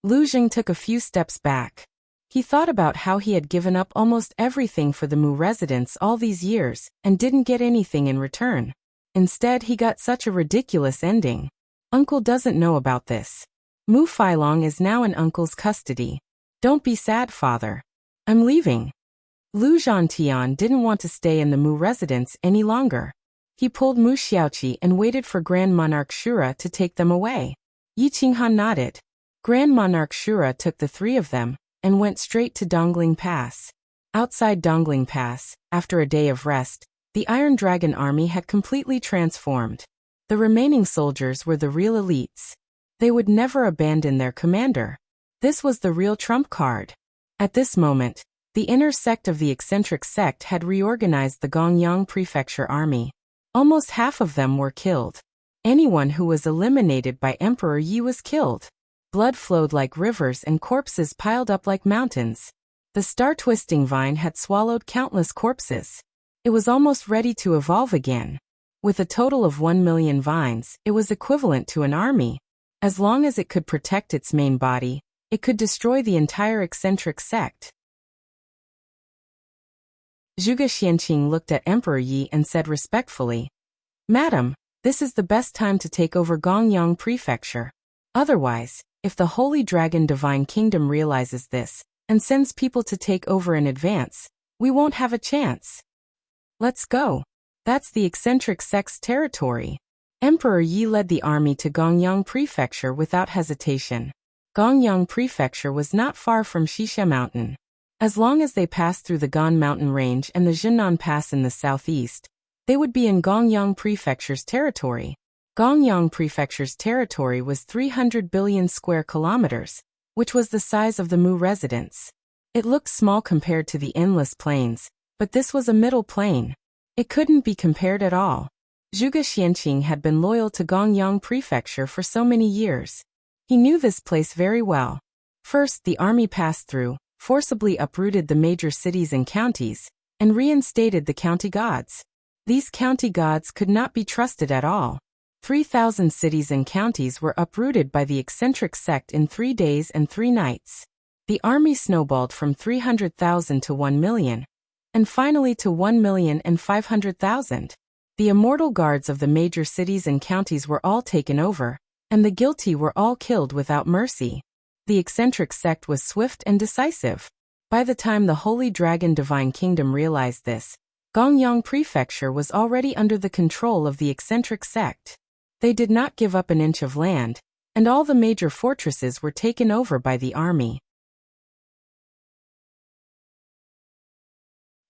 Lu Zheng took a few steps back. He thought about how he had given up almost everything for the Mu residents all these years and didn't get anything in return. Instead, he got such a ridiculous ending. Uncle doesn't know about this. Mu Feilong is now in Uncle's custody. Don't be sad, father. I'm leaving. Lu Zhantian didn't want to stay in the Mu residence any longer. He pulled Mu Xiaoqi and waited for Grand Monarch Shura to take them away. Yi Qinghan nodded. Grand Monarch Shura took the three of them and went straight to Dongling Pass. Outside Dongling Pass, after a day of rest, the Iron Dragon army had completely transformed. The remaining soldiers were the real elites. They would never abandon their commander. This was the real trump card. At this moment, the inner sect of the eccentric sect had reorganized the Gongyang Prefecture army. Almost half of them were killed. Anyone who was eliminated by Emperor Yi was killed. Blood flowed like rivers and corpses piled up like mountains. The star-twisting vine had swallowed countless corpses. It was almost ready to evolve again. With a total of 1 million vines, it was equivalent to an army. As long as it could protect its main body, it could destroy the entire eccentric sect. Zhuge Xianqing looked at Emperor Yi and said respectfully, "Madam, this is the best time to take over Gongyang Prefecture. Otherwise, if the Holy Dragon Divine Kingdom realizes this and sends people to take over in advance, we won't have a chance. Let's go. That's the eccentric sect's territory." Emperor Yi led the army to Gongyang Prefecture without hesitation. Gongyang Prefecture was not far from Xixia Mountain. As long as they passed through the Gan Mountain Range and the Jinnan Pass in the southeast, They would be in Gongyang Prefecture's territory. Gongyang Prefecture's territory was 300 billion square kilometers, which was the size of the Mu residence. It looked small compared to the endless plains, but this was a middle plain. It couldn't be compared at all. Zhuge Xianqing had been loyal to Gongyang Prefecture for so many years. He knew this place very well. First, the army passed through, forcibly uprooted the major cities and counties, and reinstated the county gods. These county gods could not be trusted at all. 3,000 cities and counties were uprooted by the eccentric sect in 3 days and 3 nights. The army snowballed from 300,000 to 1 million, and finally to 1,500,000. The immortal guards of the major cities and counties were all taken over, and the guilty were all killed without mercy. The eccentric sect was swift and decisive. By the time the Holy Dragon Divine Kingdom realized this, Gongyang Prefecture was already under the control of the eccentric sect. They did not give up an inch of land, and all the major fortresses were taken over by the army.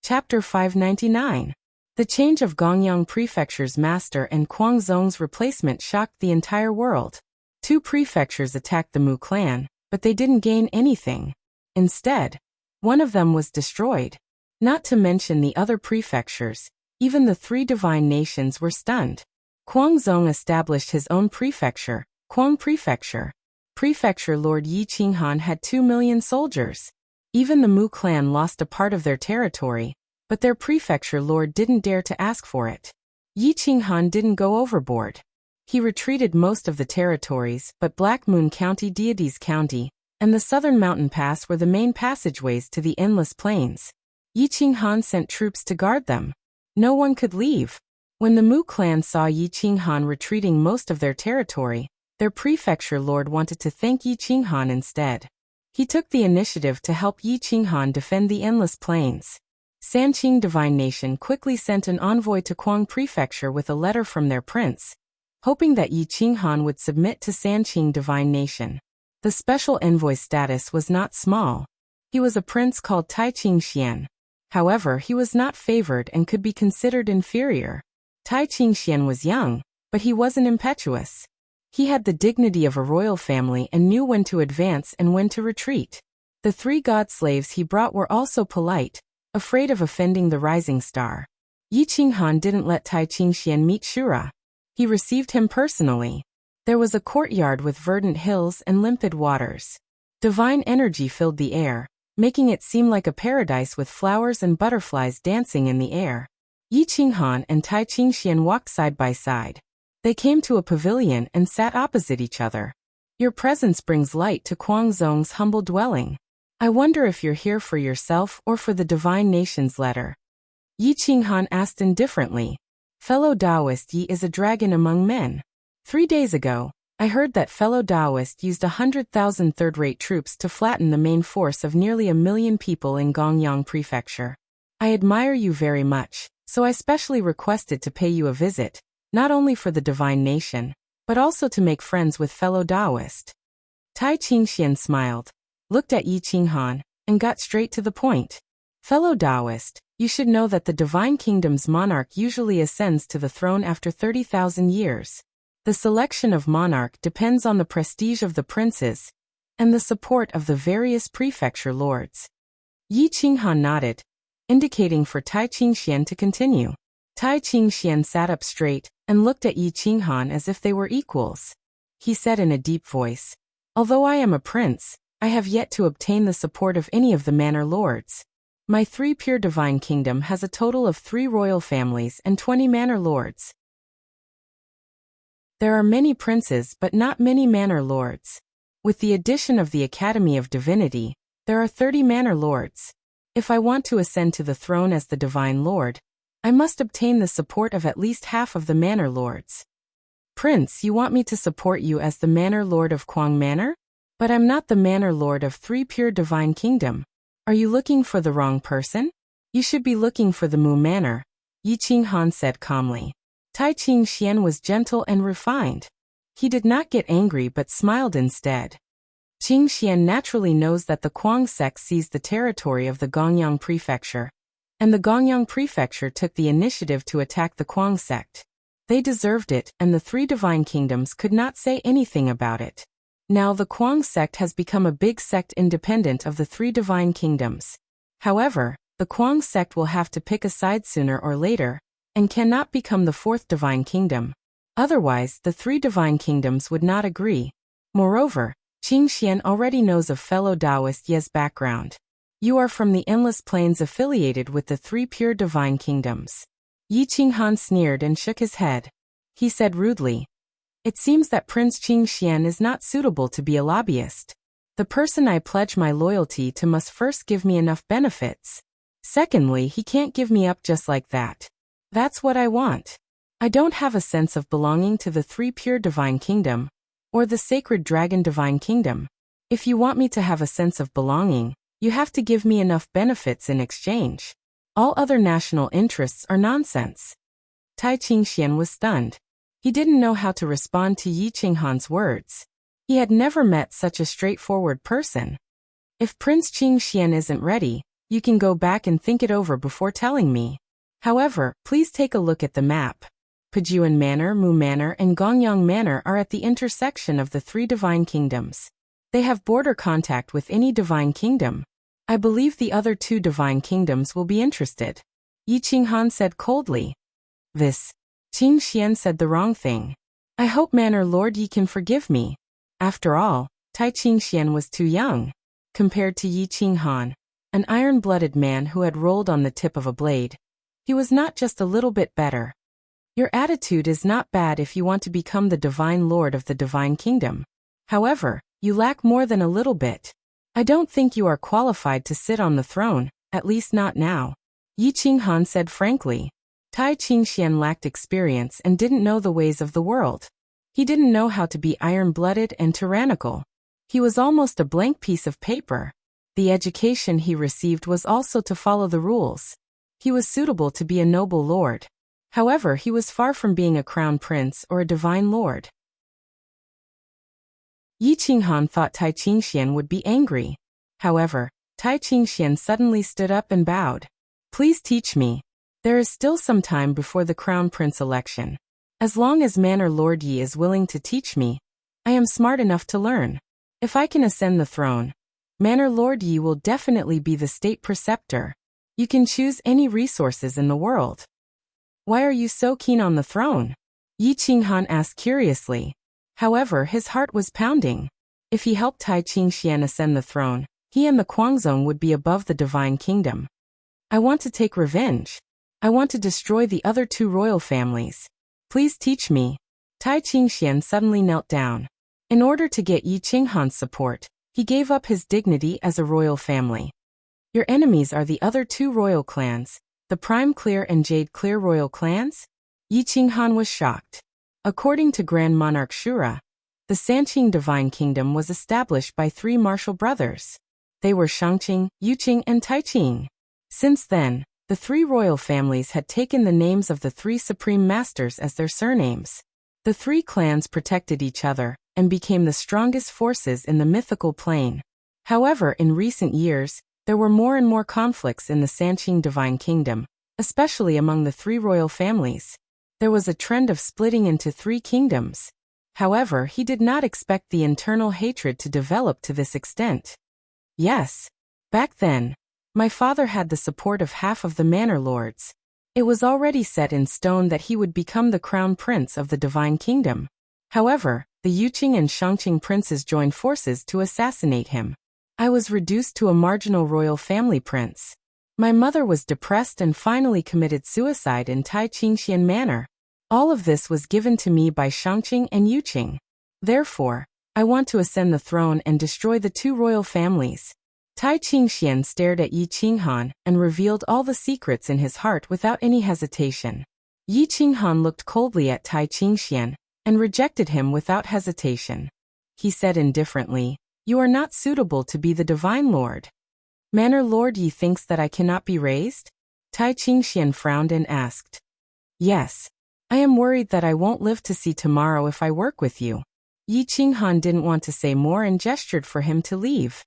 Chapter 599. The change of Gongyang Prefecture's master and Guangzhong's replacement shocked the entire world. 2 prefectures attacked the Mu clan, but they didn't gain anything. Instead, one of them was destroyed. Not to mention the other prefectures, even the 3 divine nations were stunned. Guangzhong established his own prefecture, Guang Prefecture. Prefecture Lord Yi Qinghan had 2 million soldiers. Even the Mu clan lost a part of their territory, but their prefecture lord didn't dare to ask for it. Yi Qinghan didn't go overboard. He retreated most of the territories, but Black Moon County, Deities County, and the Southern Mountain Pass were the main passageways to the endless plains. Yi Qinghan sent troops to guard them. No one could leave. When the Mu clan saw Yi Qinghan retreating most of their territory, their prefecture lord wanted to thank Yi Qinghan instead. He took the initiative to help Yi Qinghan defend the endless plains. Sanqing Divine Nation quickly sent an envoy to Guang Prefecture with a letter from their prince, hoping that Yi Qinghan would submit to Sanqing Divine Nation. The special envoy's status was not small. He was a prince called Tai Qingxian. However, he was not favored and could be considered inferior. Tai Qingxian was young, but he wasn't impetuous. He had the dignity of a royal family and knew when to advance and when to retreat. The 3 god slaves he brought were also polite, afraid of offending the rising star. Yi Qinghan didn't let Tai Qingxian meet Shura. He received him personally. There was a courtyard with verdant hills and limpid waters. Divine energy filled the air, making it seem like a paradise with flowers and butterflies dancing in the air. Yi Qinghan and Tai Qingxian walked side by side. They came to a pavilion and sat opposite each other. Your presence brings light to Guangzhong's humble dwelling. I wonder if you're here for yourself or for the divine nation's letter. Yi Qinghan asked indifferently. Fellow Taoist, Yi is a dragon among men. 3 days ago, I heard that fellow Taoist used 100,000 third-rate troops to flatten the main force of nearly 1 million people in Gongyang Prefecture. I admire you very much, so I specially requested to pay you a visit, not only for the divine nation, but also to make friends with fellow Taoist. Tai Qingxian smiled, looked at Yi Qinghan, and got straight to the point. Fellow Taoist, you should know that the Divine Kingdom's monarch usually ascends to the throne after 30,000 years. The selection of monarch depends on the prestige of the princes and the support of the various prefecture lords. Yi Qinghan nodded, indicating for Tai Qingxian to continue. Tai Qingxian sat up straight and looked at Yi Qinghan as if they were equals. He said in a deep voice, although I am a prince, I have yet to obtain the support of any of the manor lords. My 3 pure divine kingdom has a total of 3 royal families and 20 manor lords. There are many princes but not many manor lords. With the addition of the Academy of Divinity, there are 30 manor lords. If I want to ascend to the throne as the divine lord, I must obtain the support of at least half of the manor lords. Prince, you want me to support you as the manor lord of Guang Manor? But I'm not the manor lord of 3 pure divine kingdom. Are you looking for the wrong person? You should be looking for the Mu Manor, Yi Qinghan said calmly. Tai Qingxian was gentle and refined. He did not get angry but smiled instead. Qingxian naturally knows that the Guang sect seized the territory of the Gongyang Prefecture, and the Gongyang prefecture took the initiative to attack the Kuang sect. They deserved it, and the three divine kingdoms could not say anything about it. Now the Kuang sect has become a big sect independent of the three divine kingdoms. However, the Kuang sect will have to pick a side sooner or later, and cannot become the fourth divine kingdom. Otherwise, the three divine kingdoms would not agree. Moreover, Qing Xian already knows of fellow Taoist Ye's background. You are from the endless plains affiliated with the three pure divine kingdoms. Yi Qinghan sneered and shook his head. He said rudely, "It seems that Prince Qing Xian is not suitable to be a lobbyist. The person I pledge my loyalty to must first give me enough benefits. Secondly, he can't give me up just like that. That's what I want. I don't have a sense of belonging to the three pure divine kingdom, or the sacred dragon divine kingdom. If you want me to have a sense of belonging, you have to give me enough benefits in exchange. All other national interests are nonsense." Tai Qingxian was stunned. He didn't know how to respond to Yi Qinghan's words. He had never met such a straightforward person. "If Prince Qing Xian isn't ready, you can go back and think it over before telling me. However, please take a look at the map. Pejuan Manor, Mu Manor, and Gongyang Manor are at the intersection of the three divine kingdoms. They have border contact with any divine kingdom. I believe the other two divine kingdoms will be interested." Yi Qinghan said coldly. "This." Qing Xian said the wrong thing. "I hope Manor Lord Yi can forgive me." After all, Tai Qingxian was too young. Compared to Yi Qinghan, an iron-blooded man who had rolled on the tip of a blade, he was not just a little bit better. "Your attitude is not bad if you want to become the divine lord of the divine kingdom. However, you lack more than a little bit. I don't think you are qualified to sit on the throne, at least not now," Yi Qinghan said frankly. Tai Qingxian lacked experience and didn't know the ways of the world. He didn't know how to be iron-blooded and tyrannical. He was almost a blank piece of paper. The education he received was also to follow the rules. He was suitable to be a noble lord. However, he was far from being a crown prince or a divine lord. Yi Qinghan thought Tai Qingxian would be angry. However, Tai Qingxian suddenly stood up and bowed. "Please teach me. There is still some time before the crown prince election. As long as Manor Lord Yi is willing to teach me, I am smart enough to learn. If I can ascend the throne, Manor Lord Yi will definitely be the state preceptor. You can choose any resources in the world." "Why are you so keen on the throne?" Yi Qinghan asked curiously. However, his heart was pounding. If he helped Tai Qingxian ascend the throne, he and the Kuangzong would be above the divine kingdom. "I want to take revenge. I want to destroy the other two royal families. Please teach me." Tai Qingxian suddenly knelt down. In order to get Yi Qinghan's support, he gave up his dignity as a royal family. "Your enemies are the other two royal clans, the Prime Clear and Jade Clear royal clans?" Yi Qinghan was shocked. According to Grand Monarch Shura, the Sanqing Divine Kingdom was established by three martial brothers. They were Shangqing, Yuqing, and Taiqing. Since then, the three royal families had taken the names of the three supreme masters as their surnames. The three clans protected each other and became the strongest forces in the mythical plane. However, in recent years, there were more and more conflicts in the Sanqing Divine Kingdom, especially among the three royal families. There was a trend of splitting into three kingdoms. However, he did not expect the internal hatred to develop to this extent. "Yes. Back then, my father had the support of half of the manor lords. It was already set in stone that he would become the crown prince of the divine kingdom. However, the Yuqing and Shangqing princes joined forces to assassinate him. I was reduced to a marginal royal family prince. My mother was depressed and finally committed suicide in Tai Qingxian Manor. All of this was given to me by Shangqing and Yuqing. Therefore, I want to ascend the throne and destroy the two royal families." Tai Qingxian stared at Yi Qinghan and revealed all the secrets in his heart without any hesitation. Yi Qinghan looked coldly at Tai Qingxian and rejected him without hesitation. He said indifferently, "You are not suitable to be the divine lord." "Manor Lord Yi thinks that I cannot be raised?" Tai Qingxian frowned and asked. "Yes. I am worried that I won't live to see tomorrow if I work with you." Yi Qinghan didn't want to say more and gestured for him to leave.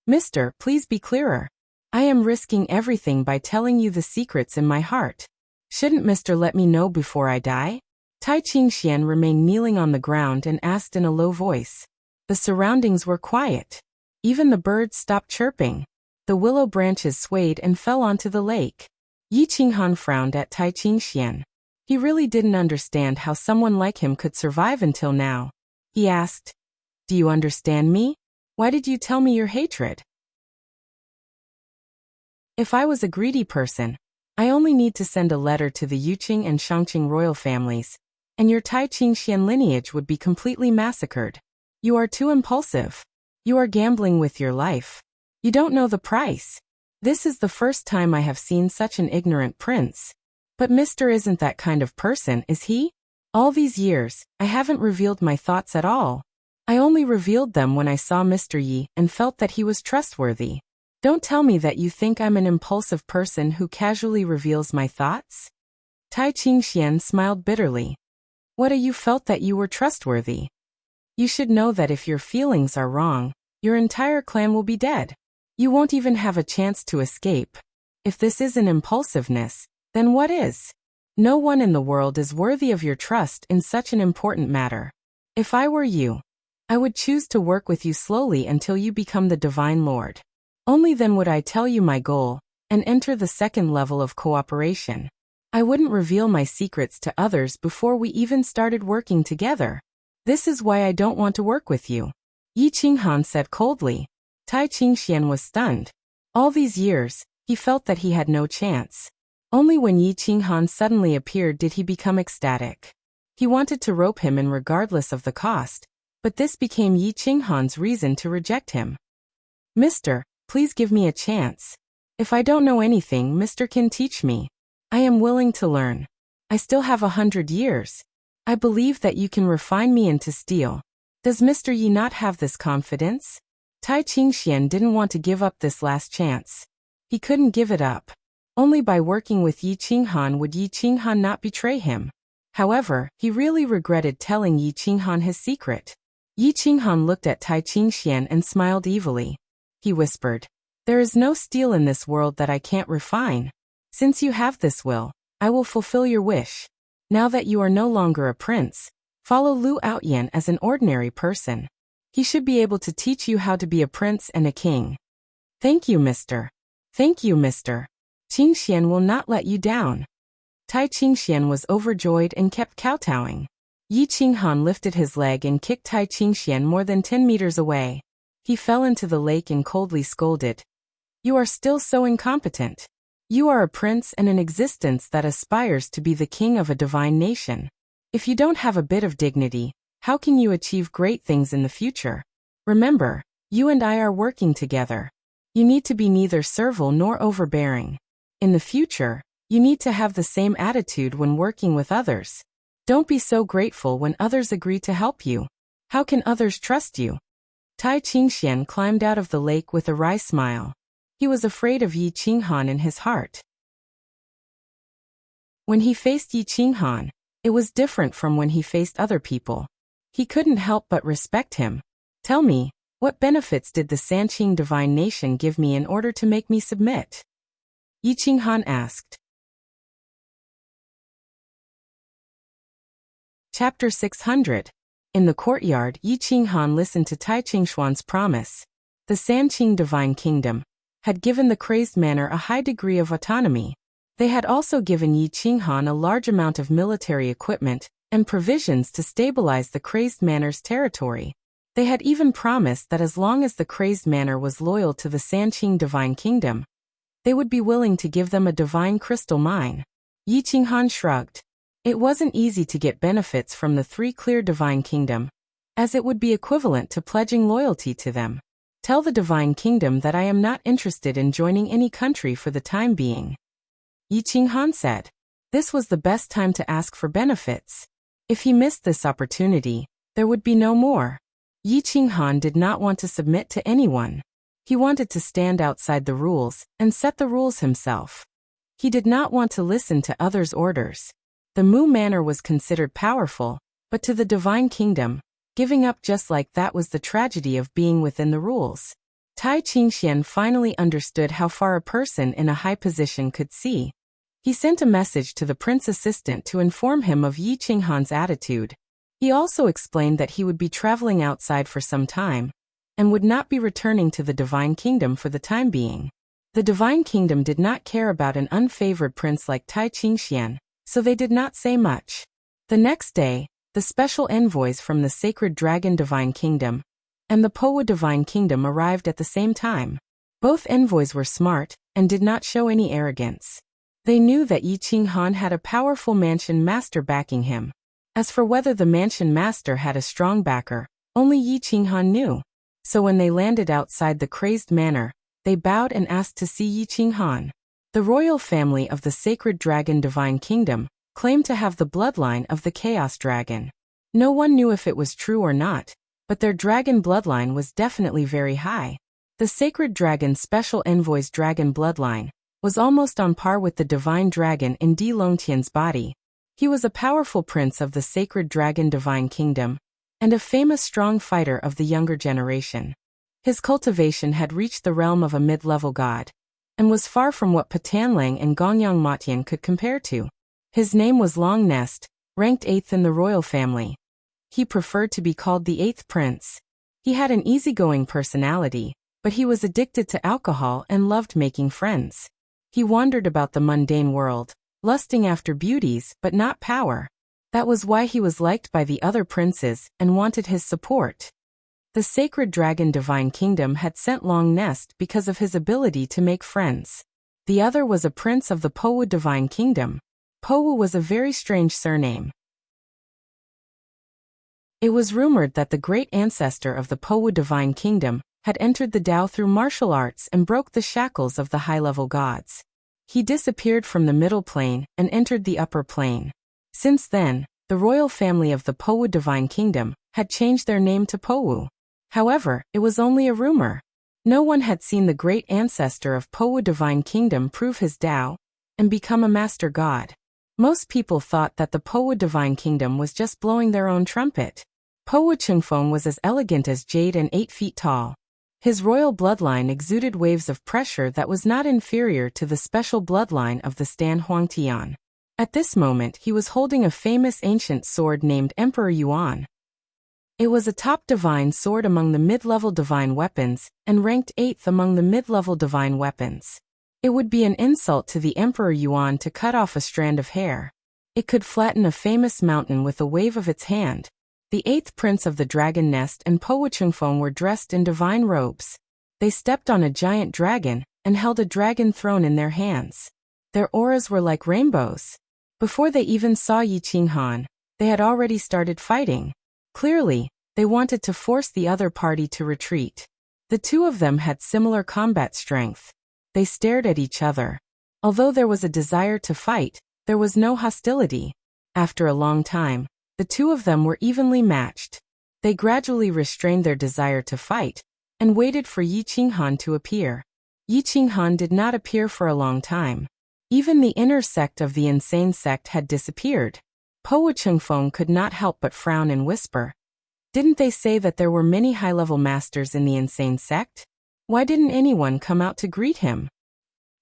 "Mister, please be clearer. I am risking everything by telling you the secrets in my heart. Shouldn't Mr. let me know before I die? Tai Qingxian remained kneeling on the ground and asked in a low voice. The surroundings were quiet. Even the birds stopped chirping. The willow branches swayed and fell onto the lake. Yi Qinghan frowned at Tai Qingxian. He really didn't understand how someone like him could survive until now. He asked, "Do you understand me? Why did you tell me your hatred?" If I was a greedy person, I only need to send a letter to the Yuqing and Shangqing royal families, and your Tai Qingxian lineage would be completely massacred. You are too impulsive. You are gambling with your life. You don't know the price. This is the first time I have seen such an ignorant prince. But Mr. isn't that kind of person, is he? All these years, I haven't revealed my thoughts at all. I only revealed them when I saw Mr. Yi and felt that he was trustworthy. Don't tell me that you think I'm an impulsive person who casually reveals my thoughts? Tai Qingxian smiled bitterly. What you felt that you were trustworthy? You should know that if your feelings are wrong, your entire clan will be dead. You won't even have a chance to escape. If this isn't impulsiveness, then what is? No one in the world is worthy of your trust in such an important matter. If I were you, I would choose to work with you slowly until you become the Divine Lord. Only then would I tell you my goal and enter the second level of cooperation. I wouldn't reveal my secrets to others before we even started working together. This is why I don't want to work with you. Yi Qinghan said coldly. Tai Qingxian was stunned. All these years, he felt that he had no chance. Only when Yi Qinghan suddenly appeared did he become ecstatic. He wanted to rope him in regardless of the cost, but this became Yi Qinghan's reason to reject him. Mister, please give me a chance. If I don't know anything, Mr. can teach me. I am willing to learn. I still have 100 years. I believe that you can refine me into steel. Does Mr. Yi not have this confidence? Tai Qingxian didn't want to give up this last chance. He couldn't give it up. Only by working with Yi Qinghan would Yi Qinghan not betray him. However, he really regretted telling Yi Qinghan his secret. Yi Qinghan looked at Tai Qingxian and smiled evilly. He whispered, "There is no steel in this world that I can't refine. Since you have this will, I will fulfill your wish. Now that you are no longer a prince, follow Lu Outyan as an ordinary person. He should be able to teach you how to be a prince and a king." "Thank you, mister. Thank you, mister. Qingxian will not let you down." Tai Qingxian was overjoyed and kept kowtowing. Yi Qinghan lifted his leg and kicked Tai Qingxian more than 10 meters away. He fell into the lake and coldly scolded. "You are still so incompetent. You are a prince and an existence that aspires to be the king of a divine nation. If you don't have a bit of dignity, how can you achieve great things in the future? Remember, you and I are working together. You need to be neither servile nor overbearing. In the future, you need to have the same attitude when working with others. Don't be so grateful when others agree to help you. How can others trust you?" Tai Qingxian climbed out of the lake with a wry smile. He was afraid of Yi Qinghan in his heart. When he faced Yi Qinghan, it was different from when he faced other people. He couldn't help but respect him. "Tell me, what benefits did the Sanqing divine nation give me in order to make me submit?" Yi Qinghan asked. Chapter 600. In the courtyard, Yi Qinghan listened to Tai Qingshuan's promise. The Sanqing Divine Kingdom had given the crazed manor a high degree of autonomy. They had also given Yi Qinghan a large amount of military equipment and provisions to stabilize the crazed manor's territory. They had even promised that as long as the crazed manor was loyal to the Sanqing Divine Kingdom, they would be willing to give them a divine crystal mine. Yi Qinghan shrugged. It wasn't easy to get benefits from the three clear Divine Kingdom, as it would be equivalent to pledging loyalty to them. "Tell the Divine Kingdom that I am not interested in joining any country for the time being," Yi Qinghan said. This was the best time to ask for benefits. If he missed this opportunity, there would be no more. Yi Qinghan did not want to submit to anyone. He wanted to stand outside the rules and set the rules himself. He did not want to listen to others' orders. The Mu Manor was considered powerful, but to the Divine Kingdom, giving up just like that was the tragedy of being within the rules. Tai Qingxian finally understood how far a person in a high position could see. He sent a message to the prince assistant to inform him of Yi Qinghan's attitude. He also explained that he would be traveling outside for some time, and would not be returning to the Divine Kingdom for the time being. The Divine Kingdom did not care about an unfavored prince like Tai Qingxian, so they did not say much. The next day, the special envoys from the Sacred Dragon Divine Kingdom and the Powu Divine Kingdom arrived at the same time. Both envoys were smart and did not show any arrogance. They knew that Yi Qinghan had a powerful mansion master backing him. As for whether the mansion master had a strong backer, only Yi Qinghan knew. So when they landed outside the crazed manor, they bowed and asked to see Yi Qinghan. The royal family of the Sacred Dragon Divine Kingdom claimed to have the bloodline of the Chaos Dragon. No one knew if it was true or not, but their dragon bloodline was definitely very high. The Sacred Dragon Special Envoy's dragon bloodline was almost on par with the divine dragon in Di Longtian's body. He was a powerful prince of the Sacred Dragon Divine Kingdom, and a famous strong fighter of the younger generation. His cultivation had reached the realm of a mid-level god, and was far from what Patanlang and Gongyang Matian could compare to. His name was Long Nest, ranked 8th in the royal family. He preferred to be called the 8th prince. He had an easygoing personality, but he was addicted to alcohol and loved making friends. He wandered about the mundane world, lusting after beauties but not power. That was why he was liked by the other princes and wanted his support. The Sacred Dragon Divine Kingdom had sent Long Nest because of his ability to make friends. The other was a prince of the Powu Divine Kingdom. Powu was a very strange surname. It was rumored that the great ancestor of the Powu Divine Kingdom had entered the Tao through martial arts and broke the shackles of the high-level gods. He disappeared from the middle plane and entered the upper plane. Since then, the royal family of the Powu Divine Kingdom had changed their name to Powu. However, it was only a rumor. No one had seen the great ancestor of Powu Divine Kingdom prove his Tao and become a master god. Most people thought that the Powu Divine Kingdom was just blowing their own trumpet. Powu Chengfeng was as elegant as jade and 8 feet tall. His royal bloodline exuded waves of pressure that was not inferior to the special bloodline of the Stan Huangtian. At this moment he was holding a famous ancient sword named Emperor Yuan. It was a top divine sword among the mid-level divine weapons, and ranked 8th among the mid-level divine weapons. It would be an insult to the Emperor Yuan to cut off a strand of hair. It could flatten a famous mountain with a wave of its hand. The 8th prince of the dragon nest and Powu Chengfeng were dressed in divine robes. They stepped on a giant dragon and held a dragon throne in their hands. Their auras were like rainbows. Before they even saw Yi Qinghan, they had already started fighting. Clearly, they wanted to force the other party to retreat. The two of them had similar combat strength. They stared at each other. Although there was a desire to fight, there was no hostility. After a long time, the two of them were evenly matched. They gradually restrained their desire to fight, and waited for Yi Qinghan to appear. Yi Qinghan did not appear for a long time. Even the inner sect of the insane sect had disappeared. Powu Chengfeng could not help but frown and whisper. Didn't they say that there were many high-level masters in the insane sect? Why didn't anyone come out to greet him?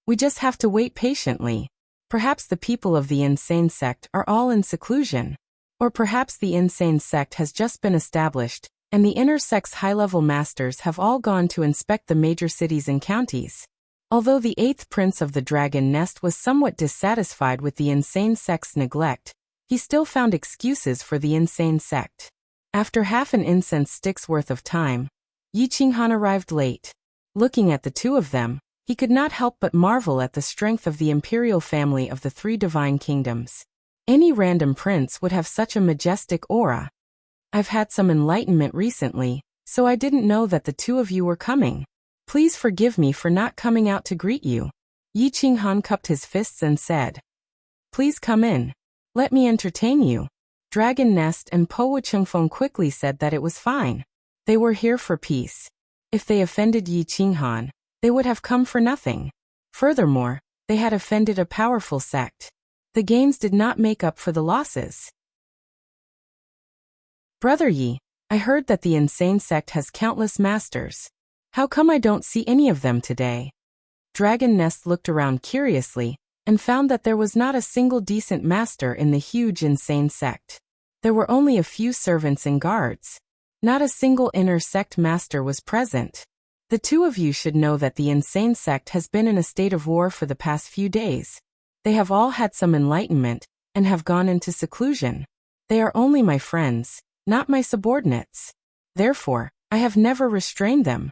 We just have to wait patiently. Perhaps the people of the insane sect are all in seclusion. Or perhaps the insane sect has just been established, and the inner sect's high-level masters have all gone to inspect the major cities and counties. Although the 8th prince of the dragon nest was somewhat dissatisfied with the insane sect's neglect, he still found excuses for the insane sect. After half an incense stick's worth of time, Yi Qinghan arrived late. Looking at the two of them, he could not help but marvel at the strength of the imperial family of the 3 divine kingdoms. Any random prince would have such a majestic aura. I've had some enlightenment recently, so I didn't know that the two of you were coming. Please forgive me for not coming out to greet you. Yi Qinghan cupped his fists and said, Please come in. Let me entertain you. Dragon Nest and Powu Chengfeng quickly said that it was fine. They were here for peace. If they offended Yi Qinghan, they would have come for nothing. Furthermore, they had offended a powerful sect. The gains did not make up for the losses. Brother Yi, I heard that the insane sect has countless masters. How come I don't see any of them today? Dragon Nest looked around curiously and found that there was not a single decent master in the huge insane sect. There were only a few servants and guards. Not a single inner sect master was present. The two of you should know that the insane sect has been in a state of war for the past few days. They have all had some enlightenment and have gone into seclusion. They are only my friends, not my subordinates. Therefore, I have never restrained them.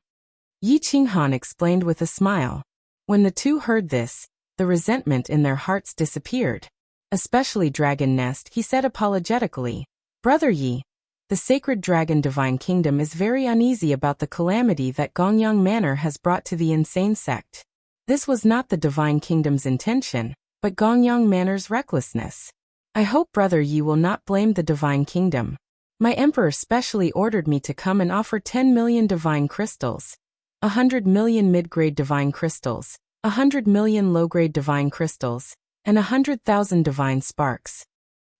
Yi Qinghan explained with a smile. When the two heard this, the resentment in their hearts disappeared. Especially Dragon Nest, he said apologetically, Brother Yi, the sacred dragon divine kingdom is very uneasy about the calamity that Gongyang Manor has brought to the insane sect. This was not the divine kingdom's intention, but Gongyang Manor's recklessness. I hope Brother Yi will not blame the divine kingdom. My emperor specially ordered me to come and offer 10 million divine crystals, 100 million mid-grade divine crystals, 100 million low-grade divine crystals, and 100,000 divine sparks.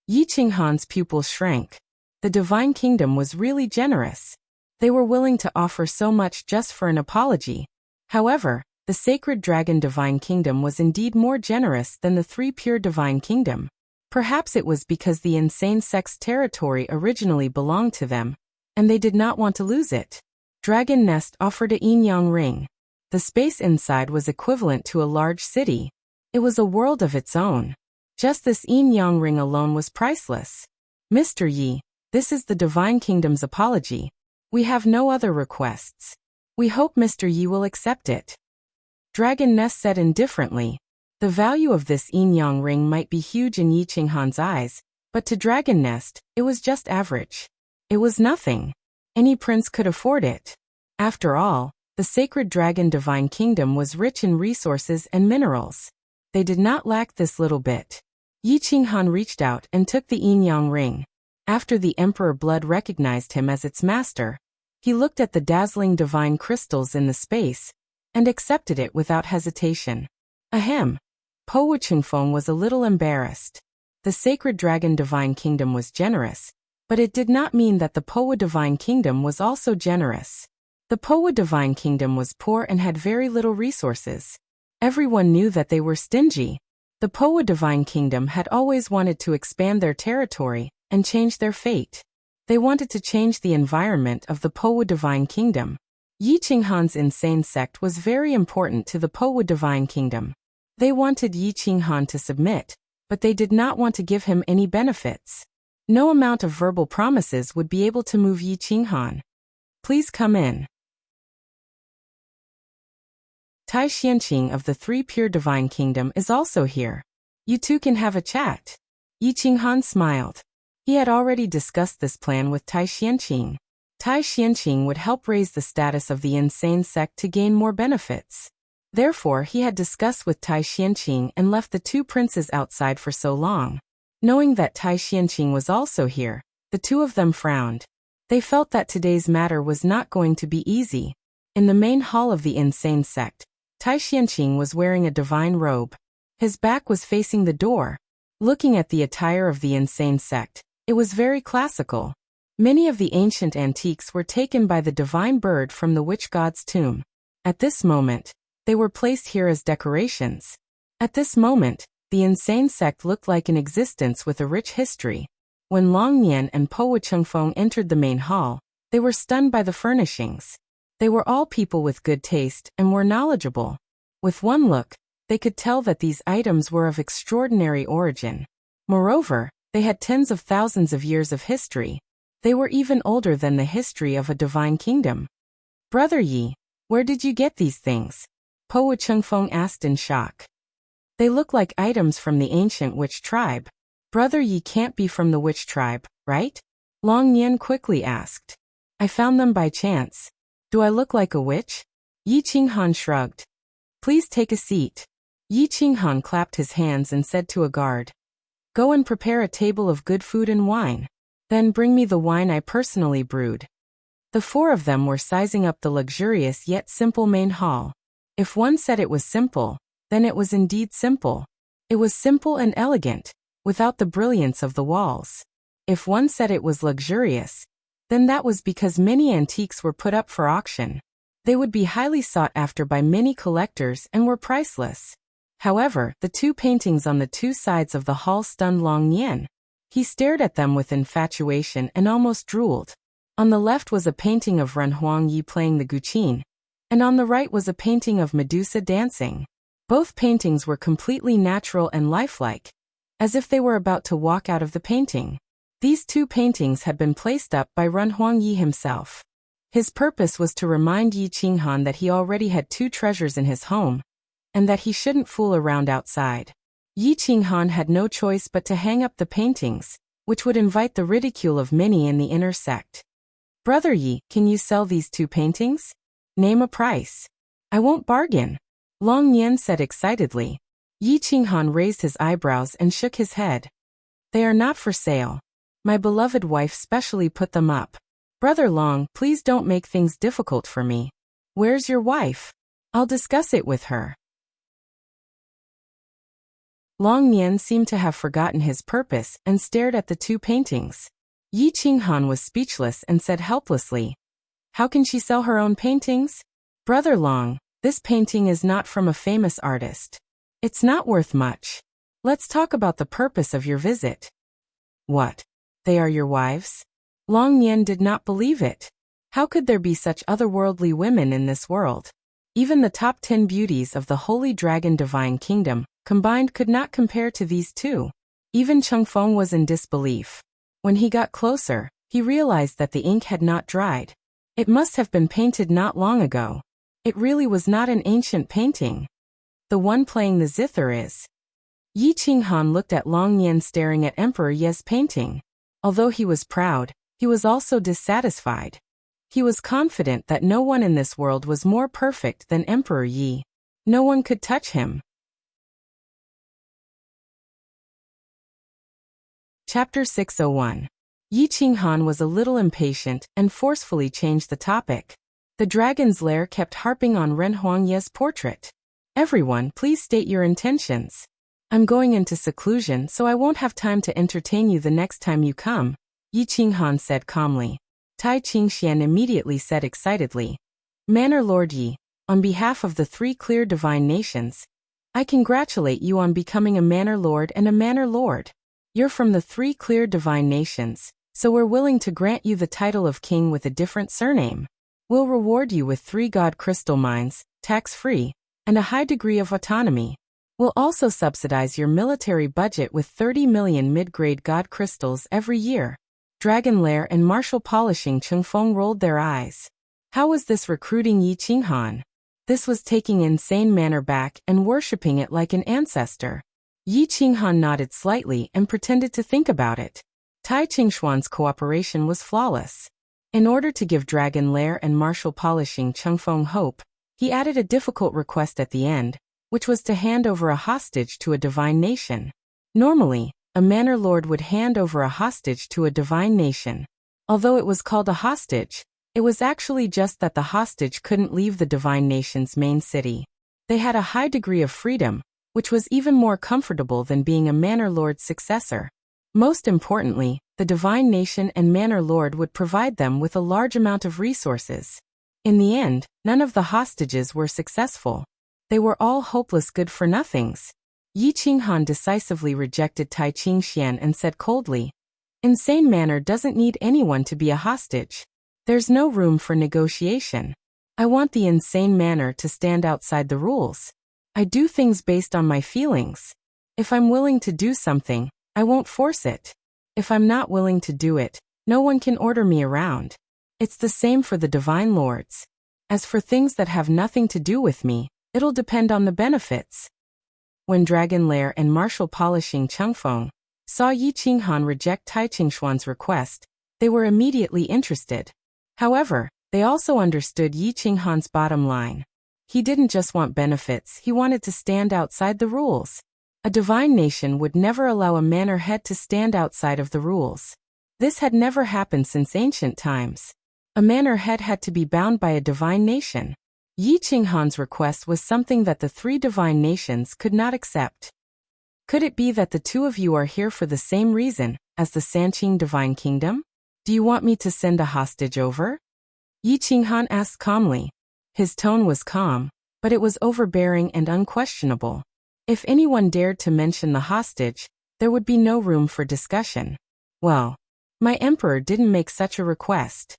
Yi Qinghan's pupils shrank. The divine kingdom was really generous. They were willing to offer so much just for an apology. However, the sacred dragon divine kingdom was indeed more generous than the three pure divine kingdom. Perhaps it was because the insane sect's territory originally belonged to them, and they did not want to lose it. Dragon Nest offered a yin-yang ring. The space inside was equivalent to a large city. It was a world of its own. Just this yin-yang ring alone was priceless. Mr. Yi, this is the divine kingdom's apology. We have no other requests. We hope Mr. Yi will accept it. Dragon Nest said indifferently. The value of this yin-yang ring might be huge in Yi Qinghan's eyes, but to Dragon Nest, it was just average. It was nothing. Any prince could afford it. After all, the sacred dragon divine kingdom was rich in resources and minerals. They did not lack this little bit. Yi Qinghan reached out and took the yin-yang ring. After the Emperor Blood recognized him as its master, he looked at the dazzling divine crystals in the space and accepted it without hesitation. Ahem. Po Wuchengfeng was a little embarrassed. The sacred dragon divine kingdom was generous, but it did not mean that the Powa divine kingdom was also generous. The Powa divine kingdom was poor and had very little resources. Everyone knew that they were stingy. The Powa divine kingdom had always wanted to expand their territory and change their fate. They wanted to change the environment of the Powa divine kingdom. Yi Qinghan's insane sect was very important to the Powa divine kingdom. They wanted Yi Qinghan to submit, but they did not want to give him any benefits. No amount of verbal promises would be able to move Yi Qinghan. Please come in. Tai Xianqing of the Three Pure Divine Kingdom is also here. You two can have a chat. Yi Qinghan smiled. He had already discussed this plan with Tai Xianqing. Tai Xianqing would help raise the status of the insane sect to gain more benefits. Therefore, he had discussed with Tai Xianqing and left the two princes outside for so long. Knowing that Tai Xianqing was also here, the two of them frowned. They felt that today's matter was not going to be easy. In the main hall of the insane sect, Tai Xianqing was wearing a divine robe. His back was facing the door. Looking at the attire of the insane sect, it was very classical. Many of the ancient antiques were taken by the divine bird from the witch god's tomb. At this moment, they were placed here as decorations. At this moment, the insane sect looked like an existence with a rich history. When Long Nian and Po Wuchengfeng entered the main hall, they were stunned by the furnishings. They were all people with good taste and were knowledgeable. With one look, they could tell that these items were of extraordinary origin. Moreover, they had tens of thousands of years of history. They were even older than the history of a divine kingdom. Brother Yi, where did you get these things? Po Wuchengfeng asked in shock. They look like items from the ancient witch tribe. Brother Yi can't be from the witch tribe, right? Long Nian quickly asked. I found them by chance. Do I look like a witch? Yi Qinghan shrugged. Please take a seat. Yi Qinghan clapped his hands and said to a guard. Go and prepare a table of good food and wine. Then bring me the wine I personally brewed. The four of them were sizing up the luxurious yet simple main hall. If one said it was simple, then it was indeed simple. It was simple and elegant, without the brilliance of the walls. If one said it was luxurious, then that was because many antiques were put up for auction. They would be highly sought after by many collectors and were priceless. However, the two paintings on the two sides of the hall stunned Long Nian. He stared at them with infatuation and almost drooled. On the left was a painting of Ren Huangyi playing the guqin, and on the right was a painting of Medusa dancing. Both paintings were completely natural and lifelike, as if they were about to walk out of the painting. These two paintings had been placed up by Ren Huangyi himself. His purpose was to remind Yi Qinghan that he already had two treasures in his home, and that he shouldn't fool around outside. Yi Qinghan had no choice but to hang up the paintings, which would invite the ridicule of many in the inner sect. "Brother Yi, can you sell these two paintings? Name a price." "I won't bargain," Long Nian said excitedly. Yi Qinghan raised his eyebrows and shook his head. "They are not for sale. My beloved wife specially put them up. Brother Long, please don't make things difficult for me. Where's your wife? I'll discuss it with her." Long Nian seemed to have forgotten his purpose and stared at the two paintings. Yi Qinghan was speechless and said helplessly, "How can she sell her own paintings? Brother Long, this painting is not from a famous artist. It's not worth much. Let's talk about the purpose of your visit." "What? They are your wives?" Long Nian did not believe it. How could there be such otherworldly women in this world? Even the top 10 beauties of the Holy Dragon Divine Kingdom combined could not compare to these two. Even Cheng Feng was in disbelief. When he got closer, he realized that the ink had not dried. It must have been painted not long ago. It really was not an ancient painting. The one playing the zither is. Yi Qinghan looked at Long Nian staring at Emperor Ye's painting. Although he was proud, he was also dissatisfied. He was confident that no one in this world was more perfect than Emperor Yi. No one could touch him. Chapter 601. Yi Qinghan was a little impatient and forcefully changed the topic. The dragon's lair kept harping on Ren Huangye's portrait. "Everyone, please state your intentions. I'm going into seclusion, so I won't have time to entertain you the next time you come," Yi Qinghan said calmly. Tai Qingxian immediately said excitedly, "Manor Lord Yi, on behalf of the three clear divine nations, I congratulate you on becoming a manor lord and a manor lord. You're from the three clear divine nations, so we're willing to grant you the title of king with a different surname. We'll reward you with 3 god crystal mines, tax-free, and a high degree of autonomy. We'll also subsidize your military budget with 30 million mid-grade god crystals every year." Dragon Lair and Martial Polishing Cheng Feng rolled their eyes. How was this recruiting Yi Qinghan? This was taking Insane Manor back and worshipping it like an ancestor. Yi Qinghan nodded slightly and pretended to think about it. Tai Qingxuan's cooperation was flawless. In order to give Dragon Lair and Martial Polishing Cheng Feng hope, he added a difficult request at the end, which was to hand over a hostage to a divine nation. Normally, a manor lord would hand over a hostage to a divine nation. Although it was called a hostage, it was actually just that the hostage couldn't leave the divine nation's main city. They had a high degree of freedom, which was even more comfortable than being a manor lord's successor. Most importantly, the divine nation and manor lord would provide them with a large amount of resources. In the end, none of the hostages were successful. They were all hopeless good-for-nothings. Yi Qinghan decisively rejected Tai Qingxian and said coldly, "Insane Manor doesn't need anyone to be a hostage. There's no room for negotiation. I want the Insane Manor to stand outside the rules. I do things based on my feelings. If I'm willing to do something, I won't force it. If I'm not willing to do it, no one can order me around. It's the same for the divine lords. As for things that have nothing to do with me, it'll depend on the benefits." When Dragon Lair and Martial Polishing Cheng Feng saw Yi Qinghan reject Tai Qingxuan's request, they were immediately interested. However, they also understood Yi Qinghan's bottom line. He didn't just want benefits, he wanted to stand outside the rules. A divine nation would never allow a manor head to stand outside of the rules. This had never happened since ancient times. A manor head had to be bound by a divine nation. Yi Qinghan's request was something that the 3 divine nations could not accept. "Could it be that the 2 of you are here for the same reason as the Sanqing Divine Kingdom? Do you want me to send a hostage over?" Yi Qinghan asked calmly. His tone was calm, but it was overbearing and unquestionable. If anyone dared to mention the hostage, there would be no room for discussion. Well, my emperor didn't make such a request.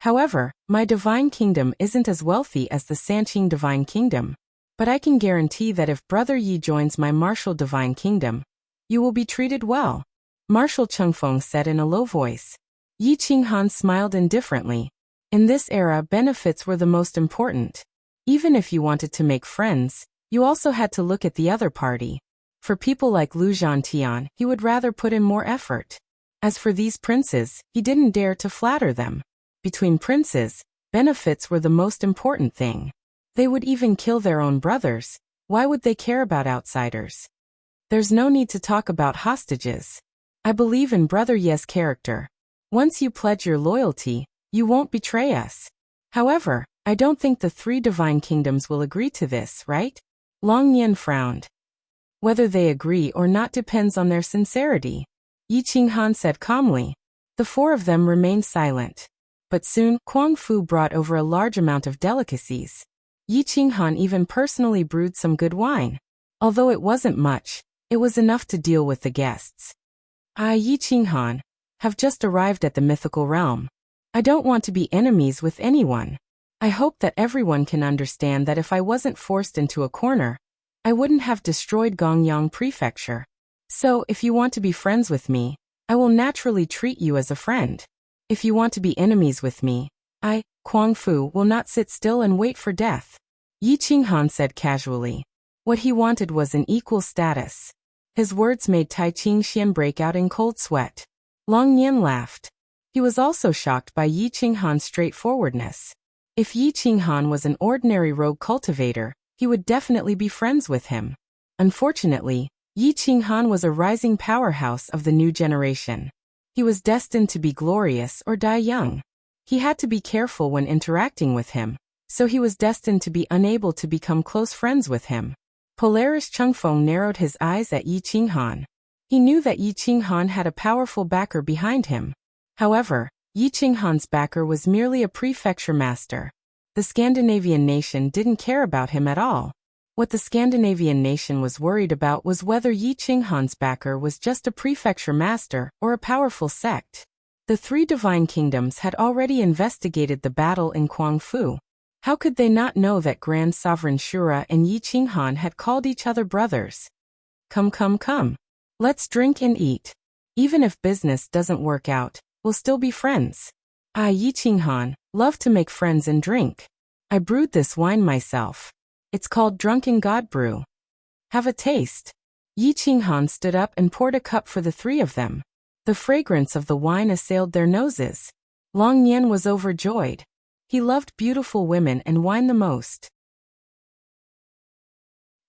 However, my divine kingdom isn't as wealthy as the Sanqing divine kingdom. But I can guarantee that if Brother Yi joins my martial divine kingdom, you will be treated well, Marshal Chengfeng said in a low voice. Yi Qinghan smiled indifferently. In this era, benefits were the most important. Even if you wanted to make friends, you also had to look at the other party. For people like Lu Zhantian, he would rather put in more effort. As for these princes, he didn't dare to flatter them. Between princes, benefits were the most important thing. They would even kill their own brothers. Why would they care about outsiders? There's no need to talk about hostages. I believe in Brother Ye's character. Once you pledge your loyalty, you won't betray us. However, I don't think the three divine kingdoms will agree to this, right? Long Nian frowned. Whether they agree or not depends on their sincerity, Yi Qinghan said calmly. The four of them remained silent. But soon, Kuang Fu brought over a large amount of delicacies. Yi Qinghan even personally brewed some good wine. Although it wasn't much, it was enough to deal with the guests. I, Yi Qinghan, have just arrived at the mythical realm. I don't want to be enemies with anyone. I hope that everyone can understand that if I wasn't forced into a corner, I wouldn't have destroyed Gongyang Prefecture. So, if you want to be friends with me, I will naturally treat you as a friend. If you want to be enemies with me, I, Kuang Fu, will not sit still and wait for death. Yi Qinghan said casually. What he wanted was an equal status. His words made Tai Qingxian break out in cold sweat. Long Nian laughed. He was also shocked by Yi Qinghan's straightforwardness. If Yi Qinghan was an ordinary rogue cultivator, he would definitely be friends with him. Unfortunately, Yi Qinghan was a rising powerhouse of the new generation. He was destined to be glorious or die young. He had to be careful when interacting with him, so he was destined to be unable to become close friends with him. Polaris Chengfeng narrowed his eyes at Yi Qinghan. He knew that Yi Qinghan had a powerful backer behind him. However, Yi Qinghan's backer was merely a prefecture master. The Scandinavian nation didn't care about him at all. What the Scandinavian nation was worried about was whether Yi Qinghan's backer was just a prefecture master or a powerful sect. The three divine kingdoms had already investigated the battle in Kuang Fu. How could they not know that Grand Sovereign Shura and Yi Qinghan had called each other brothers? Come. Let's drink and eat. Even if business doesn't work out, we'll still be friends. I, Yi Qinghan, love to make friends and drink. I brewed this wine myself. It's called Drunken God Brew. Have a taste. Yi Qinghan stood up and poured a cup for the three of them. The fragrance of the wine assailed their noses. Long Nian was overjoyed. He loved beautiful women and wine the most.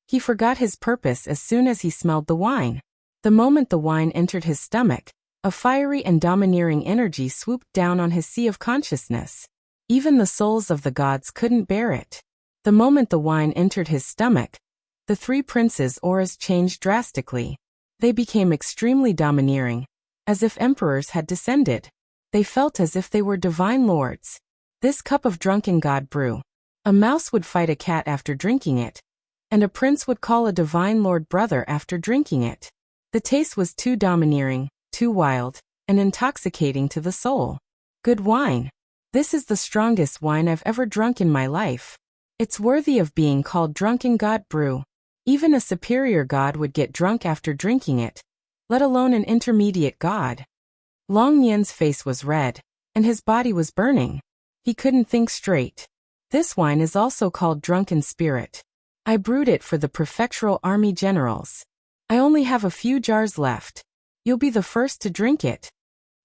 He forgot his purpose as soon as he smelled the wine. The moment the wine entered his stomach, a fiery and domineering energy swooped down on his sea of consciousness. Even the souls of the gods couldn't bear it. The moment the wine entered his stomach, the three princes' auras changed drastically. They became extremely domineering, as if emperors had descended. They felt as if they were divine lords. This cup of drunken god brew. A mouse would fight a cat after drinking it, and a prince would call a divine lord brother after drinking it. The taste was too domineering, too wild, and intoxicating to the soul. Good wine. This is the strongest wine I've ever drunk in my life. It's worthy of being called drunken god brew. Even a superior god would get drunk after drinking it, let alone an intermediate god. Long Nian's face was red, and his body was burning. He couldn't think straight. This wine is also called drunken spirit. I brewed it for the prefectural army generals. I only have a few jars left. You'll be the first to drink it.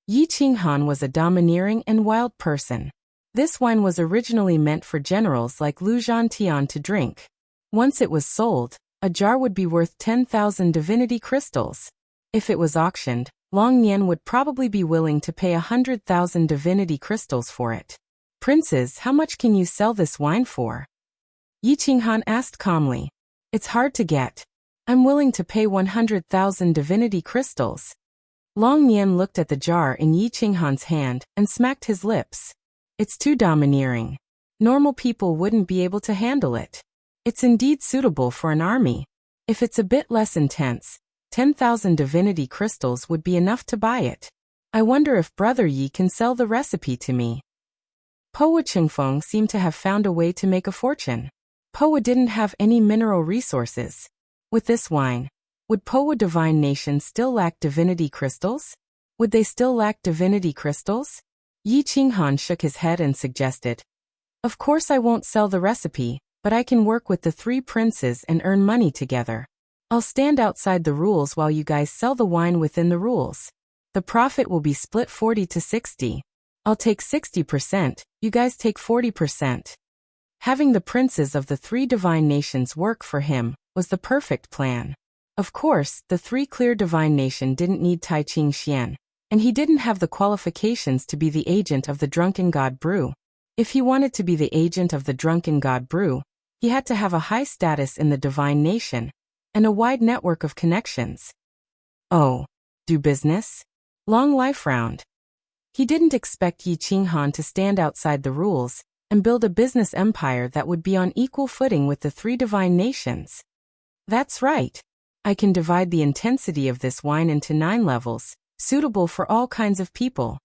Yi Qinghan was a domineering and wild person. This wine was originally meant for generals like Lu Zhantian to drink. Once it was sold, a jar would be worth 10,000 divinity crystals. If it was auctioned, Long Nian would probably be willing to pay 100,000 divinity crystals for it. Princes, how much can you sell this wine for? Yi Qinghan asked calmly. It's hard to get. I'm willing to pay 100,000 divinity crystals. Long Nian looked at the jar in Yi Qinghan's hand and smacked his lips. It's too domineering. Normal people wouldn't be able to handle it. It's indeed suitable for an army. If it's a bit less intense, 10,000 divinity crystals would be enough to buy it. I wonder if Brother Yi can sell the recipe to me. Powa Chengfeng seemed to have found a way to make a fortune. Powa didn't have any mineral resources. With this wine, would Powa Divine Nation still lack divinity crystals? Would they still lack divinity crystals? Yi Qinghan shook his head and suggested, "Of course I won't sell the recipe, but I can work with the three princes and earn money together. I'll stand outside the rules while you guys sell the wine within the rules. The profit will be split 40 to 60. I'll take 60%, you guys take 40%. Having the princes of the three divine nations work for him was the perfect plan. Of course, the three clear divine nation didn't need Tai Ching Xian, and he didn't have the qualifications to be the agent of the drunken god brew. If he wanted to be the agent of the drunken god brew, he had to have a high status in the divine nation and a wide network of connections. Oh, do business? Long life round. He didn't expect Yi Qinghan to stand outside the rules and build a business empire that would be on equal footing with the three divine nations. That's right. I can divide the intensity of this wine into 9 levels, suitable for all kinds of people.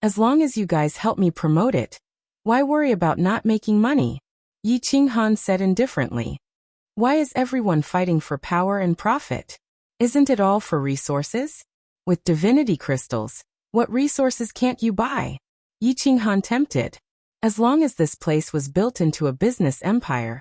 As long as you guys help me promote it, why worry about not making money? Yi Qinghan said indifferently. Why is everyone fighting for power and profit? Isn't it all for resources? With divinity crystals, what resources can't you buy? Yi Qinghan tempted. As long as this place was built into a business empire,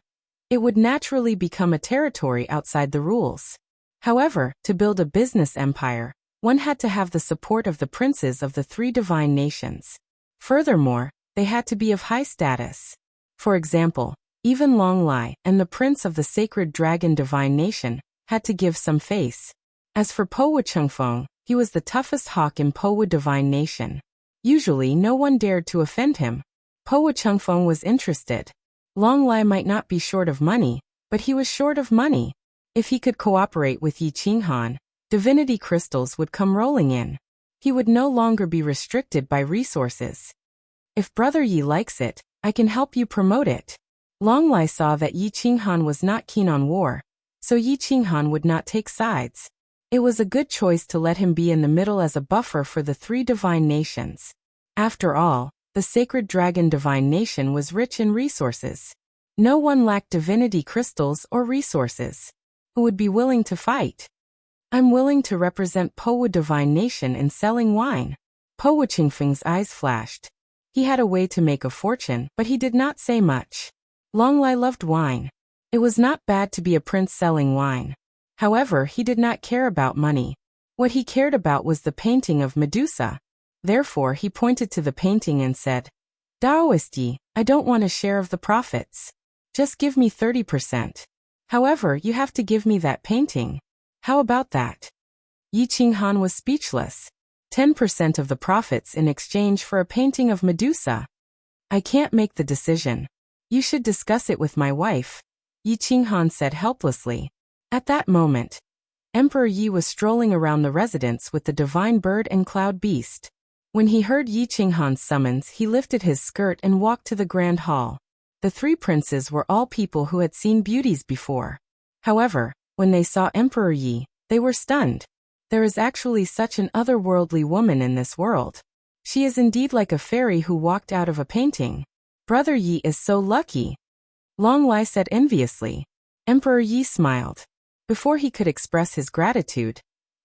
it would naturally become a territory outside the rules. However, to build a business empire, one had to have the support of the princes of the three divine nations. Furthermore, they had to be of high status. For example, even Long Lai and the prince of the sacred dragon divine nation had to give some face. As for Powa Chengfeng, he was the toughest hawk in Powa divine nation. Usually no one dared to offend him. Powa Chengfeng was interested. Long Lai might not be short of money, but he was short of money. If he could cooperate with Yi Qinghan, divinity crystals would come rolling in. He would no longer be restricted by resources. If Brother Yi likes it, I can help you promote it. Long Lai saw that Yi Qinghan was not keen on war, so Yi Qinghan would not take sides. It was a good choice to let him be in the middle as a buffer for the three divine nations. After all, the sacred dragon divine nation was rich in resources. No one lacked divinity crystals or resources. Who would be willing to fight? I'm willing to represent Powa divine nation in selling wine. Powa Chengfeng's eyes flashed. He had a way to make a fortune, but he did not say much. Long Lai loved wine. It was not bad to be a prince selling wine. However, he did not care about money. What he cared about was the painting of Medusa. Therefore, he pointed to the painting and said, "Daoist Yi, I don't want a share of the profits. Just give me 30%. However, you have to give me that painting. How about that?" Yi Qinghan was speechless. 10% of the profits in exchange for a painting of Medusa. I can't make the decision. You should discuss it with my wife, Yi Qinghan said helplessly. At that moment, Emperor Yi was strolling around the residence with the divine bird and cloud beast. When he heard Yi Qinghan's summons, he lifted his skirt and walked to the grand hall. The three princes were all people who had seen beauties before. However, when they saw Emperor Yi, they were stunned. There is actually such an otherworldly woman in this world. She is indeed like a fairy who walked out of a painting. Brother Yi is so lucky. Long Lai said enviously. Emperor Yi smiled. Before he could express his gratitude,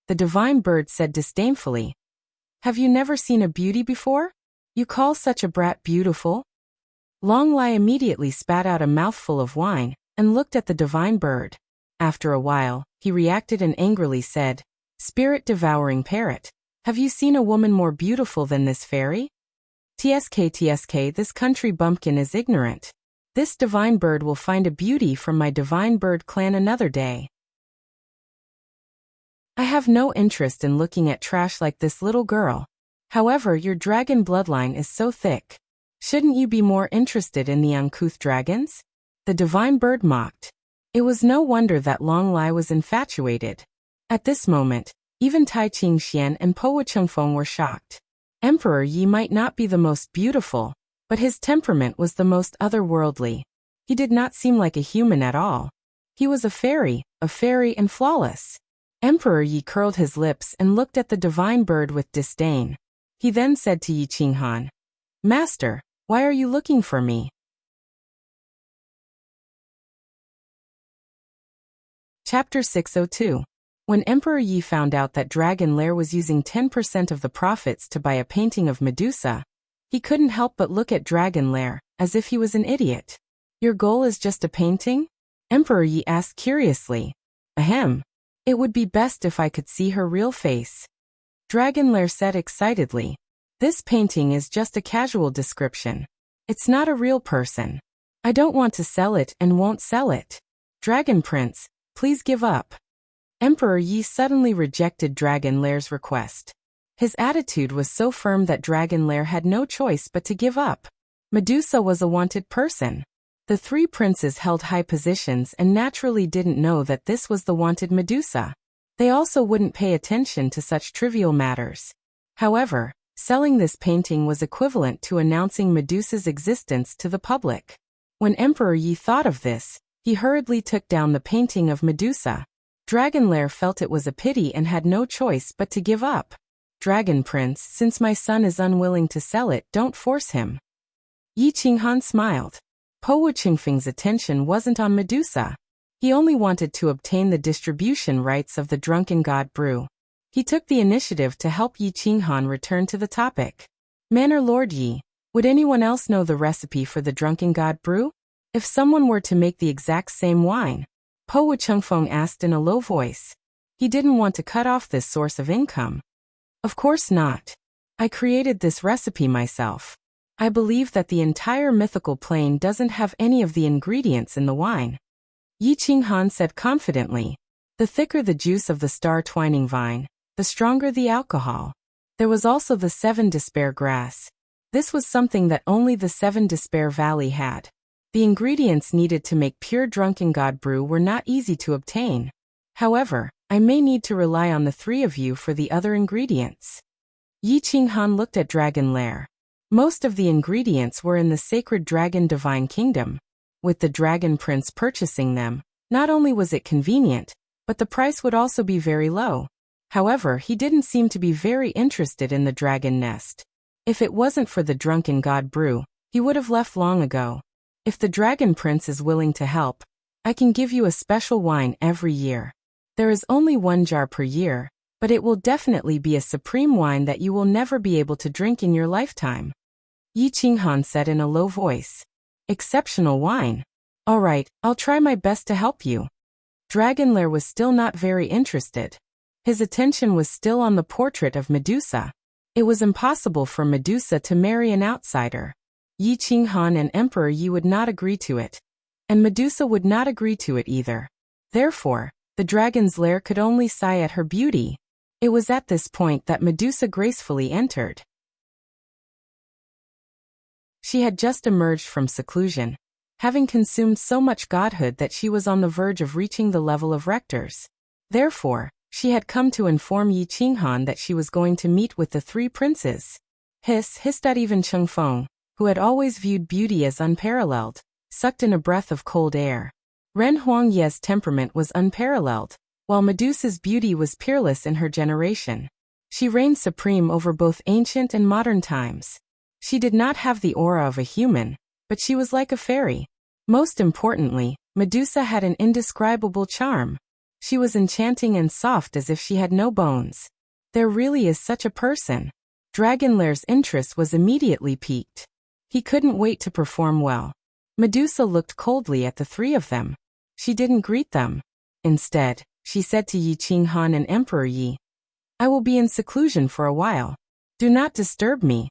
the divine bird said disdainfully, "Have you never seen a beauty before? You call such a brat beautiful?" Long Lai immediately spat out a mouthful of wine and looked at the divine bird. After a while, he reacted and angrily said, "Spirit-devouring parrot, have you seen a woman more beautiful than this fairy? TSK, this country bumpkin is ignorant. This divine bird will find a beauty from my divine bird clan another day. I have no interest in looking at trash like this little girl. However, your dragon bloodline is so thick. Shouldn't you be more interested in the uncouth dragons?" The divine bird mocked. It was no wonder that Long Lai was infatuated. At this moment, even Tai Ching Xian and Powa Chengfeng were shocked. Emperor Yi might not be the most beautiful, but his temperament was the most otherworldly. He did not seem like a human at all. He was a fairy and flawless. Emperor Yi curled his lips and looked at the divine bird with disdain. He then said to Yi Qinghan, "Master, why are you looking for me?" Chapter 602. When Emperor Yi found out that Dragon Lair was using 10% of the profits to buy a painting of Medusa, he couldn't help but look at Dragon Lair, as if he was an idiot. "Your goal is just a painting?" Emperor Yi asked curiously. "Ahem. It would be best if I could see her real face." Dragon Lair said excitedly. "This painting is just a casual description. It's not a real person. I don't want to sell it and won't sell it. Dragon Prince, please give up." Emperor Yi suddenly rejected Dragon Lair's request. His attitude was so firm that Dragon Lair had no choice but to give up. Medusa was a wanted person. The three princes held high positions and naturally didn't know that this was the wanted Medusa. They also wouldn't pay attention to such trivial matters. However, selling this painting was equivalent to announcing Medusa's existence to the public. When Emperor Yi thought of this, he hurriedly took down the painting of Medusa. Dragon Lair felt it was a pity and had no choice but to give up. "Dragon Prince, since my son is unwilling to sell it, don't force him." Yi Qinghan smiled. Po Wuqingfeng's attention wasn't on Medusa. He only wanted to obtain the distribution rights of the Drunken God brew. He took the initiative to help Yi Qinghan return to the topic. "Manor Lord Yi, would anyone else know the recipe for the Drunken God brew? If someone were to make the exact same wine?" Po Wuqingfeng asked in a low voice. He didn't want to cut off this source of income. "Of course not. I created this recipe myself. I believe that the entire mythical plane doesn't have any of the ingredients in the wine," Yi Qinghan said confidently. "The thicker the juice of the star twining vine, the stronger the alcohol. There was also the 7 Despair grass. This was something that only the 7 Despair Valley had. The ingredients needed to make pure Drunken God brew were not easy to obtain. However, I may need to rely on the three of you for the other ingredients." Yi Qinghan looked at Dragon Lair. Most of the ingredients were in the sacred dragon divine kingdom. With the Dragon Prince purchasing them, not only was it convenient, but the price would also be very low. However, he didn't seem to be very interested in the dragon nest. If it wasn't for the Drunken God brew, he would have left long ago. "If the Dragon Prince is willing to help, I can give you a special wine every year. There is only 1 jar per year, but it will definitely be a supreme wine that you will never be able to drink in your lifetime," Yi Qinghan said in a low voice. "Exceptional wine. All right, I'll try my best to help you." Dragon Lair was still not very interested. His attention was still on the portrait of Medusa. It was impossible for Medusa to marry an outsider. Yi Qinghan and Emperor Yi would not agree to it. And Medusa would not agree to it either. Therefore, the dragon's lair could only sigh at her beauty. It was at this point that Medusa gracefully entered. She had just emerged from seclusion, having consumed so much godhood that she was on the verge of reaching the level of rectors. Therefore, she had come to inform Yi Qinghan that she was going to meet with the three princes. Hissed at even Chengfeng, who had always viewed beauty as unparalleled, sucked in a breath of cold air. Ren Huangye's temperament was unparalleled, while Medusa's beauty was peerless in her generation. She reigned supreme over both ancient and modern times. She did not have the aura of a human, but she was like a fairy. Most importantly, Medusa had an indescribable charm. She was enchanting and soft as if she had no bones. There really is such a person. Dragon Lair's interest was immediately piqued. He couldn't wait to perform well. Medusa looked coldly at the three of them. She didn't greet them. Instead, she said to Yi Qinghan and Emperor Yi, "I will be in seclusion for a while. Do not disturb me."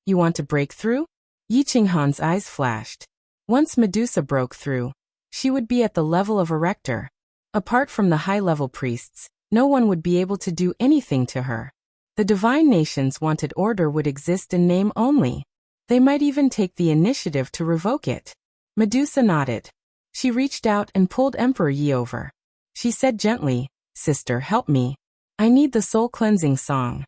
"You want to break through?" Yi Qinghan's eyes flashed. Once Medusa broke through, she would be at the level of a rector. Apart from the high-level priests, no one would be able to do anything to her. The divine nations wanted order would exist in name only. They might even take the initiative to revoke it. Medusa nodded. She reached out and pulled Emperor Yi over. She said gently, "Sister, help me. I need the soul-cleansing song."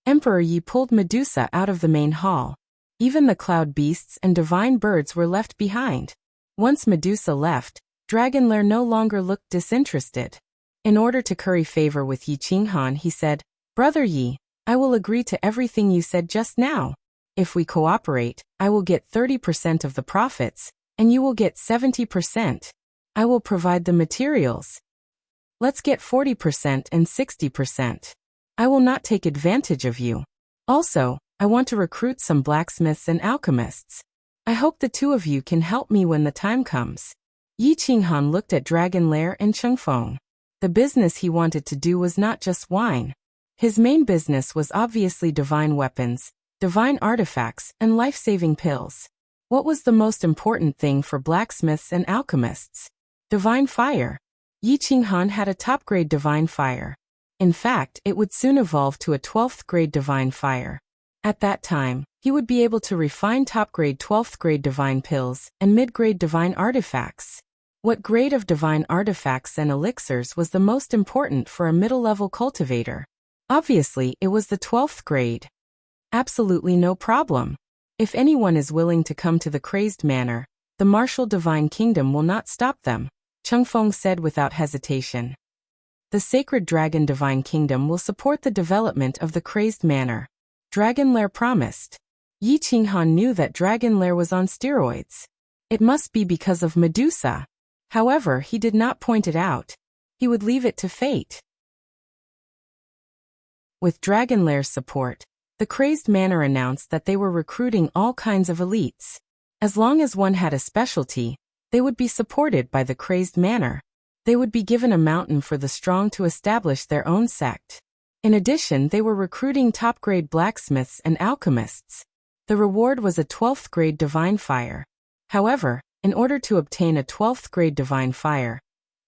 Emperor Yi pulled Medusa out of the main hall. Even the cloud beasts and divine birds were left behind. Once Medusa left, Dragon Lair no longer looked disinterested. In order to curry favor with Yi Qinghan, he said, "Brother Yi, I will agree to everything you said just now. If we cooperate, I will get 30% of the profits, and you will get 70%. I will provide the materials. Let's get 40% and 60%. I will not take advantage of you. Also, I want to recruit some blacksmiths and alchemists. I hope the two of you can help me when the time comes." Yi Qinghan looked at Dragon Lair and Chengfeng. The business he wanted to do was not just wine. His main business was obviously divine weapons, divine artifacts, and life-saving pills. What was the most important thing for blacksmiths and alchemists? Divine fire. Yi Qinghan had a top-grade divine fire. In fact, it would soon evolve to a 12th-grade divine fire. At that time, he would be able to refine top-grade 12th-grade divine pills and mid-grade divine artifacts. What grade of divine artifacts and elixirs was the most important for a middle-level cultivator? Obviously, it was the 12th grade. Absolutely no problem. If anyone is willing to come to the Crazed Manor, the martial divine kingdom will not stop them, Chengfeng said without hesitation. The sacred dragon divine kingdom will support the development of the Crazed Manor, Dragon Lair promised. Yi Qinghan knew that Dragon Lair was on steroids. It must be because of Medusa. However, he did not point it out. He would leave it to fate. With Dragon Lair's support, the Crazed Manor announced that they were recruiting all kinds of elites. As long as one had a specialty, they would be supported by the Crazed Manor. They would be given a mountain for the strong to establish their own sect. In addition, they were recruiting top-grade blacksmiths and alchemists. The reward was a 12th-grade divine fire. However, in order to obtain a 12th-grade divine fire,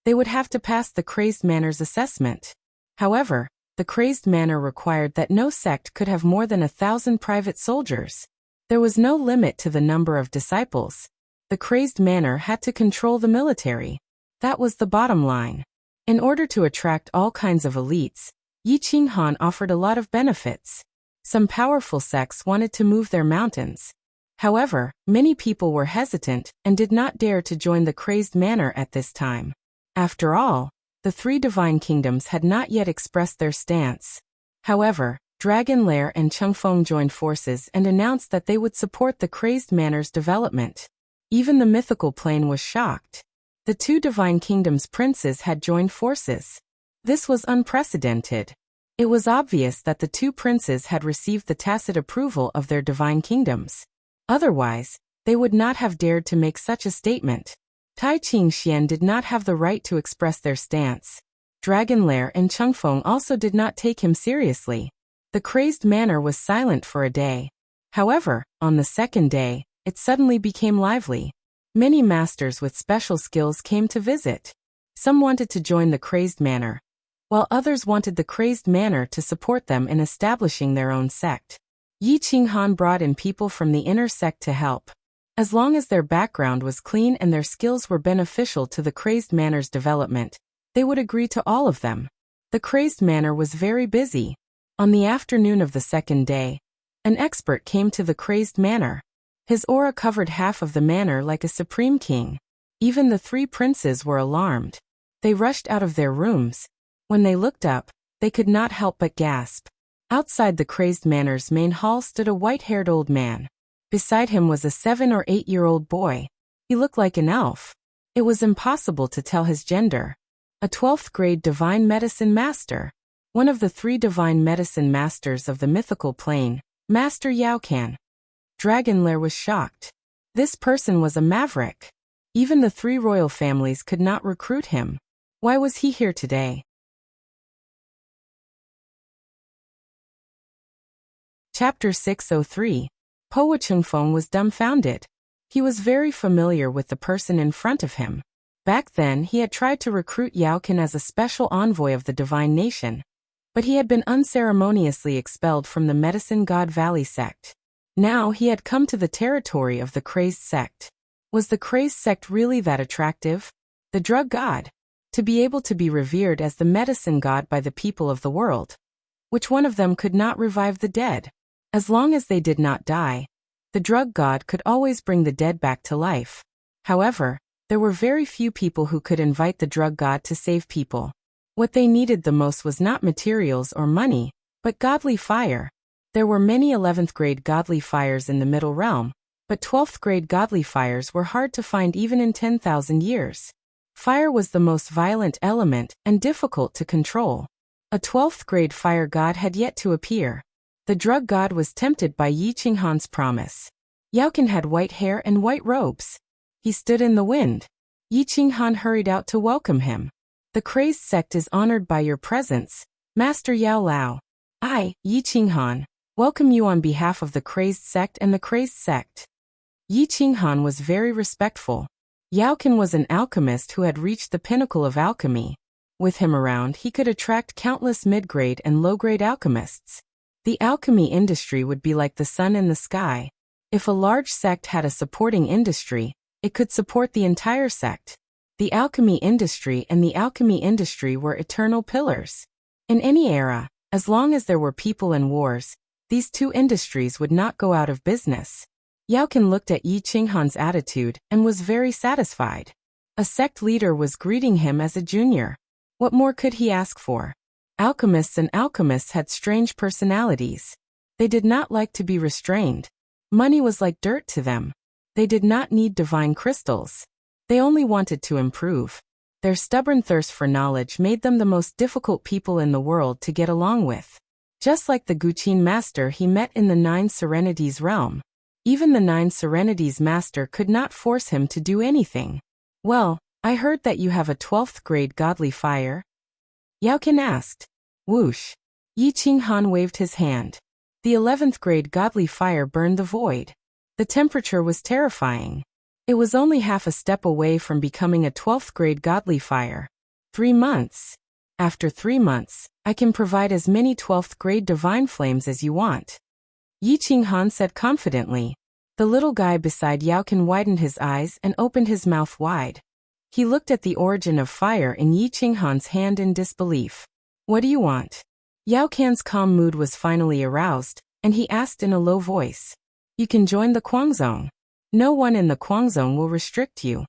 they would have to pass the Crazed Manor's assessment. However, the Crazed Manor required that no sect could have more than 1,000 private soldiers. There was no limit to the number of disciples. The Crazed Manor had to control the military. That was the bottom line. In order to attract all kinds of elites, Yi Qinghan offered a lot of benefits. Some powerful sects wanted to move their mountains. However, many people were hesitant and did not dare to join the Crazed Manor at this time. After all, the three divine kingdoms had not yet expressed their stance. However, Dragon Lair and Chengfeng joined forces and announced that they would support the Crazed Manor's development. Even the mythical plane was shocked. The two divine kingdoms' princes had joined forces. This was unprecedented. It was obvious that the two princes had received the tacit approval of their divine kingdoms. Otherwise, they would not have dared to make such a statement. Tai Qingxian did not have the right to express their stance. Dragon Lair and Chengfeng also did not take him seriously. The Crazed Manor was silent for a day. However, on the second day, it suddenly became lively. Many masters with special skills came to visit. Some wanted to join the Crazed Manor, while others wanted the Crazed Manor to support them in establishing their own sect. Yi Qinghan brought in people from the inner sect to help. As long as their background was clean and their skills were beneficial to the Crazed Manor's development, they would agree to all of them. The Crazed Manor was very busy. On the afternoon of the second day, an expert came to the Crazed Manor. His aura covered half of the manor like a supreme king. Even the three princes were alarmed. They rushed out of their rooms. When they looked up, they could not help but gasp. Outside the Crazed Manor's main hall stood a white-haired old man. Beside him was a 7- or 8-year-old boy. He looked like an elf. It was impossible to tell his gender. A 12th-grade divine medicine master. One of the three divine medicine masters of the mythical plane, Master Yaocan. Dragon Lair was shocked. This person was a maverick. Even the three royal families could not recruit him. Why was he here today? Chapter 603. Po Chengfeng was dumbfounded. He was very familiar with the person in front of him. Back then, he had tried to recruit Yaocan as a special envoy of the divine nation, but he had been unceremoniously expelled from the Medicine God Valley sect. Now he had come to the territory of the Crazed sect. Was the Crazed sect really that attractive? The drug god? To be able to be revered as the medicine god by the people of the world. Which one of them could not revive the dead? As long as they did not die, the drug god could always bring the dead back to life. However, there were very few people who could invite the drug god to save people. What they needed the most was not materials or money, but godly fire. There were many 11th grade godly fires in the Middle Realm, but 12th grade godly fires were hard to find even in 10,000 years. Fire was the most violent element and difficult to control. A 12th grade fire god had yet to appear. The drug god was tempted by Yi Qinghan's promise. Yao Can had white hair and white robes. He stood in the wind. Yi Qinghan hurried out to welcome him. The crazed sect is honored by your presence, Master Yao Lao. I, Yi Qinghan, welcome you on behalf of the crazed sect and the crazed sect. Yi Qinghan was very respectful. Yao Can was an alchemist who had reached the pinnacle of alchemy. With him around, he could attract countless mid-grade and low-grade alchemists. The alchemy industry would be like the sun in the sky. If a large sect had a supporting industry, it could support the entire sect. The alchemy industry and the alchemy industry were eternal pillars. In any era, as long as there were people and wars, these two industries would not go out of business. Yao Can looked at Yi Qinghan's attitude and was very satisfied. A sect leader was greeting him as a junior. What more could he ask for? Alchemists and alchemists had strange personalities. They did not like to be restrained. Money was like dirt to them. They did not need divine crystals. They only wanted to improve. Their stubborn thirst for knowledge made them the most difficult people in the world to get along with. Just like the Guqin master he met in the Nine Serenities realm. Even the Nine Serenities master could not force him to do anything. Well, I heard that you have a 12th grade godly fire. Yao Can asked. Whoosh. Yi Qinghan waved his hand. The 11th grade godly fire burned the void. The temperature was terrifying. It was only half a step away from becoming a 12th grade godly fire. 3 months. After 3 months, I can provide as many 12th grade divine flames as you want. Yi Qinghan said confidently. The little guy beside Yao Can widened his eyes and opened his mouth wide. He looked at the origin of fire in Yi Qinghan's hand in disbelief. What do you want? Yao Can's calm mood was finally aroused, and he asked in a low voice. You can join the Kuang Zone. No one in the Kuang Zone will restrict you.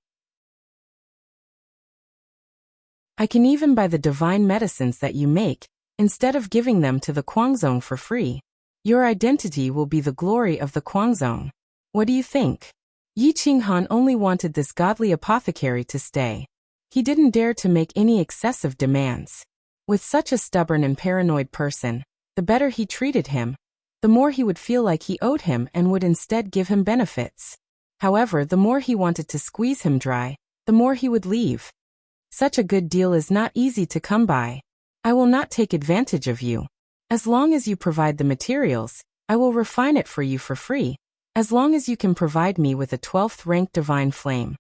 I can even buy the divine medicines that you make, instead of giving them to the Kuang Zone for free. Your identity will be the glory of the Kuang Zone. What do you think? Yi Qinghan only wanted this godly apothecary to stay. He didn't dare to make any excessive demands. With such a stubborn and paranoid person, the better he treated him, the more he would feel like he owed him and would instead give him benefits. However, the more he wanted to squeeze him dry, the more he would leave. Such a good deal is not easy to come by. I will not take advantage of you. As long as you provide the materials, I will refine it for you for free. As long as you can provide me with a 12th rank divine flame.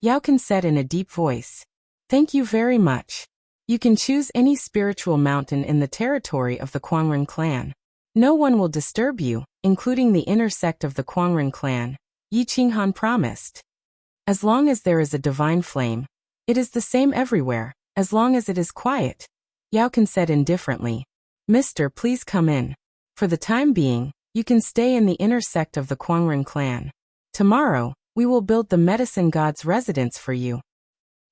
Yao Can said in a deep voice. Thank you very much. You can choose any spiritual mountain in the territory of the Kuangren clan. No one will disturb you, including the inner sect of the Kuangren clan, Yi Qinghan promised. As long as there is a divine flame, it is the same everywhere, as long as it is quiet. Yao Can said indifferently. Mister, please come in. For the time being, you can stay in the inner sect of the Kuangren clan. Tomorrow, we will build the medicine god's residence for you.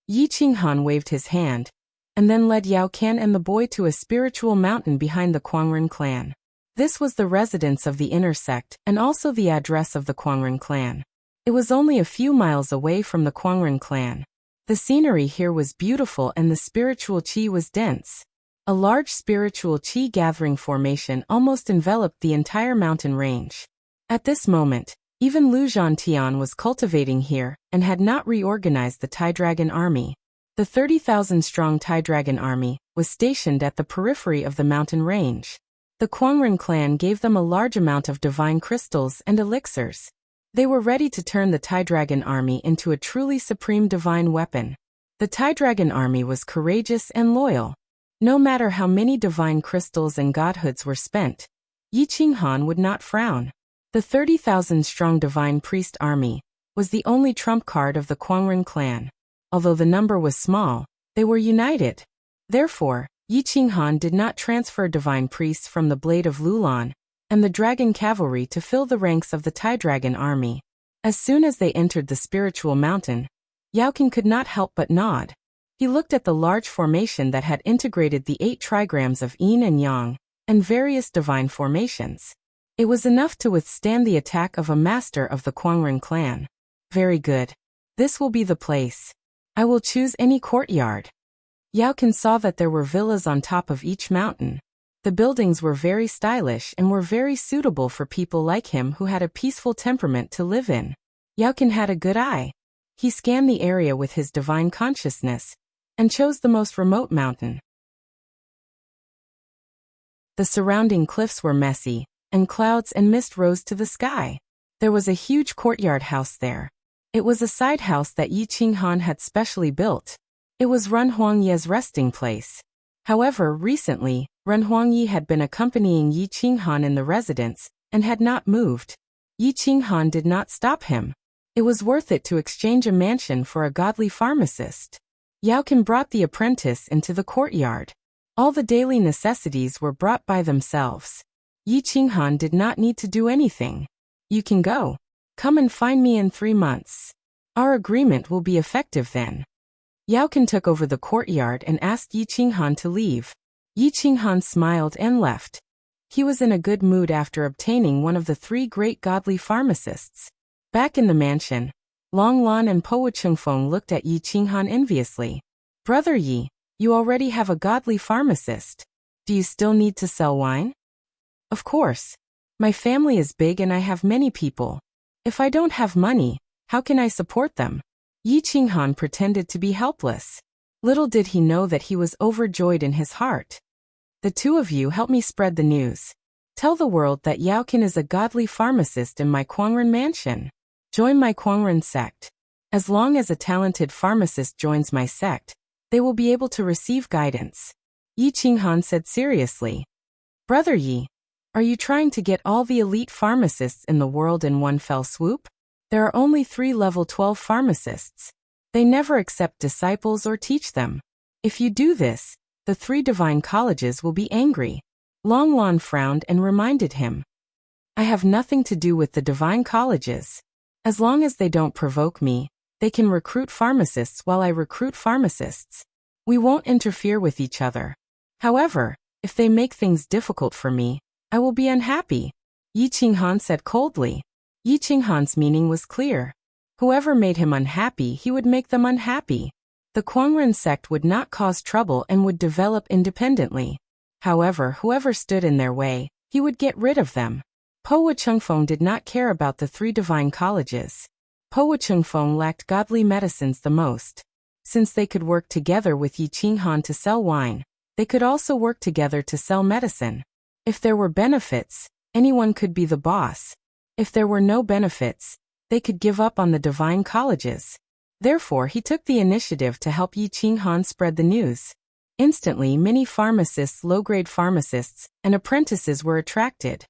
Yi Qinghan waved his hand, and then led Yao Can and the boy to a spiritual mountain behind the Kuangren clan. This was the residence of the inner sect and also the address of the Kuangren clan. It was only a few miles away from the Kuangren clan. The scenery here was beautiful and the spiritual qi was dense. A large spiritual qi gathering formation almost enveloped the entire mountain range. At this moment, even Lu Zhantian was cultivating here and had not reorganized the Tai Dragon army. The 30,000-strong Tai Dragon army was stationed at the periphery of the mountain range. The Kuangren clan gave them a large amount of divine crystals and elixirs. They were ready to turn the Tai Dragon army into a truly supreme divine weapon. The Tai Dragon army was courageous and loyal. No matter how many divine crystals and godhoods were spent, Yi Qinghan would not frown. The 30,000-strong divine priest army was the only trump card of the Kuangren clan. Although the number was small, they were united. Therefore, Yi Qinghan did not transfer divine priests from the Blade of Lulan and the dragon cavalry to fill the ranks of the Tai Dragon army. As soon as they entered the spiritual mountain, Yaoqin could not help but nod. He looked at the large formation that had integrated the 8 trigrams of yin and yang and various divine formations. It was enough to withstand the attack of a master of the Quangren clan. Very good. This will be the place. I will choose any courtyard. Yaoqin saw that there were villas on top of each mountain. The buildings were very stylish and were very suitable for people like him who had a peaceful temperament to live in. Yaoqin had a good eye. He scanned the area with his divine consciousness and chose the most remote mountain. The surrounding cliffs were messy, and clouds and mist rose to the sky. There was a huge courtyard house there. It was a side house that Yi Qinghan had specially built. It was Ren Huangye's resting place. However, recently, Ren Huangye had been accompanying Yi Qinghan in the residence and had not moved. Yi Qinghan did not stop him. It was worth it to exchange a mansion for a godly pharmacist. Yaoqin brought the apprentice into the courtyard. All the daily necessities were brought by themselves. Yi Qinghan did not need to do anything. You can go. Come and find me in 3 months. Our agreement will be effective then. Yaoqin took over the courtyard and asked Yi Qinghan to leave. Yi Qinghan smiled and left. He was in a good mood after obtaining one of the 3 great godly pharmacists. Back in the mansion, Long Lan and Po Chengfeng looked at Yi Qinghan enviously. Brother Yi, you already have a godly pharmacist. Do you still need to sell wine? Of course. My family is big and I have many people. If I don't have money, how can I support them? Yi Qinghan pretended to be helpless. Little did he know that he was overjoyed in his heart. The 2 of you help me spread the news. Tell the world that Yaoqin is a godly pharmacist in my Quangren mansion. Join my Quangren sect. As long as a talented pharmacist joins my sect, they will be able to receive guidance. Yi Qinghan said seriously. Brother Yi, are you trying to get all the elite pharmacists in the world in one fell swoop? There are only 3 level 12 pharmacists. They never accept disciples or teach them. If you do this, the 3 divine colleges will be angry. Long Lan frowned and reminded him. I have nothing to do with the divine colleges. As long as they don't provoke me, they can recruit pharmacists while I recruit pharmacists. We won't interfere with each other. However, if they make things difficult for me, I will be unhappy, Yi Qinghan said coldly. Yi Qinghan's meaning was clear. Whoever made him unhappy, he would make them unhappy. The Quangren sect would not cause trouble and would develop independently. However, whoever stood in their way, he would get rid of them. Po Chengfeng did not care about the 3 divine colleges. Po Chengfeng lacked godly medicines the most. Since they could work together with Yi Qinghan to sell wine, they could also work together to sell medicine. If there were benefits, anyone could be the boss. If there were no benefits, they could give up on the divine colleges. Therefore, he took the initiative to help Yi Qinghan spread the news. Instantly, many pharmacists, low-grade pharmacists, and apprentices were attracted.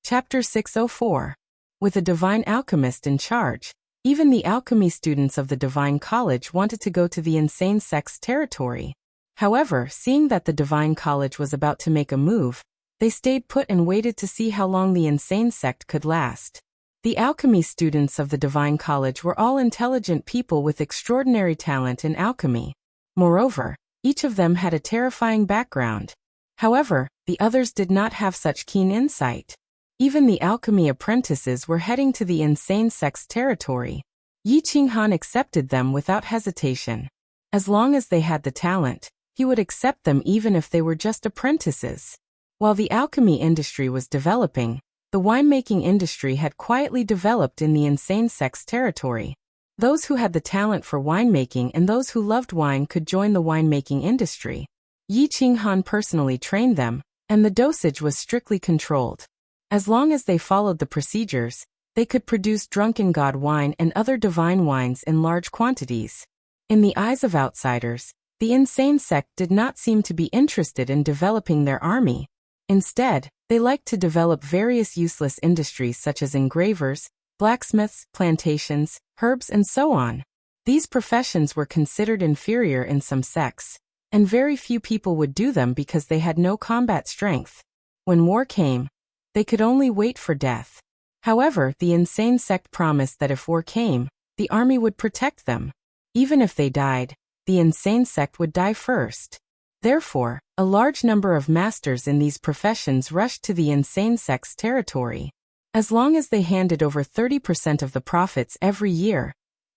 Chapter 604. With a divine alchemist in charge, even the alchemy students of the divine college wanted to go to the insane sect's territory. However, seeing that the divine college was about to make a move, they stayed put and waited to see how long the insane sect could last. The alchemy students of the divine college were all intelligent people with extraordinary talent in alchemy. Moreover, each of them had a terrifying background. However, the others did not have such keen insight. Even the alchemy apprentices were heading to the insane sect's territory. Yi Qinghan accepted them without hesitation. As long as they had the talent, he would accept them even if they were just apprentices. While the alchemy industry was developing, the winemaking industry had quietly developed in the insane sect's territory. Those who had the talent for winemaking and those who loved wine could join the winemaking industry. Yi Qinghan personally trained them, and the dosage was strictly controlled. As long as they followed the procedures, they could produce drunken god wine and other divine wines in large quantities. In the eyes of outsiders, the insane sect did not seem to be interested in developing their army. Instead, they liked to develop various useless industries such as engravers, blacksmiths, plantations, herbs, and so on. These professions were considered inferior in some sects, and very few people would do them because they had no combat strength. When war came, they could only wait for death. However, the insane sect promised that if war came, the army would protect them. Even if they died, the insane sect would die first. Therefore, a large number of masters in these professions rushed to the insane sect's territory. As long as they handed over 30% of the profits every year,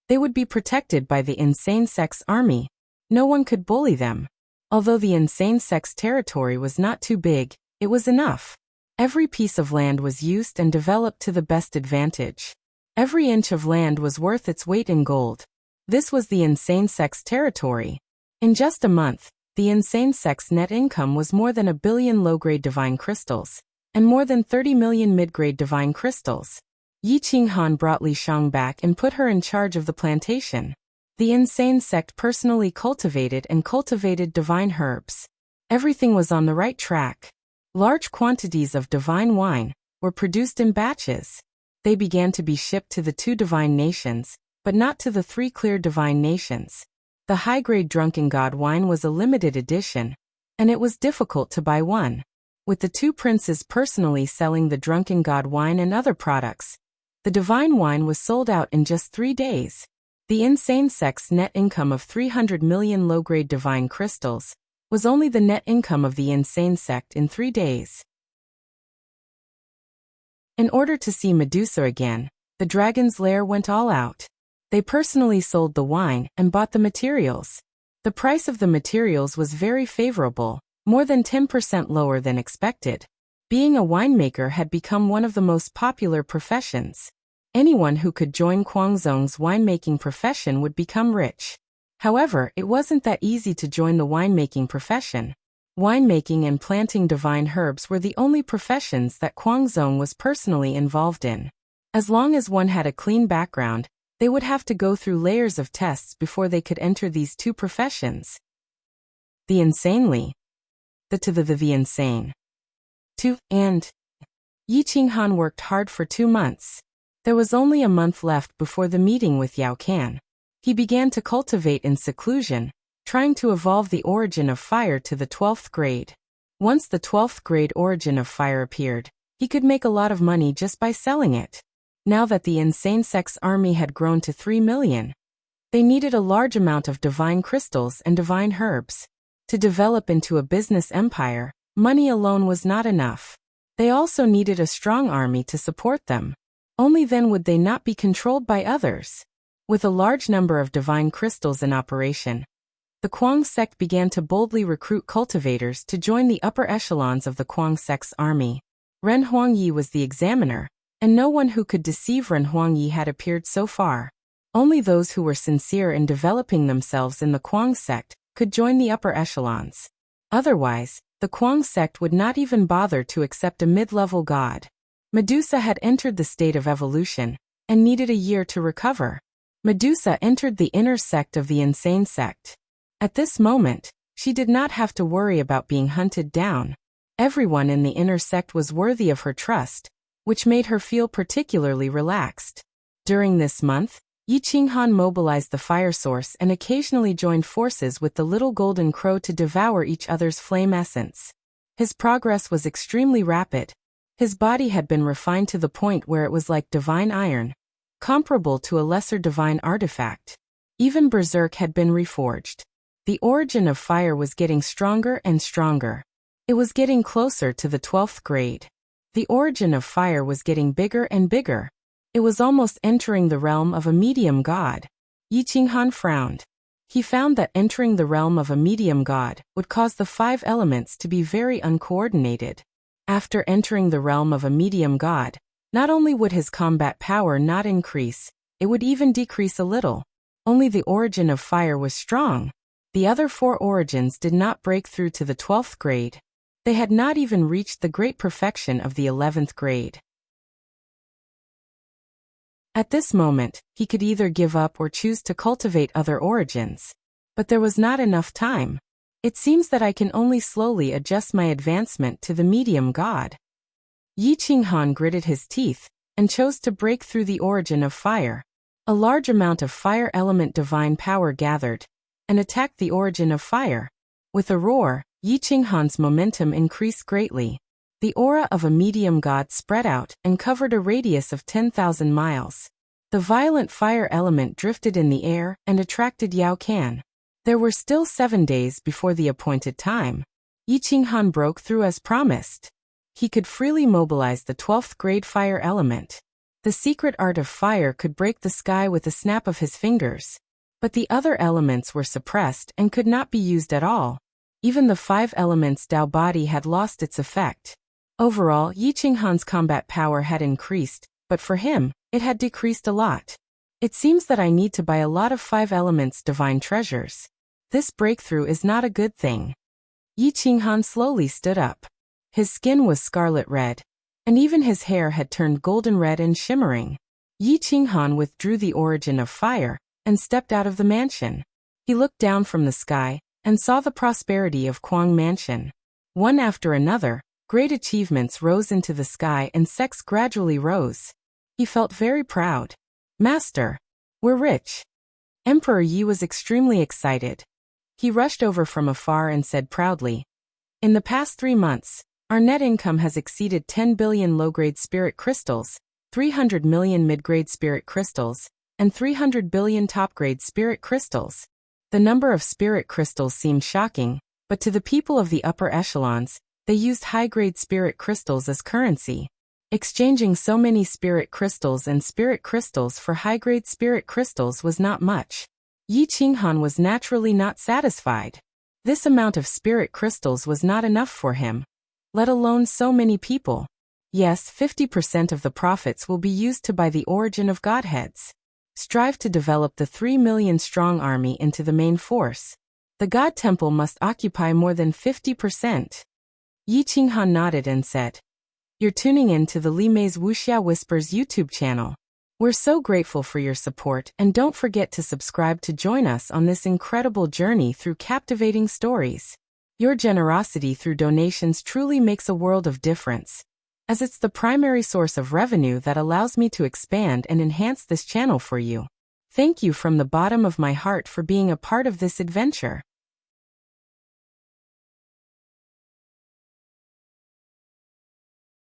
they would be protected by the insane sect's army. No one could bully them. Although the insane sect's territory was not too big, it was enough. Every piece of land was used and developed to the best advantage. Every inch of land was worth its weight in gold. This was the insane sect's territory. In just a month, the insane sect's net income was more than 1 billion low-grade divine crystals, and more than 30 million mid-grade divine crystals. Yi Qinghan brought Li Shang back and put her in charge of the plantation. The insane sect personally cultivated divine herbs. Everything was on the right track. Large quantities of divine wine were produced in batches. They began to be shipped to the 2 divine nations, but not to the 3 clear divine nations. The high-grade drunken god wine was a limited edition, and it was difficult to buy one. With the 2 princes personally selling the drunken god wine and other products, the divine wine was sold out in just 3 days. The insane sect's net income of 300 million low-grade divine crystals was only the net income of the insane sect in 3 days. In order to see Medusa again, the dragon's lair went all out. They personally sold the wine and bought the materials. The price of the materials was very favorable, more than 10% lower than expected. Being a winemaker had become one of the most popular professions. Anyone who could join Guangzhong's winemaking profession would become rich. However, it wasn't that easy to join the winemaking profession. Winemaking and planting divine herbs were the only professions that Guangzhong was personally involved in. As long as one had a clean background, they would have to go through layers of tests before they could enter these 2 professions. The insane. And Yi Qinghan worked hard for 2 months. There was only a month left before the meeting with Yao Can. He began to cultivate in seclusion, trying to evolve the origin of fire to the 12th grade. Once the 12th grade origin of fire appeared, he could make a lot of money just by selling it. Now that the insane sect's army had grown to 3 million, they needed a large amount of divine crystals and divine herbs. To develop into a business empire, money alone was not enough. They also needed a strong army to support them. Only then would they not be controlled by others. With a large number of divine crystals in operation, the Kuang sect began to boldly recruit cultivators to join the upper echelons of the Kuang sect's army. Ren Huangyi was the examiner, and no one who could deceive Ren Huangyi had appeared so far. Only those who were sincere in developing themselves in the Kuang sect could join the upper echelons. Otherwise, the Kuang sect would not even bother to accept a mid-level god. Medusa had entered the state of evolution, and needed a year to recover. Medusa entered the inner sect of the insane sect. At this moment, she did not have to worry about being hunted down. Everyone in the inner sect was worthy of her trust, which made her feel particularly relaxed. During this month, Yi Qinghan mobilized the fire source and occasionally joined forces with the little golden crow to devour each other's flame essence. His progress was extremely rapid. His body had been refined to the point where it was like divine iron, comparable to a lesser divine artifact. Even Berserk had been reforged. The origin of fire was getting stronger and stronger. It was getting closer to the 12th grade. The origin of fire was getting bigger and bigger. It was almost entering the realm of a medium god. Yi Qinghan frowned. He found that entering the realm of a medium god would cause the 5 elements to be very uncoordinated. After entering the realm of a medium god, not only would his combat power not increase, it would even decrease a little. Only the origin of fire was strong. The other 4 origins did not break through to the 12th grade. They had not even reached the great perfection of the 11th grade. At this moment, he could either give up or choose to cultivate other origins. But there was not enough time. It seems that I can only slowly adjust my advancement to the medium god. Yi Qinghan gritted his teeth. and chose to break through the origin of fire. A large amount of fire element divine power gathered and attacked the origin of fire. With a roar, Yi Qinghan's momentum increased greatly. The aura of a medium god spread out and covered a radius of 10,000 miles. The violent fire element drifted in the air and attracted Yao Can. There were still 7 days before the appointed time. Yi Qinghan broke through as promised. He could freely mobilize the 12th grade fire element. The secret art of fire could break the sky with a snap of his fingers. But the other elements were suppressed and could not be used at all. Even the 5 elements Dao body had lost its effect. Overall, Yi Qinghan's combat power had increased, but for him, it had decreased a lot. It seems that I need to buy a lot of 5 elements divine treasures. This breakthrough is not a good thing. Yi Qinghan slowly stood up. His skin was scarlet red, and even his hair had turned golden red and shimmering. Yi Qinghan withdrew the origin of fire and stepped out of the mansion. He looked down from the sky and saw the prosperity of Kuang Mansion. One after another, great achievements rose into the sky and sex gradually rose. He felt very proud. Master, we're rich. Emperor Yi was extremely excited. He rushed over from afar and said proudly, "In the past 3 months, our net income has exceeded 10 billion low-grade spirit crystals, 300 million mid-grade spirit crystals, and 300 billion top-grade spirit crystals." The number of spirit crystals seemed shocking, but to the people of the upper echelons, they used high-grade spirit crystals as currency. Exchanging so many spirit crystals and spirit crystals for high-grade spirit crystals was not much. Yi Qinghan was naturally not satisfied. This amount of spirit crystals was not enough for him, let alone so many people. Yes, 50% of the profits will be used to buy the origin of godheads. Strive to develop the 3 million strong army into the main force. The God Temple must occupy more than 50%. Yi Qinghan nodded and said, "You're tuning in to the Li Mei's Wuxia Whispers YouTube channel. We're so grateful for your support, and don't forget to subscribe to join us on this incredible journey through captivating stories. Your generosity through donations truly makes a world of difference, as it's the primary source of revenue that allows me to expand and enhance this channel for you. Thank you from the bottom of my heart for being a part of this adventure."